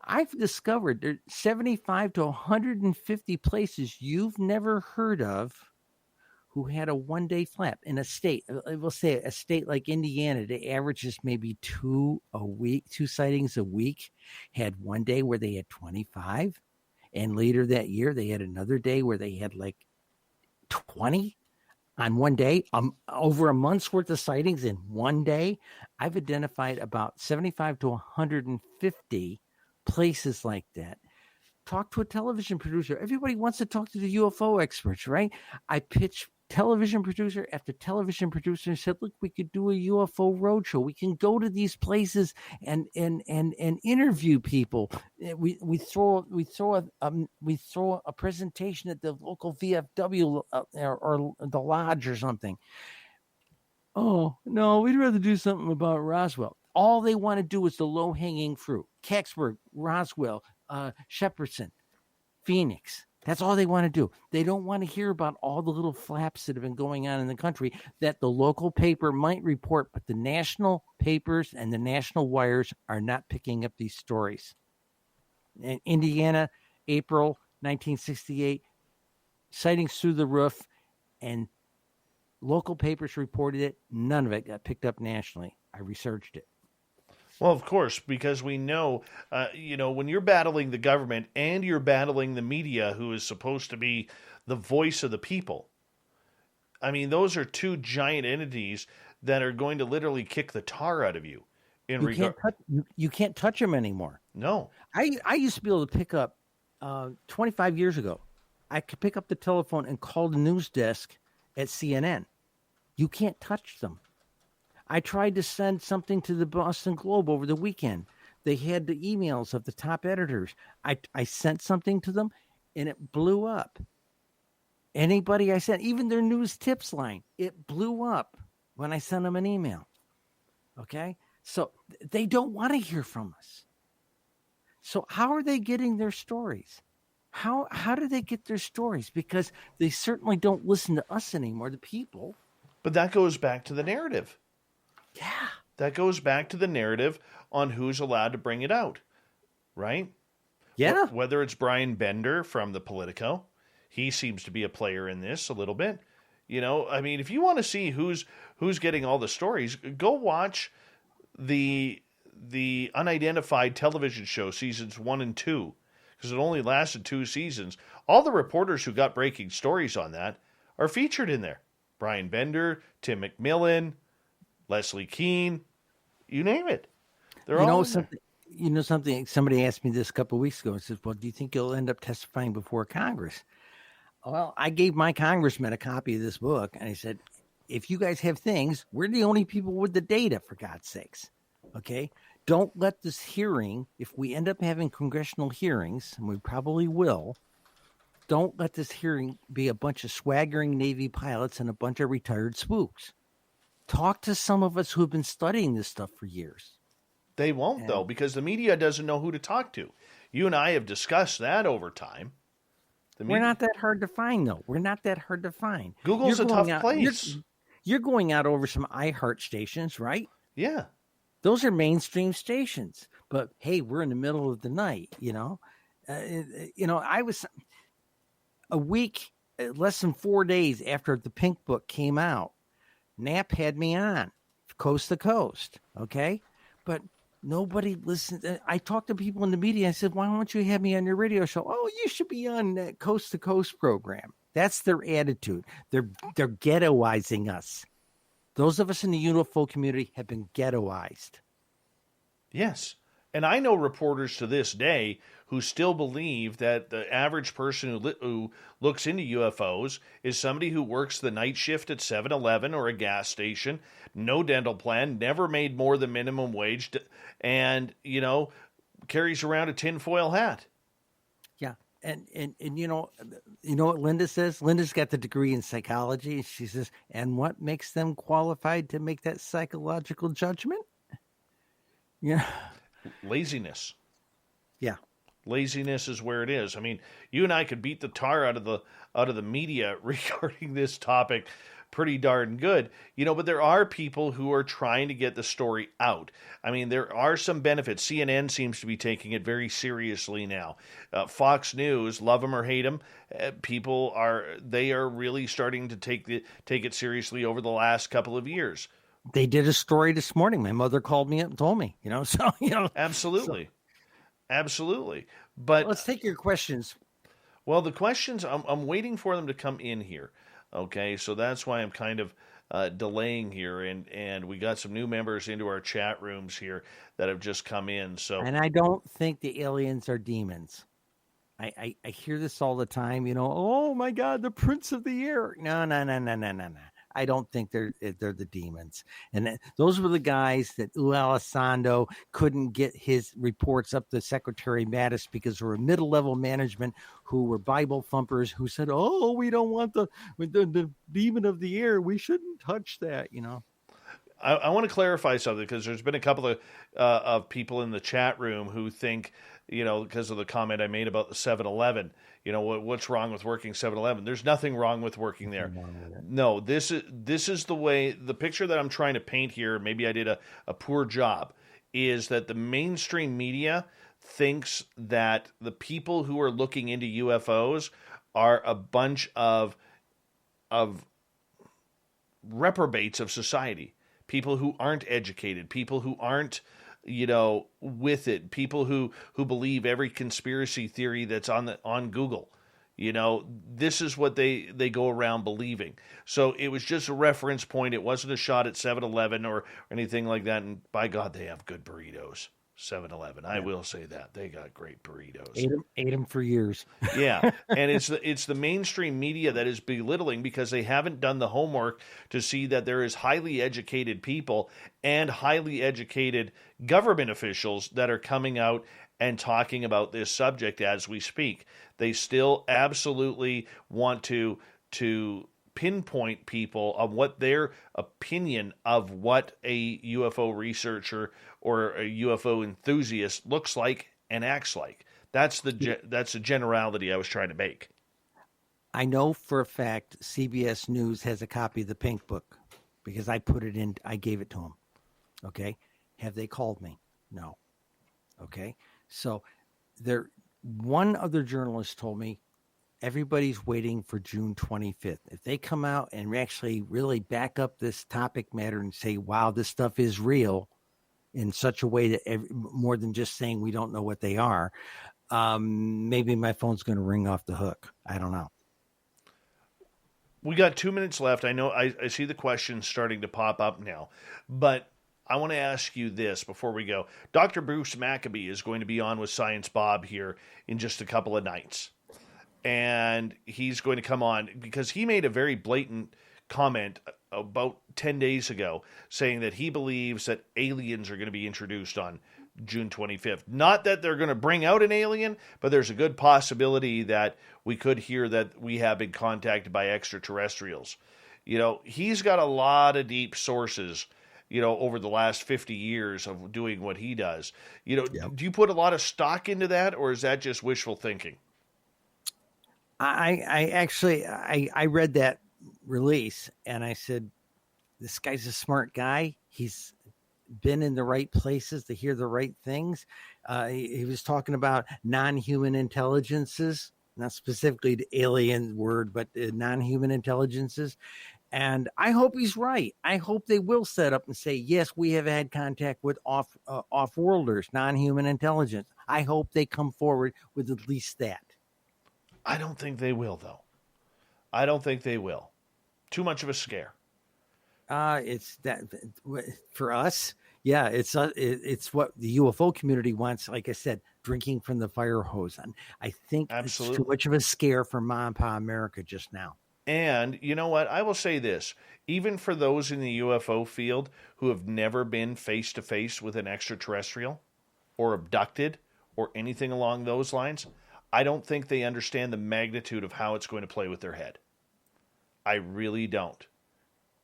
I've discovered there's 75 to 150 places you've never heard of who had a one-day flap in a state. I will say a state like Indiana, the average is maybe two sightings a week, had one day where they had 25. And later that year, they had another day where they had like 20 on one day, over a month's worth of sightings in one day. I've identified about 75 to 150 places like that. Talk to a television producer. Everybody wants to talk to the UFO experts, right? I pitch television producer after television producer and said, look, we could do a UFO roadshow. We can go to these places and interview people. We throw a presentation at the local VFW or the lodge or something. Oh, no, we'd rather do something about Roswell. All they want to do is the low-hanging fruit. Kecksburg, Roswell, Shepardson, Phoenix. That's all they want to do. They don't want to hear about all the little flaps that have been going on in the country that the local paper might report, but the national papers and the national wires are not picking up these stories. In Indiana, April 1968, sightings through the roof, and local papers reported it. None of it got picked up nationally. I researched it. Well, of course, because we know, when you're battling the government and you're battling the media, who is supposed to be the voice of the people, I mean, those are two giant entities that are going to literally kick the tar out of you. You can't touch them anymore. No. I used to be able to pick up, 25 years ago, I could pick up the telephone and call the news desk at CNN. You can't touch them. I tried to send something to the Boston Globe over the weekend. They had the emails of the top editors. I sent something to them, and it blew up. Anybody I sent, even their news tips line, it blew up when I sent them an email. Okay? So they don't want to hear from us. So how are they getting their stories? How do they get their stories? Because they certainly don't listen to us anymore, the people. But that goes back to the narrative. Yeah. That goes back to the narrative on who's allowed to bring it out, right? Yeah. Whether it's Brian Bender from the Politico, he seems to be a player in this a little bit. I mean, if you want to see who's getting all the stories, go watch the Unidentified television show seasons 1 and 2, because it only lasted 2 seasons. All the reporters who got breaking stories on that are featured in there. Brian Bender, Tim McMillan, Leslie Keene, you name it. They're all something. Something. Somebody asked me this a couple of weeks ago and says, "Well, do you think you'll end up testifying before Congress?" Well, I gave my congressman a copy of this book, and I said, "If you guys have things, we're the only people with the data, for God's sakes. Okay, don't let this hearing. If we end up having congressional hearings, and we probably will." Don't let this hearing be a bunch of swaggering Navy pilots and a bunch of retired spooks. Talk to some of us who have been studying this stuff for years. They won't, though, because the media doesn't know who to talk to. You and I have discussed that over time. We're not that hard to find, though. We're not that hard to find. Google's a tough place. You're going out over some iHeart stations, right? Yeah. Those are mainstream stations. But, hey, we're in the middle of the night, I was a week, less than 4 days after the Pink Book came out. Knapp had me on coast to coast, okay? But nobody listened. I talked to people in the media. I said, why don't you have me on your radio show? Oh, you should be on that coast to coast program. That's their attitude. They're ghettoizing us. Those of us in the UFO community have been ghettoized. Yes. And I know reporters to this day who still believe that the average person who looks into UFOs is somebody who works the night shift at 7-Eleven or a gas station, no dental plan, never made more than minimum wage, and, carries around a tinfoil hat. Yeah. And you know what Linda says? Linda's got the degree in psychology. She says, and what makes them qualified to make that psychological judgment? Yeah. Laziness. Yeah. Laziness is where it is. I mean, you and I could beat the tar out of the media regarding this topic pretty darn good, but there are people who are trying to get the story out. I mean, there are some benefits. CNN seems to be taking it very seriously now. Fox News, love them or hate them, people are really starting to take it seriously over the last couple of years. They did a story this morning. My mother called me up and told me, so, Absolutely. Absolutely. But let's take your questions. Well, the questions, I'm waiting for them to come in here. Okay, so that's why I'm kind of delaying here, and we got some new members into our chat rooms here that have just come in. So, and I don't think the aliens are demons. I hear this all the time. Oh my God, the Prince of the Air. No. I don't think they're the demons. And those were the guys that Elizondo couldn't get his reports up to Secretary Mattis because there were middle-level management who were Bible thumpers who said, "Oh, we don't want the demon of the air. We shouldn't touch that." I want to clarify something because there's been a couple of people in the chat room who think, because of the comment I made about the 7-Eleven, what's wrong with working 7-Eleven? There's nothing wrong with working there. No, this is the way, the picture that I'm trying to paint here, maybe I did a poor job, is that the mainstream media thinks that the people who are looking into UFOs are a bunch of reprobates of society. People who aren't educated, people who aren't, with it, people who believe every conspiracy theory that's on Google. This is what they go around believing. So it was just a reference point. It wasn't a shot at 7-Eleven or anything like that. And by God, they have good burritos. 7-Eleven. I will say that. They got great burritos. Ate them for years. Yeah, and it's the mainstream media that is belittling because they haven't done the homework to see that there is highly educated people and highly educated government officials that are coming out and talking about this subject as we speak. They still absolutely want to pinpoint people on what their opinion of what a UFO researcher or a UFO enthusiast looks like and acts like. That's the generality I was trying to make. I know for a fact CBS News has a copy of the Pink Book because I put it in. I gave it to them. Okay, have they called me? No. Okay, so one other journalist told me everybody's waiting for June 25th. If they come out and actually really back up this topic matter and say, wow, this stuff is real in such a way that more than just saying we don't know what they are, maybe my phone's going to ring off the hook. I don't know. We got 2 minutes left. I know I see the questions starting to pop up now, but I want to ask you this before we go. Dr. Bruce Maccabee is going to be on with Science Bob here in just a couple of nights. And he's going to come on because he made a very blatant comment about 10 days ago saying that he believes that aliens are going to be introduced on June 25th. Not that they're going to bring out an alien, but there's a good possibility that we could hear that we have been contacted by extraterrestrials. He's got a lot of deep sources, over the last 50 years of doing what he does. Yep. Do you put a lot of stock into that, or is that just wishful thinking? I actually read that release and I said, this guy's a smart guy. He's been in the right places to hear the right things. He was talking about non-human intelligences, not specifically the alien word, but non-human intelligences. And I hope he's right. I hope they will set up and say, yes, we have had contact with off-worlders, non-human intelligence. I hope they come forward with at least that. I don't think they will, though. I don't think they will. Too much of a scare. It's that for us. Yeah, it's what the UFO community wants. Like I said, drinking from the fire hose. And I think Absolutely. It's too much of a scare for Mom and Pa America just now. And you know what? I will say this. Even for those in the UFO field who have never been face-to-face with an extraterrestrial or abducted or anything along those lines, I don't think they understand the magnitude of how it's going to play with their head. I really don't.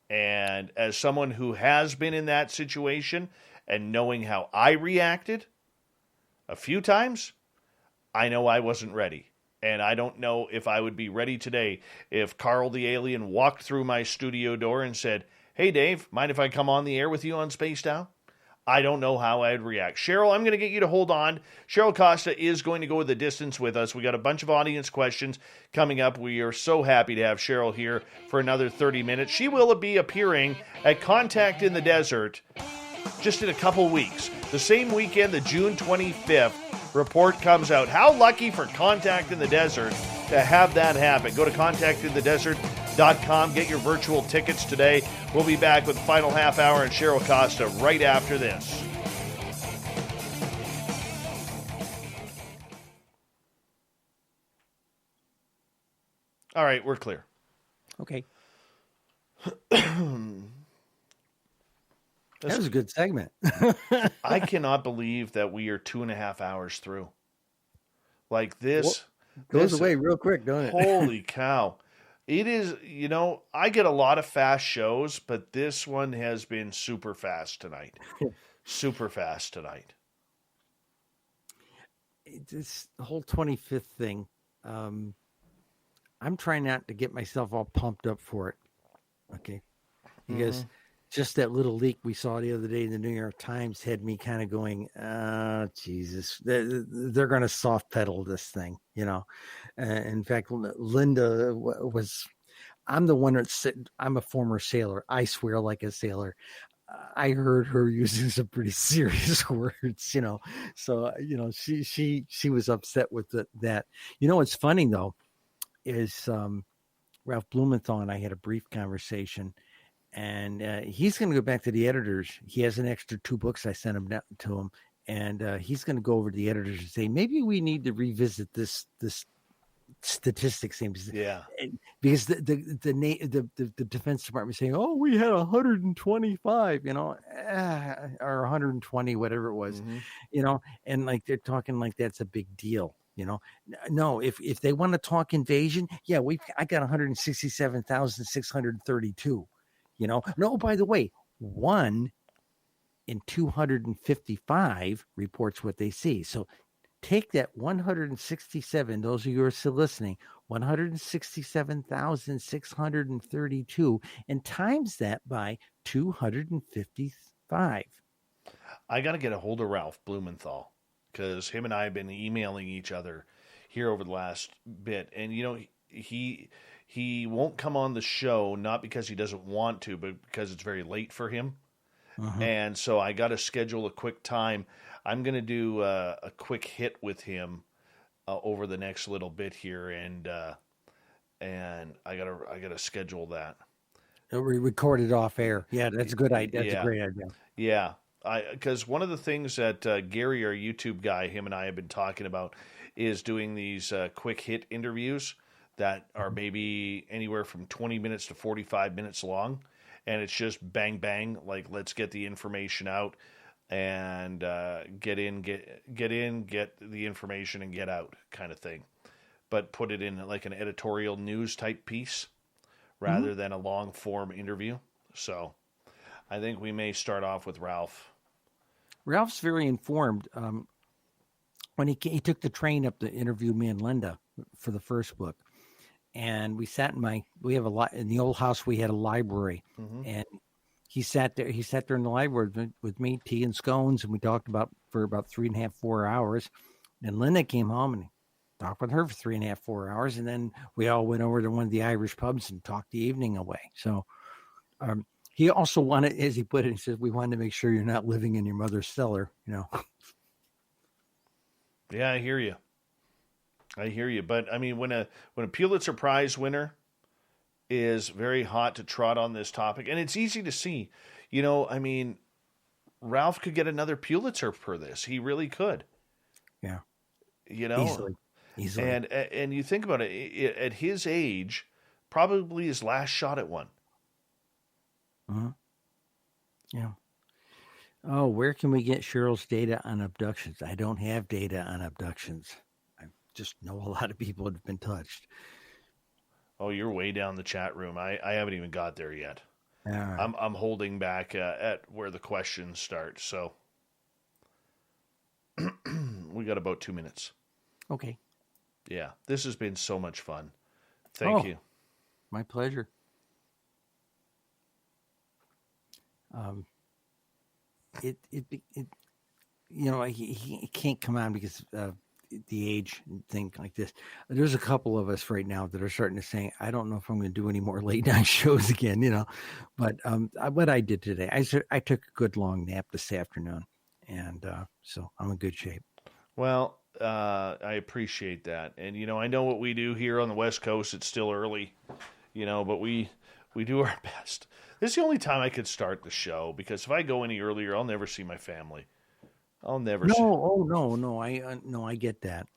And as someone who has been in that situation and knowing how I reacted a few times, I know I wasn't ready. And I don't know if I would be ready today if Carl the Alien walked through my studio door and said, "Hey, Dave, mind if I come on the air with you on Spaced Out?" I don't know how I'd react. Cheryl, I'm going to get you to hold on. Cheryl Costa is going to go the distance with us. We got a bunch of audience questions coming up. We are so happy to have Cheryl here for another 30 minutes. She will be appearing at Contact in the Desert just in a couple weeks. The same weekend, the June 25th, report comes out. How lucky for Contact in the Desert to have that happen. Go to contactinthedesert.com. Get your virtual tickets today. We'll be back with the final half hour and Cheryl Costa right after this. All right, we're clear. Okay. That was a good segment. I cannot believe that we are 2.5 hours through. Like this. Goes away real quick, don't it? Holy cow. It is, I get a lot of fast shows, but this one has been super fast tonight. Super fast tonight. This whole 25th thing, I'm trying not to get myself all pumped up for it. Okay. Because just that little leak we saw the other day in the New York Times had me kind of going, Jesus, they're going to soft pedal this thing, in fact, Linda I'm the one that said, I'm a former sailor. I swear like a sailor. I heard her using some pretty serious words, so, she was upset with that. What's funny though, is Ralph Blumenthal and I had a brief conversation. And he's going to go back to the editors. He has an extra 2 books I sent him to him, and he's going to go over to the editors and say, maybe we need to revisit this statistics thing. Yeah, because the Defense Department is saying, oh, we had 125, or 120, whatever it was, and like they're talking like that's a big deal. No, if they want to talk invasion, yeah, I got 167,632. No, by the way, 1 in 255 reports what they see. So take that 167, those of you who are still listening, 167,632, and times that by 255. I got to get a hold of Ralph Blumenthal because him and I have been emailing each other here over the last bit. And, he won't come on the show, not because he doesn't want to, but because it's very late for him. And so I got to schedule a quick time. I'm going to do a quick hit with him over the next little bit here, and I gotta schedule that. We recorded off air. Yeah, that's a good idea. That's a great idea. Yeah, because one of the things that Gary, our YouTube guy, him and I have been talking about is doing these quick hit interviews that are maybe anywhere from 20 minutes to 45 minutes long. And it's just bang, bang, like let's get the information out and get the information and get out kind of thing. But put it in like an editorial news type piece rather than a long form interview. So I think we may start off with Ralph. Ralph's very informed. When he took the train up to interview me and Linda for the first book, and we sat we have in the old house, we had a library, and he sat there in the library with me, tea and scones, and we talked for about 3.5, 4 hours. And Linda came home and talked with her for 3.5, 4 hours. And then we all went over to one of the Irish pubs and talked the evening away. So, he also wanted, as he put it, he says, we wanted to make sure you're not living in your mother's cellar, Yeah, I hear you. But I mean, when a Pulitzer Prize winner is very hot to trot on this topic, and it's easy to see, I mean, Ralph could get another Pulitzer for this. He really could. Yeah. Easily. And you think about it, at his age, probably his last shot at one. Yeah. Oh, where can we get Cheryl's data on abductions? I don't have data on abductions. I just know a lot of people have been touched. Oh, you're way down the chat room. I haven't even got there yet. I'm holding back at where the questions start. So we got about 2 minutes. Okay. Yeah, this has been so much fun. Thank you. My pleasure. It he can't come on because the age and thing like this. There's a couple of us right now that are starting to say, I don't know if I'm going to do any more late night shows again, but what I did today, I took a good long nap this afternoon, and so I'm in good shape. Well, I appreciate that. And, I know what we do here on the West Coast. It's still early, but we do our best. This is the only time I could start the show, because if I go any earlier, I'll never see my family. I'll never see. No. I get that.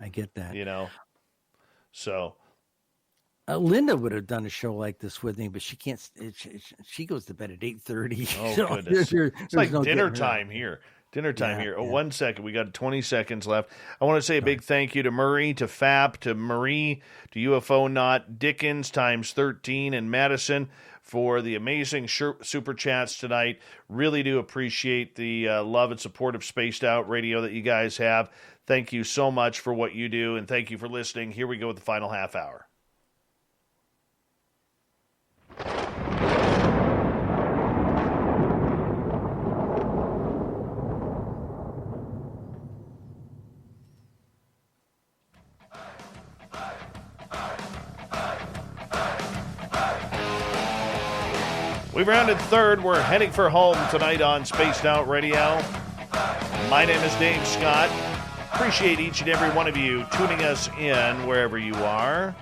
So. Linda would have done a show like this with me, but she can't. She goes to bed at 8:30. Oh, goodness. It's like dinner time here. Dinner time here. Oh, yeah. 1 second. We got 20 seconds left. I want to say a big thank you to Murray, to Fap, to Marie, to UFO Not, Dickens times 13, and Madison for the amazing super chats tonight. Really do appreciate the love and support of Spaced Out Radio that you guys have. Thank you so much for what you do, and thank you for listening. Here we go with the final half hour. We've rounded third. We're heading for home tonight on Spaced Out Radio. My name is Dave Scott. Appreciate each and every one of you tuning us in wherever you are.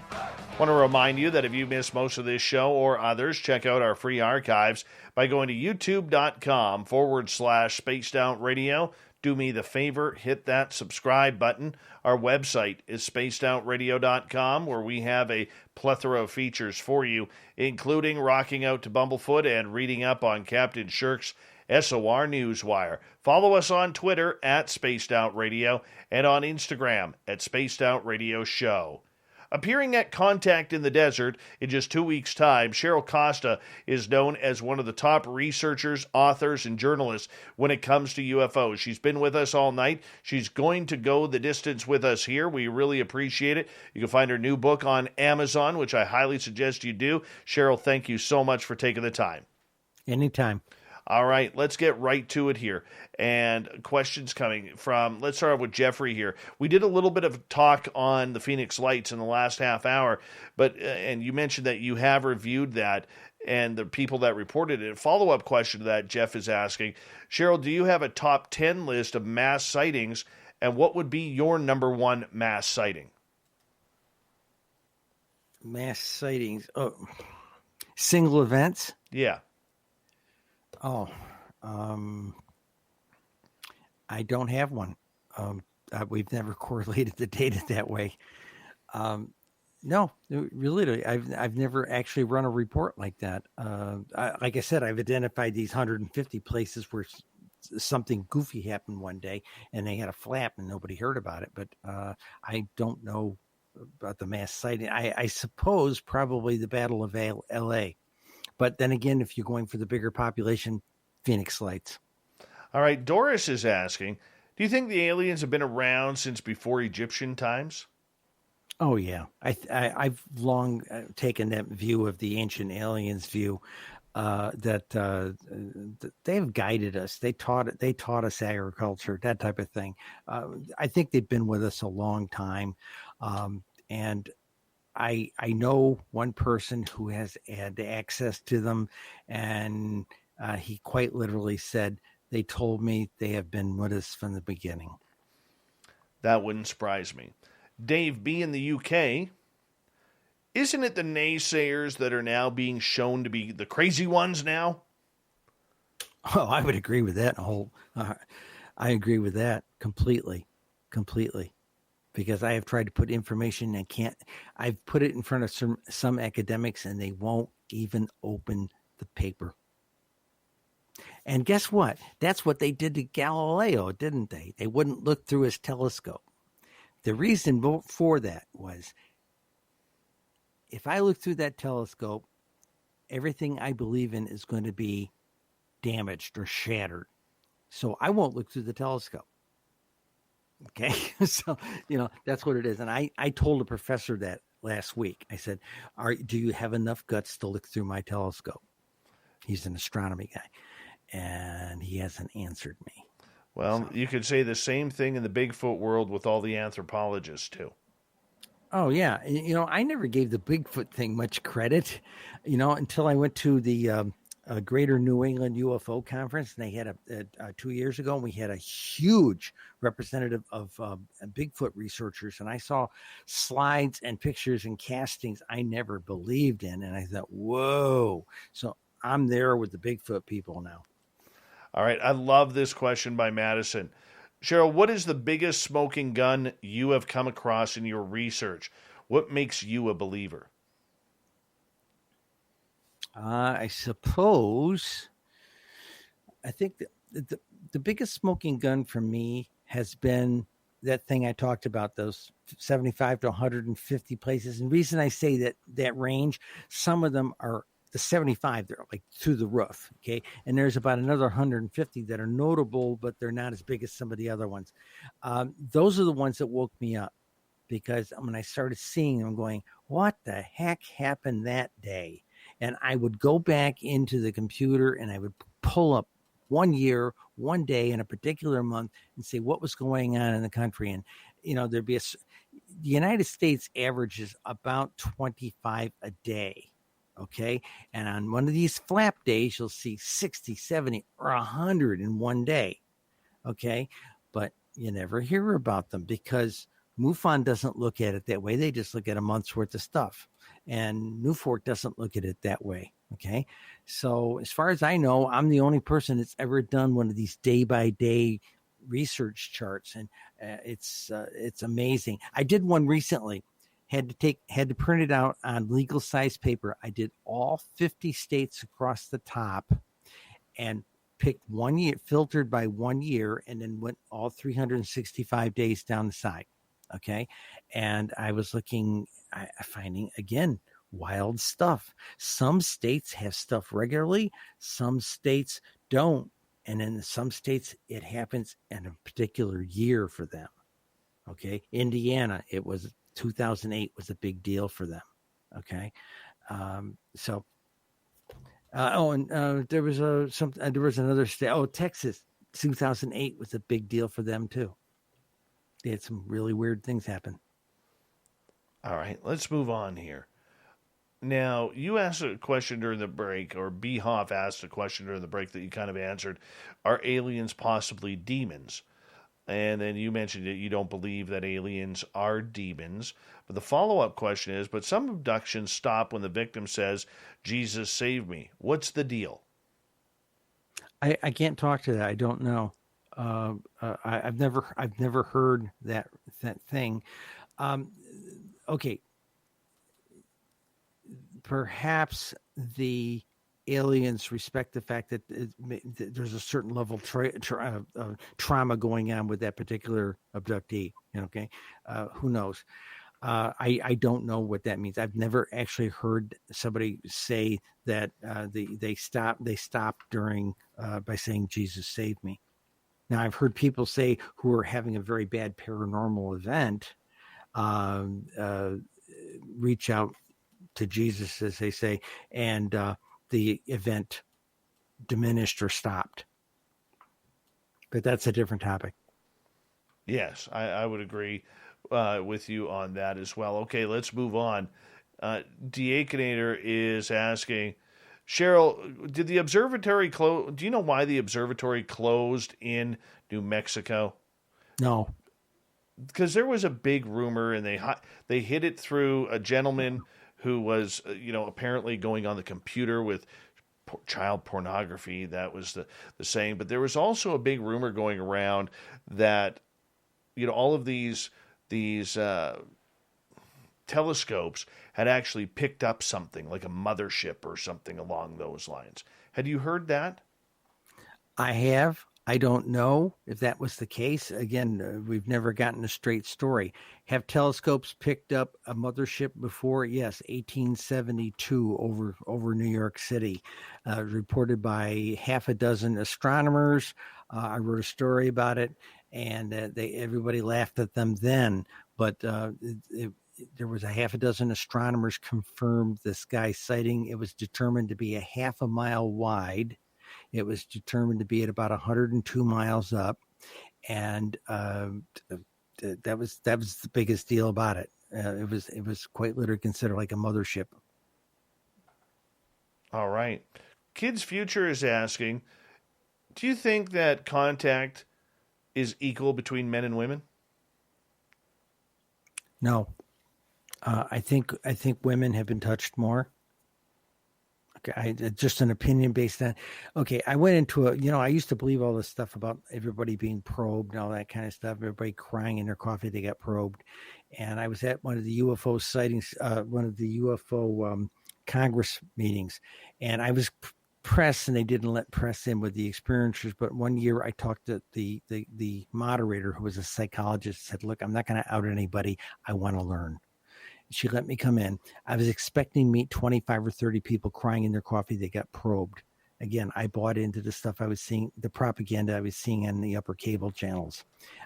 Want to remind you that if you missed most of this show or others, check out our free archives by going to youtube.com/Spaced Out Radio. Do me the favor, hit that subscribe button. Our website is spacedoutradio.com, where we have a plethora of features for you, including rocking out to Bumblefoot and reading up on Captain Shirk's SOR Newswire. Follow us on Twitter at Spaced Out Radio and on Instagram at Spaced Out Radio Show. Appearing at Contact in the Desert in just 2 weeks' time, Cheryl Costa is known as one of the top researchers, authors, and journalists when it comes to UFOs. She's been with us all night. She's going to go the distance with us here. We really appreciate it. You can find her new book on Amazon, which I highly suggest you do. Cheryl, thank you so much for taking the time. Anytime. All right, let's get right to it here. And questions coming from, let's start with Jeffrey here. We did a little bit of talk on the Phoenix Lights in the last half hour, but and you mentioned that you have reviewed that and the people that reported it. A follow-up question to that, Jeff is asking, Cheryl, do you have a top 10 list of mass sightings, and what would be your number one mass sighting? Mass sightings. Oh, single events? Yeah. Oh, I don't have one. We've never correlated the data that way. No, really, I've never actually run a report like that. Like I said, I've identified these 150 places where something goofy happened one day, and they had a flap, and nobody heard about it. But I don't know about the mass sighting. I suppose probably the Battle of L.A. But then again, if you're going for the bigger population, Phoenix Lights. All right, Doris is asking, do you think the aliens have been around since before Egyptian times? Oh, yeah. I've long taken that view of the ancient aliens view, that they have guided us. They taught us agriculture, that type of thing. I think they've been with us a long time. And I know one person who has had access to them, and he quite literally said, they told me they have been with us from the beginning. That wouldn't surprise me. Dave B. in the UK, isn't it the naysayers that are now being shown to be the crazy ones now? Oh, I would agree with that. I agree with that completely. Because I have tried to put information and I've put it in front of some academics, and they won't even open the paper. And guess what? That's what they did to Galileo, didn't they? They wouldn't look through his telescope. The reason for that was, if I look through that telescope, everything I believe in is going to be damaged or shattered. So I won't look through the telescope. Okay. So, that's what it is. And I told a professor that last week. I said, do you have enough guts to look through my telescope? He's an astronomy guy. And he hasn't answered me. Well, you could say the same thing in the Bigfoot world with all the anthropologists, too. Oh, yeah. I never gave the Bigfoot thing much credit, until I went to the Greater New England UFO Conference. And they had 2 years ago, and we had a huge representative of Bigfoot researchers. And I saw slides and pictures and castings I never believed in. And I thought, whoa. So I'm there with the Bigfoot people now. All right. I love this question by Madison. Cheryl, what is the biggest smoking gun you have come across in your research? What makes you a believer? I suppose, I think the biggest smoking gun for me has been that thing I talked about, those 75 to 150 places. And the reason I say that range, some of them are the 75, they're like through the roof. Okay. And there's about another 150 that are notable, but they're not as big as some of the other ones. Those are the ones that woke me up, because when I started seeing them, going, what the heck happened that day? And I would go back into the computer and I would pull up 1 year, 1 day in a particular month and say what was going on in the country. And, there'd be the United States averages about 25 a day. Okay. And on one of these flap days, you'll see 60, 70, or 100 in 1 day. Okay. But you never hear about them because MUFON doesn't look at it that way. They just look at a month's worth of stuff. And NUFORC doesn't look at it that way. Okay. So as far as I know, I'm the only person that's ever done one of these day by day research charts. And it's amazing. I did one recently. Had to print it out on legal size paper. I did all 50 states across the top and picked 1 year, filtered by 1 year, and then went all 365 days down the side. Okay. And I was finding again, wild stuff. Some states have stuff regularly. Some states don't. And in some states, it happens in a particular year for them. Okay. Indiana, it was 2008 was a big deal for them. Okay. There was another state. Oh, Texas, 2008 was a big deal for them too. They had some really weird things happen. All right, let's move on here. Now, you asked a question during the break, or B. Hoff asked a question during the break that you kind of answered. Are aliens possibly demons? And then you mentioned that you don't believe that aliens are demons. But the follow-up question is, but some abductions stop when the victim says, Jesus saved me. What's the deal? I can't talk to that. I don't know. I've never heard that thing. Okay. Perhaps the aliens respect the fact that there's a certain level of trauma going on with that particular abductee. Okay. Who knows? I don't know what that means. I've never actually heard somebody say that they stopped during by saying Jesus saved me. Now I've heard people say who are having a very bad paranormal event reach out to Jesus, as they say, and the event diminished or stopped. But that's a different topic. Yes, I would agree with you on that as well. Okay, let's move on. Diaconator is asking, Cheryl, did the observatory close? Do you know why the observatory closed in New Mexico? No. Because there was a big rumor, and they hid it through a gentleman who was, apparently going on the computer with child pornography. That was the saying. But there was also a big rumor going around that, all of these telescopes had actually picked up something like a mothership or something along those lines. Had you heard that? I have. I don't know if that was the case. Again, we've never gotten a straight story. Have telescopes picked up a mothership before? Yes, 1872 over New York City, reported by half a dozen astronomers. I wrote a story about it, and everybody laughed at them then. But there was a half a dozen astronomers confirmed the sky sighting. It was determined to be a half a mile wide. It was determined to be at about 102 miles up, and that was the biggest deal about it. It was quite literally considered like a mothership. All right. Kids Future is asking, do you think that contact is equal between men and women? No. I think women have been touched more. Okay, just an opinion based on. Okay, I went into I used to believe all this stuff about everybody being probed and all that kind of stuff. Everybody crying in their coffee they got probed, and I was at one of the UFO sightings, one of the UFO Congress meetings, and I was press, and they didn't let press in with the experiencers. But one year I talked to the moderator, who was a psychologist, said, "Look, I'm not going to out anybody. I want to learn." She let me come in. I was expecting to meet 25 or 30 people crying in their coffee. They got probed. Again, I bought into the stuff I was seeing, the propaganda I was seeing on the upper cable channels.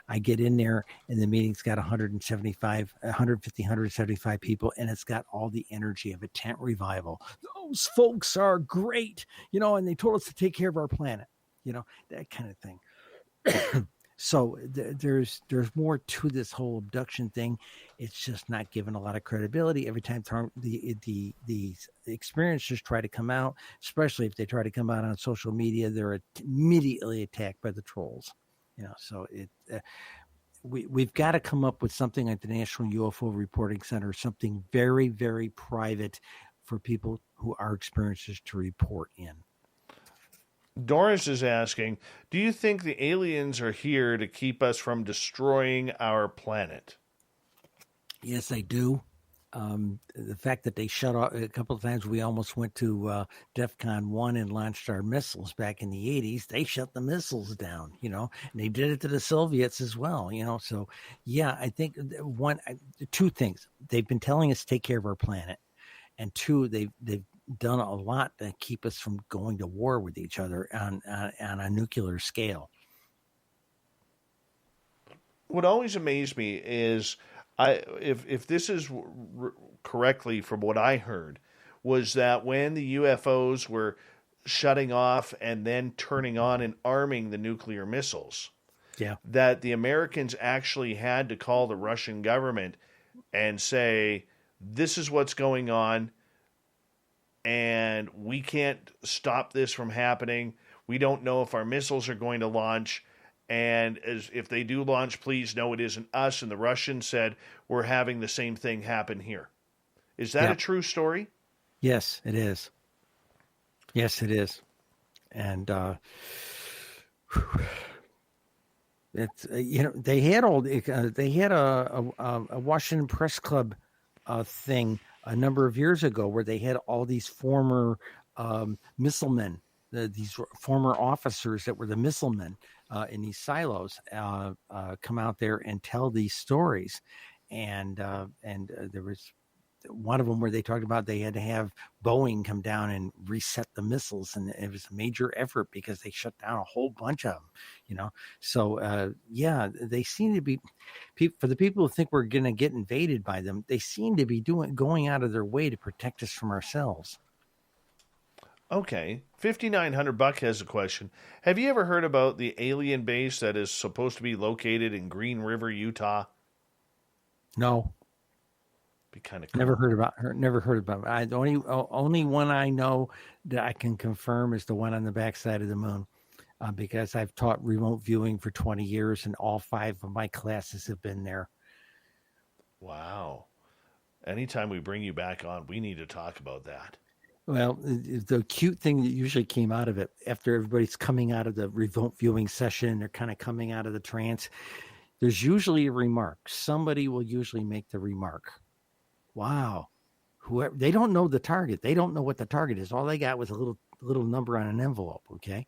I get in there, and the meeting's got 150, 175 people, and it's got all the energy of a tent revival. Those folks are great, and they told us to take care of our planet, that kind of thing. So there's more to this whole abduction thing. It's just not given a lot of credibility. Every time the experiencers try to come out, especially if they try to come out on social media, they're immediately attacked by the trolls. So we've got to come up with something at the National UFO Reporting Center, something very, very private for people who are experiencers to report in. Doris is asking, do you think the aliens are here to keep us from destroying our planet? Yes, I do. The fact that they shut off a couple of times, we almost went to DEFCON 1 and launched our missiles back in the 80s. They shut the missiles down, and they did it to the Soviets as well, So, yeah, I think two things. They've been telling us to take care of our planet. And two, they've done a lot to keep us from going to war with each other on a nuclear scale. What always amazed me is, if this is correctly from what I heard, was that when the UFOs were shutting off and then turning on and arming the nuclear missiles, that the Americans actually had to call the Russian government and say, this is what's going on, and we can't stop this from happening. We don't know if our missiles are going to launch, and if they do launch, please know it isn't us. And the Russians said, we're having the same thing happen here. Is that a true story? Yes, it is. Yes, it is. And it's they had a Washington Press Club thing a number of years ago where they had all these former missile men, these former officers that were the missile men in these silos come out there and tell these stories. And there was one of them where they talked about they had to have Boeing come down and reset the missiles, and it was a major effort because they shut down a whole bunch of them, So, they seem to be, for the people who think we're going to get invaded by them, they seem to be going out of their way to protect us from ourselves. Okay. 5900 Buck has a question. Have you ever heard about the alien base that is supposed to be located in Green River, Utah? No. Be kind of cool. Never heard about it. The only one I know that I can confirm is the one on the backside of the moon, because I've taught remote viewing for 20 years, and all 5 of my classes have been there. Wow. Anytime we bring you back on, we need to talk about that. Well, the cute thing that usually came out of it, after everybody's coming out of the remote viewing session, they're kind of coming out of the trance, there's usually a remark. Somebody will usually make the remark. Wow. Whoever, they don't know the target. They don't know what the target is. All they got was a little number on an envelope. Okay.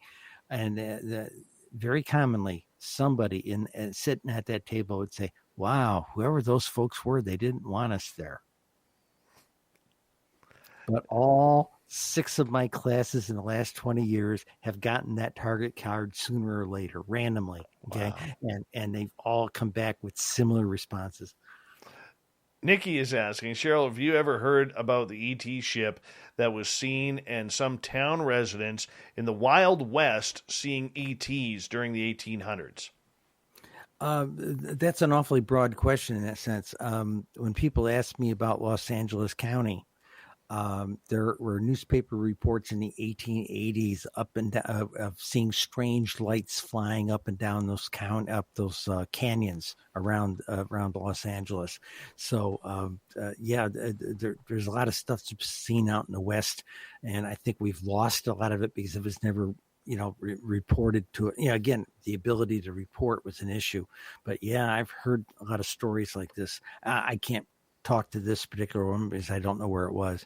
And very commonly somebody sitting at that table would say, wow, whoever those folks were, they didn't want us there. But all 6 of my classes in the last 20 years have gotten that target card sooner or later, randomly. Okay. Wow. And they've all come back with similar responses. Nikki is asking, Cheryl, have you ever heard about the ET ship that was seen and some town residents in the Wild West seeing ETs during the 1800s? That's an awfully broad question in that sense. When people ask me about Los Angeles County, there were newspaper reports in the 1880s up and down of seeing strange lights flying up and down those canyons around Los Angeles. So there's a lot of stuff to be seen out in the West, and I think we've lost a lot of it because it was never reported to it. Again, the ability to report was an issue, but I've heard a lot of stories like this. I can't talk to this particular one because I don't know where it was.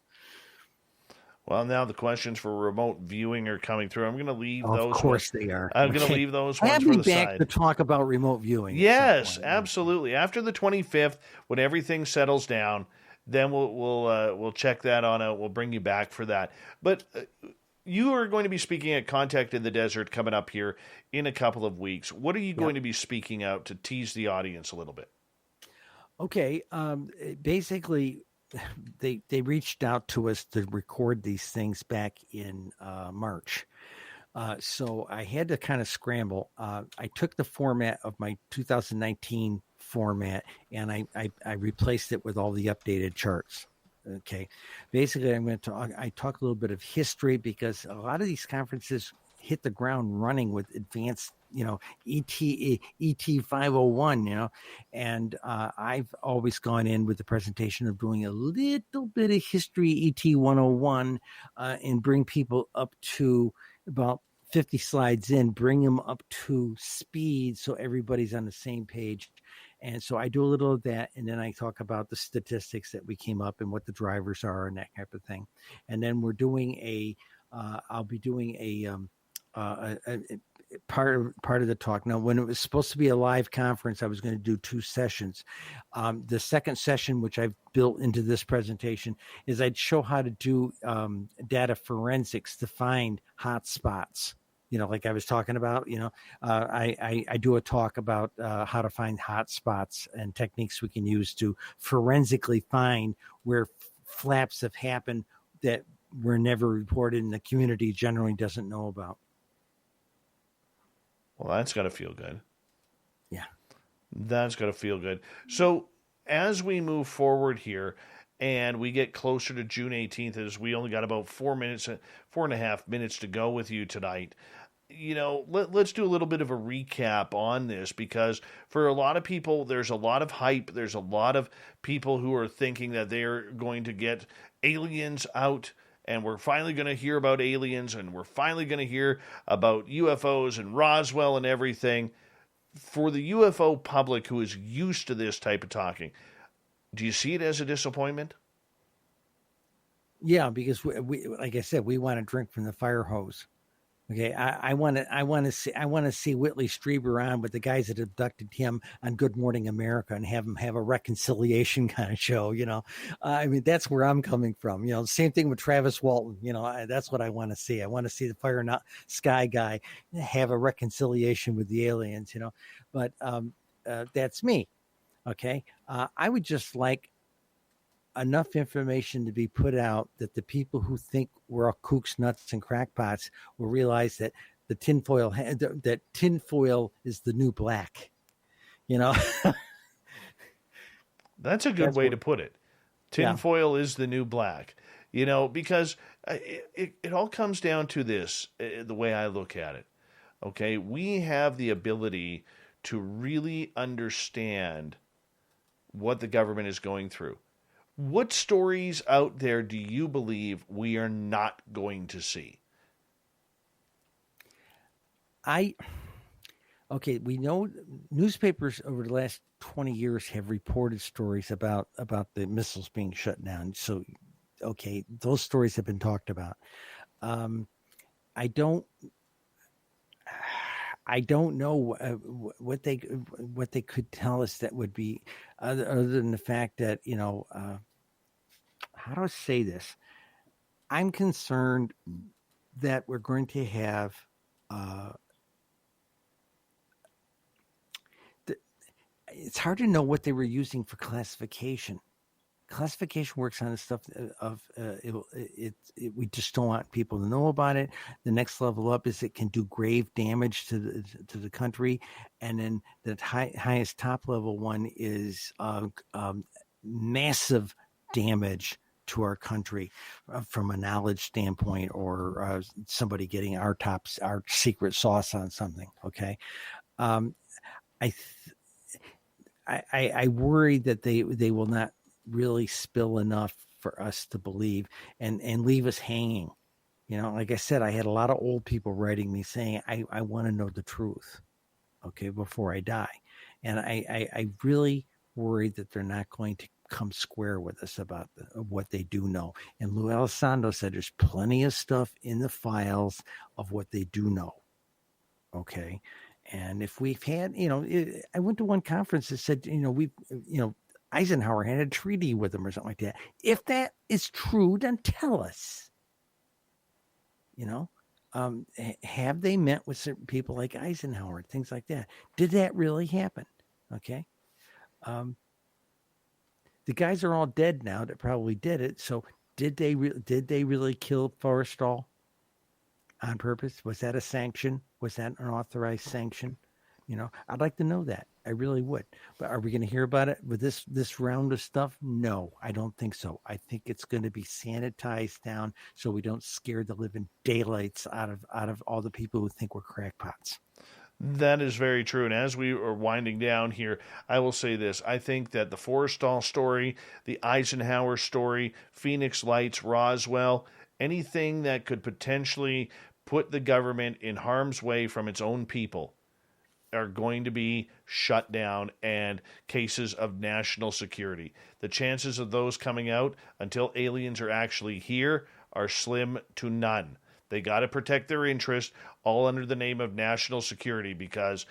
Well, now the questions for remote viewing are coming through. I'm going to leave those. Of course they are. I'm going to leave those ones for the side. To talk about remote viewing. Yes, absolutely. After the 25th, when everything settles down, then we'll check that on out. We'll bring you back for that. But you are going to be speaking at Contact in the Desert coming up here in a couple of weeks. What are you going to be speaking out to tease the audience a little bit? Okay. Basically, they reached out to us to record these things back in March. So I had to kind of scramble. I took the format of my 2019 format and I replaced it with all the updated charts. Okay. Basically, I talk a little bit of history because a lot of these conferences hit the ground running with advanced, ET 501, and I've always gone in with the presentation of doing a little bit of history, ET 101, and bring people up to about 50 slides in, bring them up to speed so everybody's on the same page. And so I do a little of that, and then I talk about the statistics that we came up and what the drivers are and that type of thing. And then we're doing I'll be doing a part of the talk. Now, when it was supposed to be a live conference, I was going to do 2 sessions. The second session, which I've built into this presentation, is I'd show how to do data forensics to find hot spots. Like I was talking about, I do a talk about how to find hot spots and techniques we can use to forensically find where flaps have happened that were never reported and the community generally doesn't know about. Well, that's got to feel good. Yeah. That's got to feel good. So as we move forward here and we get closer to June 18th, as we only got about 4.5 minutes to go with you tonight, let's do a little bit of a recap on this, because for a lot of people, there's a lot of hype. There's a lot of people who are thinking that they're going to get aliens out, and we're finally going to hear about aliens, and we're finally going to hear about UFOs and Roswell and everything. For the UFO public who is used to this type of talking, do you see it as a disappointment? Yeah, because we like I said, we want to drink from the fire hose. Okay, I want to see Whitley Strieber on with the guys that abducted him on Good Morning America and have him have a reconciliation kind of show. I mean, that's where I'm coming from. Same thing with Travis Walton. That's what I want to see. I want to see the Fire Not Sky guy have a reconciliation with the aliens. But that's me. Okay, I would just like enough information to be put out that the people who think we're all kooks, nuts, and crackpots will realize that the tinfoil is the new black. That's a good way to put it. Tinfoil is the new black. Because it all comes down to this, the way I look at it. Okay, we have the ability to really understand what the government is going through. What stories out there do you believe we are not going to see? We know newspapers over the last 20 years have reported stories about the missiles being shut down. So, those stories have been talked about. I don't know what they could tell us that would be other than the fact that how do I say this? I'm concerned that we're going to have it's hard to know what they were using for classification. Classification works on the stuff of we just don't want people to know about it. The next level up is it can do grave damage to the country, and then the highest top level one is massive damage to our country from a knowledge standpoint, or somebody getting our secret sauce on something. Okay, I worry that they will not really spill enough for us to believe and leave us hanging. You know, like I said, I had a lot of old people writing me saying, I want to know the truth, okay, before I die. And I really worry that they're not going to come square with us about what they do know. And Lou Elizondo said there's plenty of stuff in the files of what they do know, okay? And if we've had, I went to one conference that said, Eisenhower had a treaty with them or something like that. If that is true, then tell us. Have they met with certain people like Eisenhower, things like that? Did that really happen? Okay. The guys are all dead now that probably did it. So did they really kill Forrestal on purpose? Was that a sanction? Was that an authorized sanction? I'd like to know that. I really would. But are we going to hear about it with this round of stuff? No, I don't think so. I think it's going to be sanitized down so we don't scare the living daylights out of all the people who think we're crackpots. That is very true. And as we are winding down here, I will say this. I think that the Forrestal story, the Eisenhower story, Phoenix Lights, Roswell, anything that could potentially put the government in harm's way from its own people are going to be shut down, and cases of national security. The chances of those coming out until aliens are actually here are slim to none. They got to protect their interest, all under the name of national security, because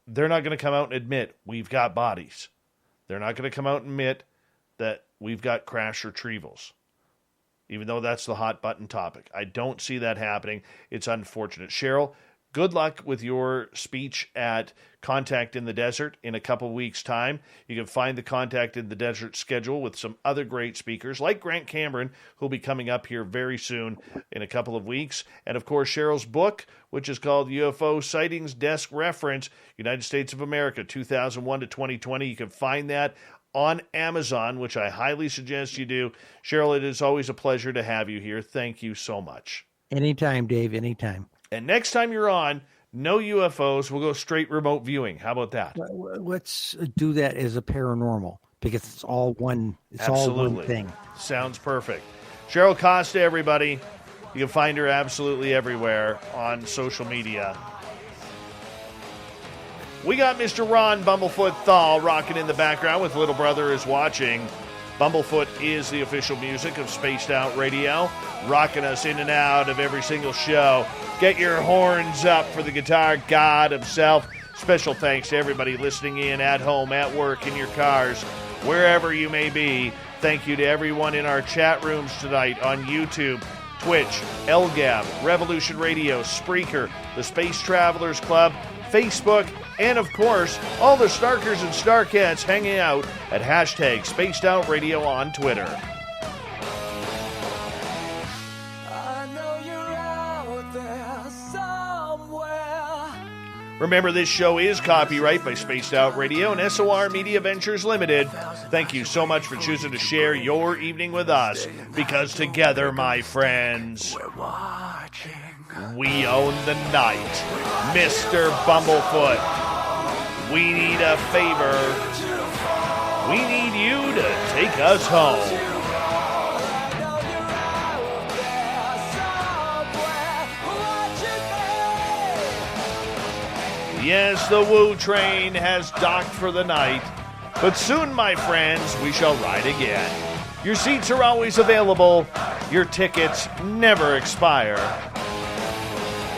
they're not going to come out and admit we've got bodies. They're not going to come out and admit that we've got crash retrievals, even though that's the hot button topic. I don't see that happening. It's unfortunate. Cheryl, good luck with your speech at Contact in the Desert in a couple weeks' time. You can find the Contact in the Desert schedule with some other great speakers like Grant Cameron, who'll be coming up here very soon in a couple of weeks. And, of course, Cheryl's book, which is called UFO Sightings Desk Reference, United States of America, 2001 to 2020. You can find that on Amazon, which I highly suggest you do. Cheryl, it is always a pleasure to have you here. Thank you so much. Anytime, Dave, anytime. And next time you're on, no UFOs, we'll go straight remote viewing. How about that? Let's do that as a paranormal, because it's all one. It's absolutely all one thing. Sounds perfect. Cheryl Costa, everybody. You can find her absolutely everywhere on social media. We got Mr. Ron Bumblefoot Thal rocking in the background with Little Brother is Watching. Bumblefoot is the official music of Spaced Out Radio, rocking us in and out of every single show. Get your horns up for the guitar god himself. Special thanks to everybody listening in at home, at work, in your cars, wherever you may be. Thank you to everyone in our chat rooms tonight on YouTube, Twitch, LGAB, Revolution Radio, Spreaker, the Space Travelers Club, Facebook, and, of course, all the Starkers and Starcats hanging out at hashtag Spaced Out Radio on Twitter. I know you're out there somewhere. Remember, this show is copyright by Spaced Out Radio and SOR Media Ventures Limited. Thank you so much for choosing to share your evening with us, because together, my friends, We're watching. we own the night. Mr. Bumblefoot, we need a favor. We need you to take us home. Yes, the Woo train has docked for the night, but soon, my friends, we shall ride again. Your seats are always available. Your tickets never expire.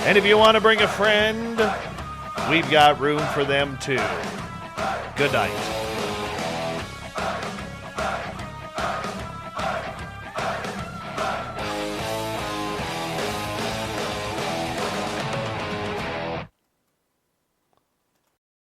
And if you want to bring a friend, we've got room for them too. Good night.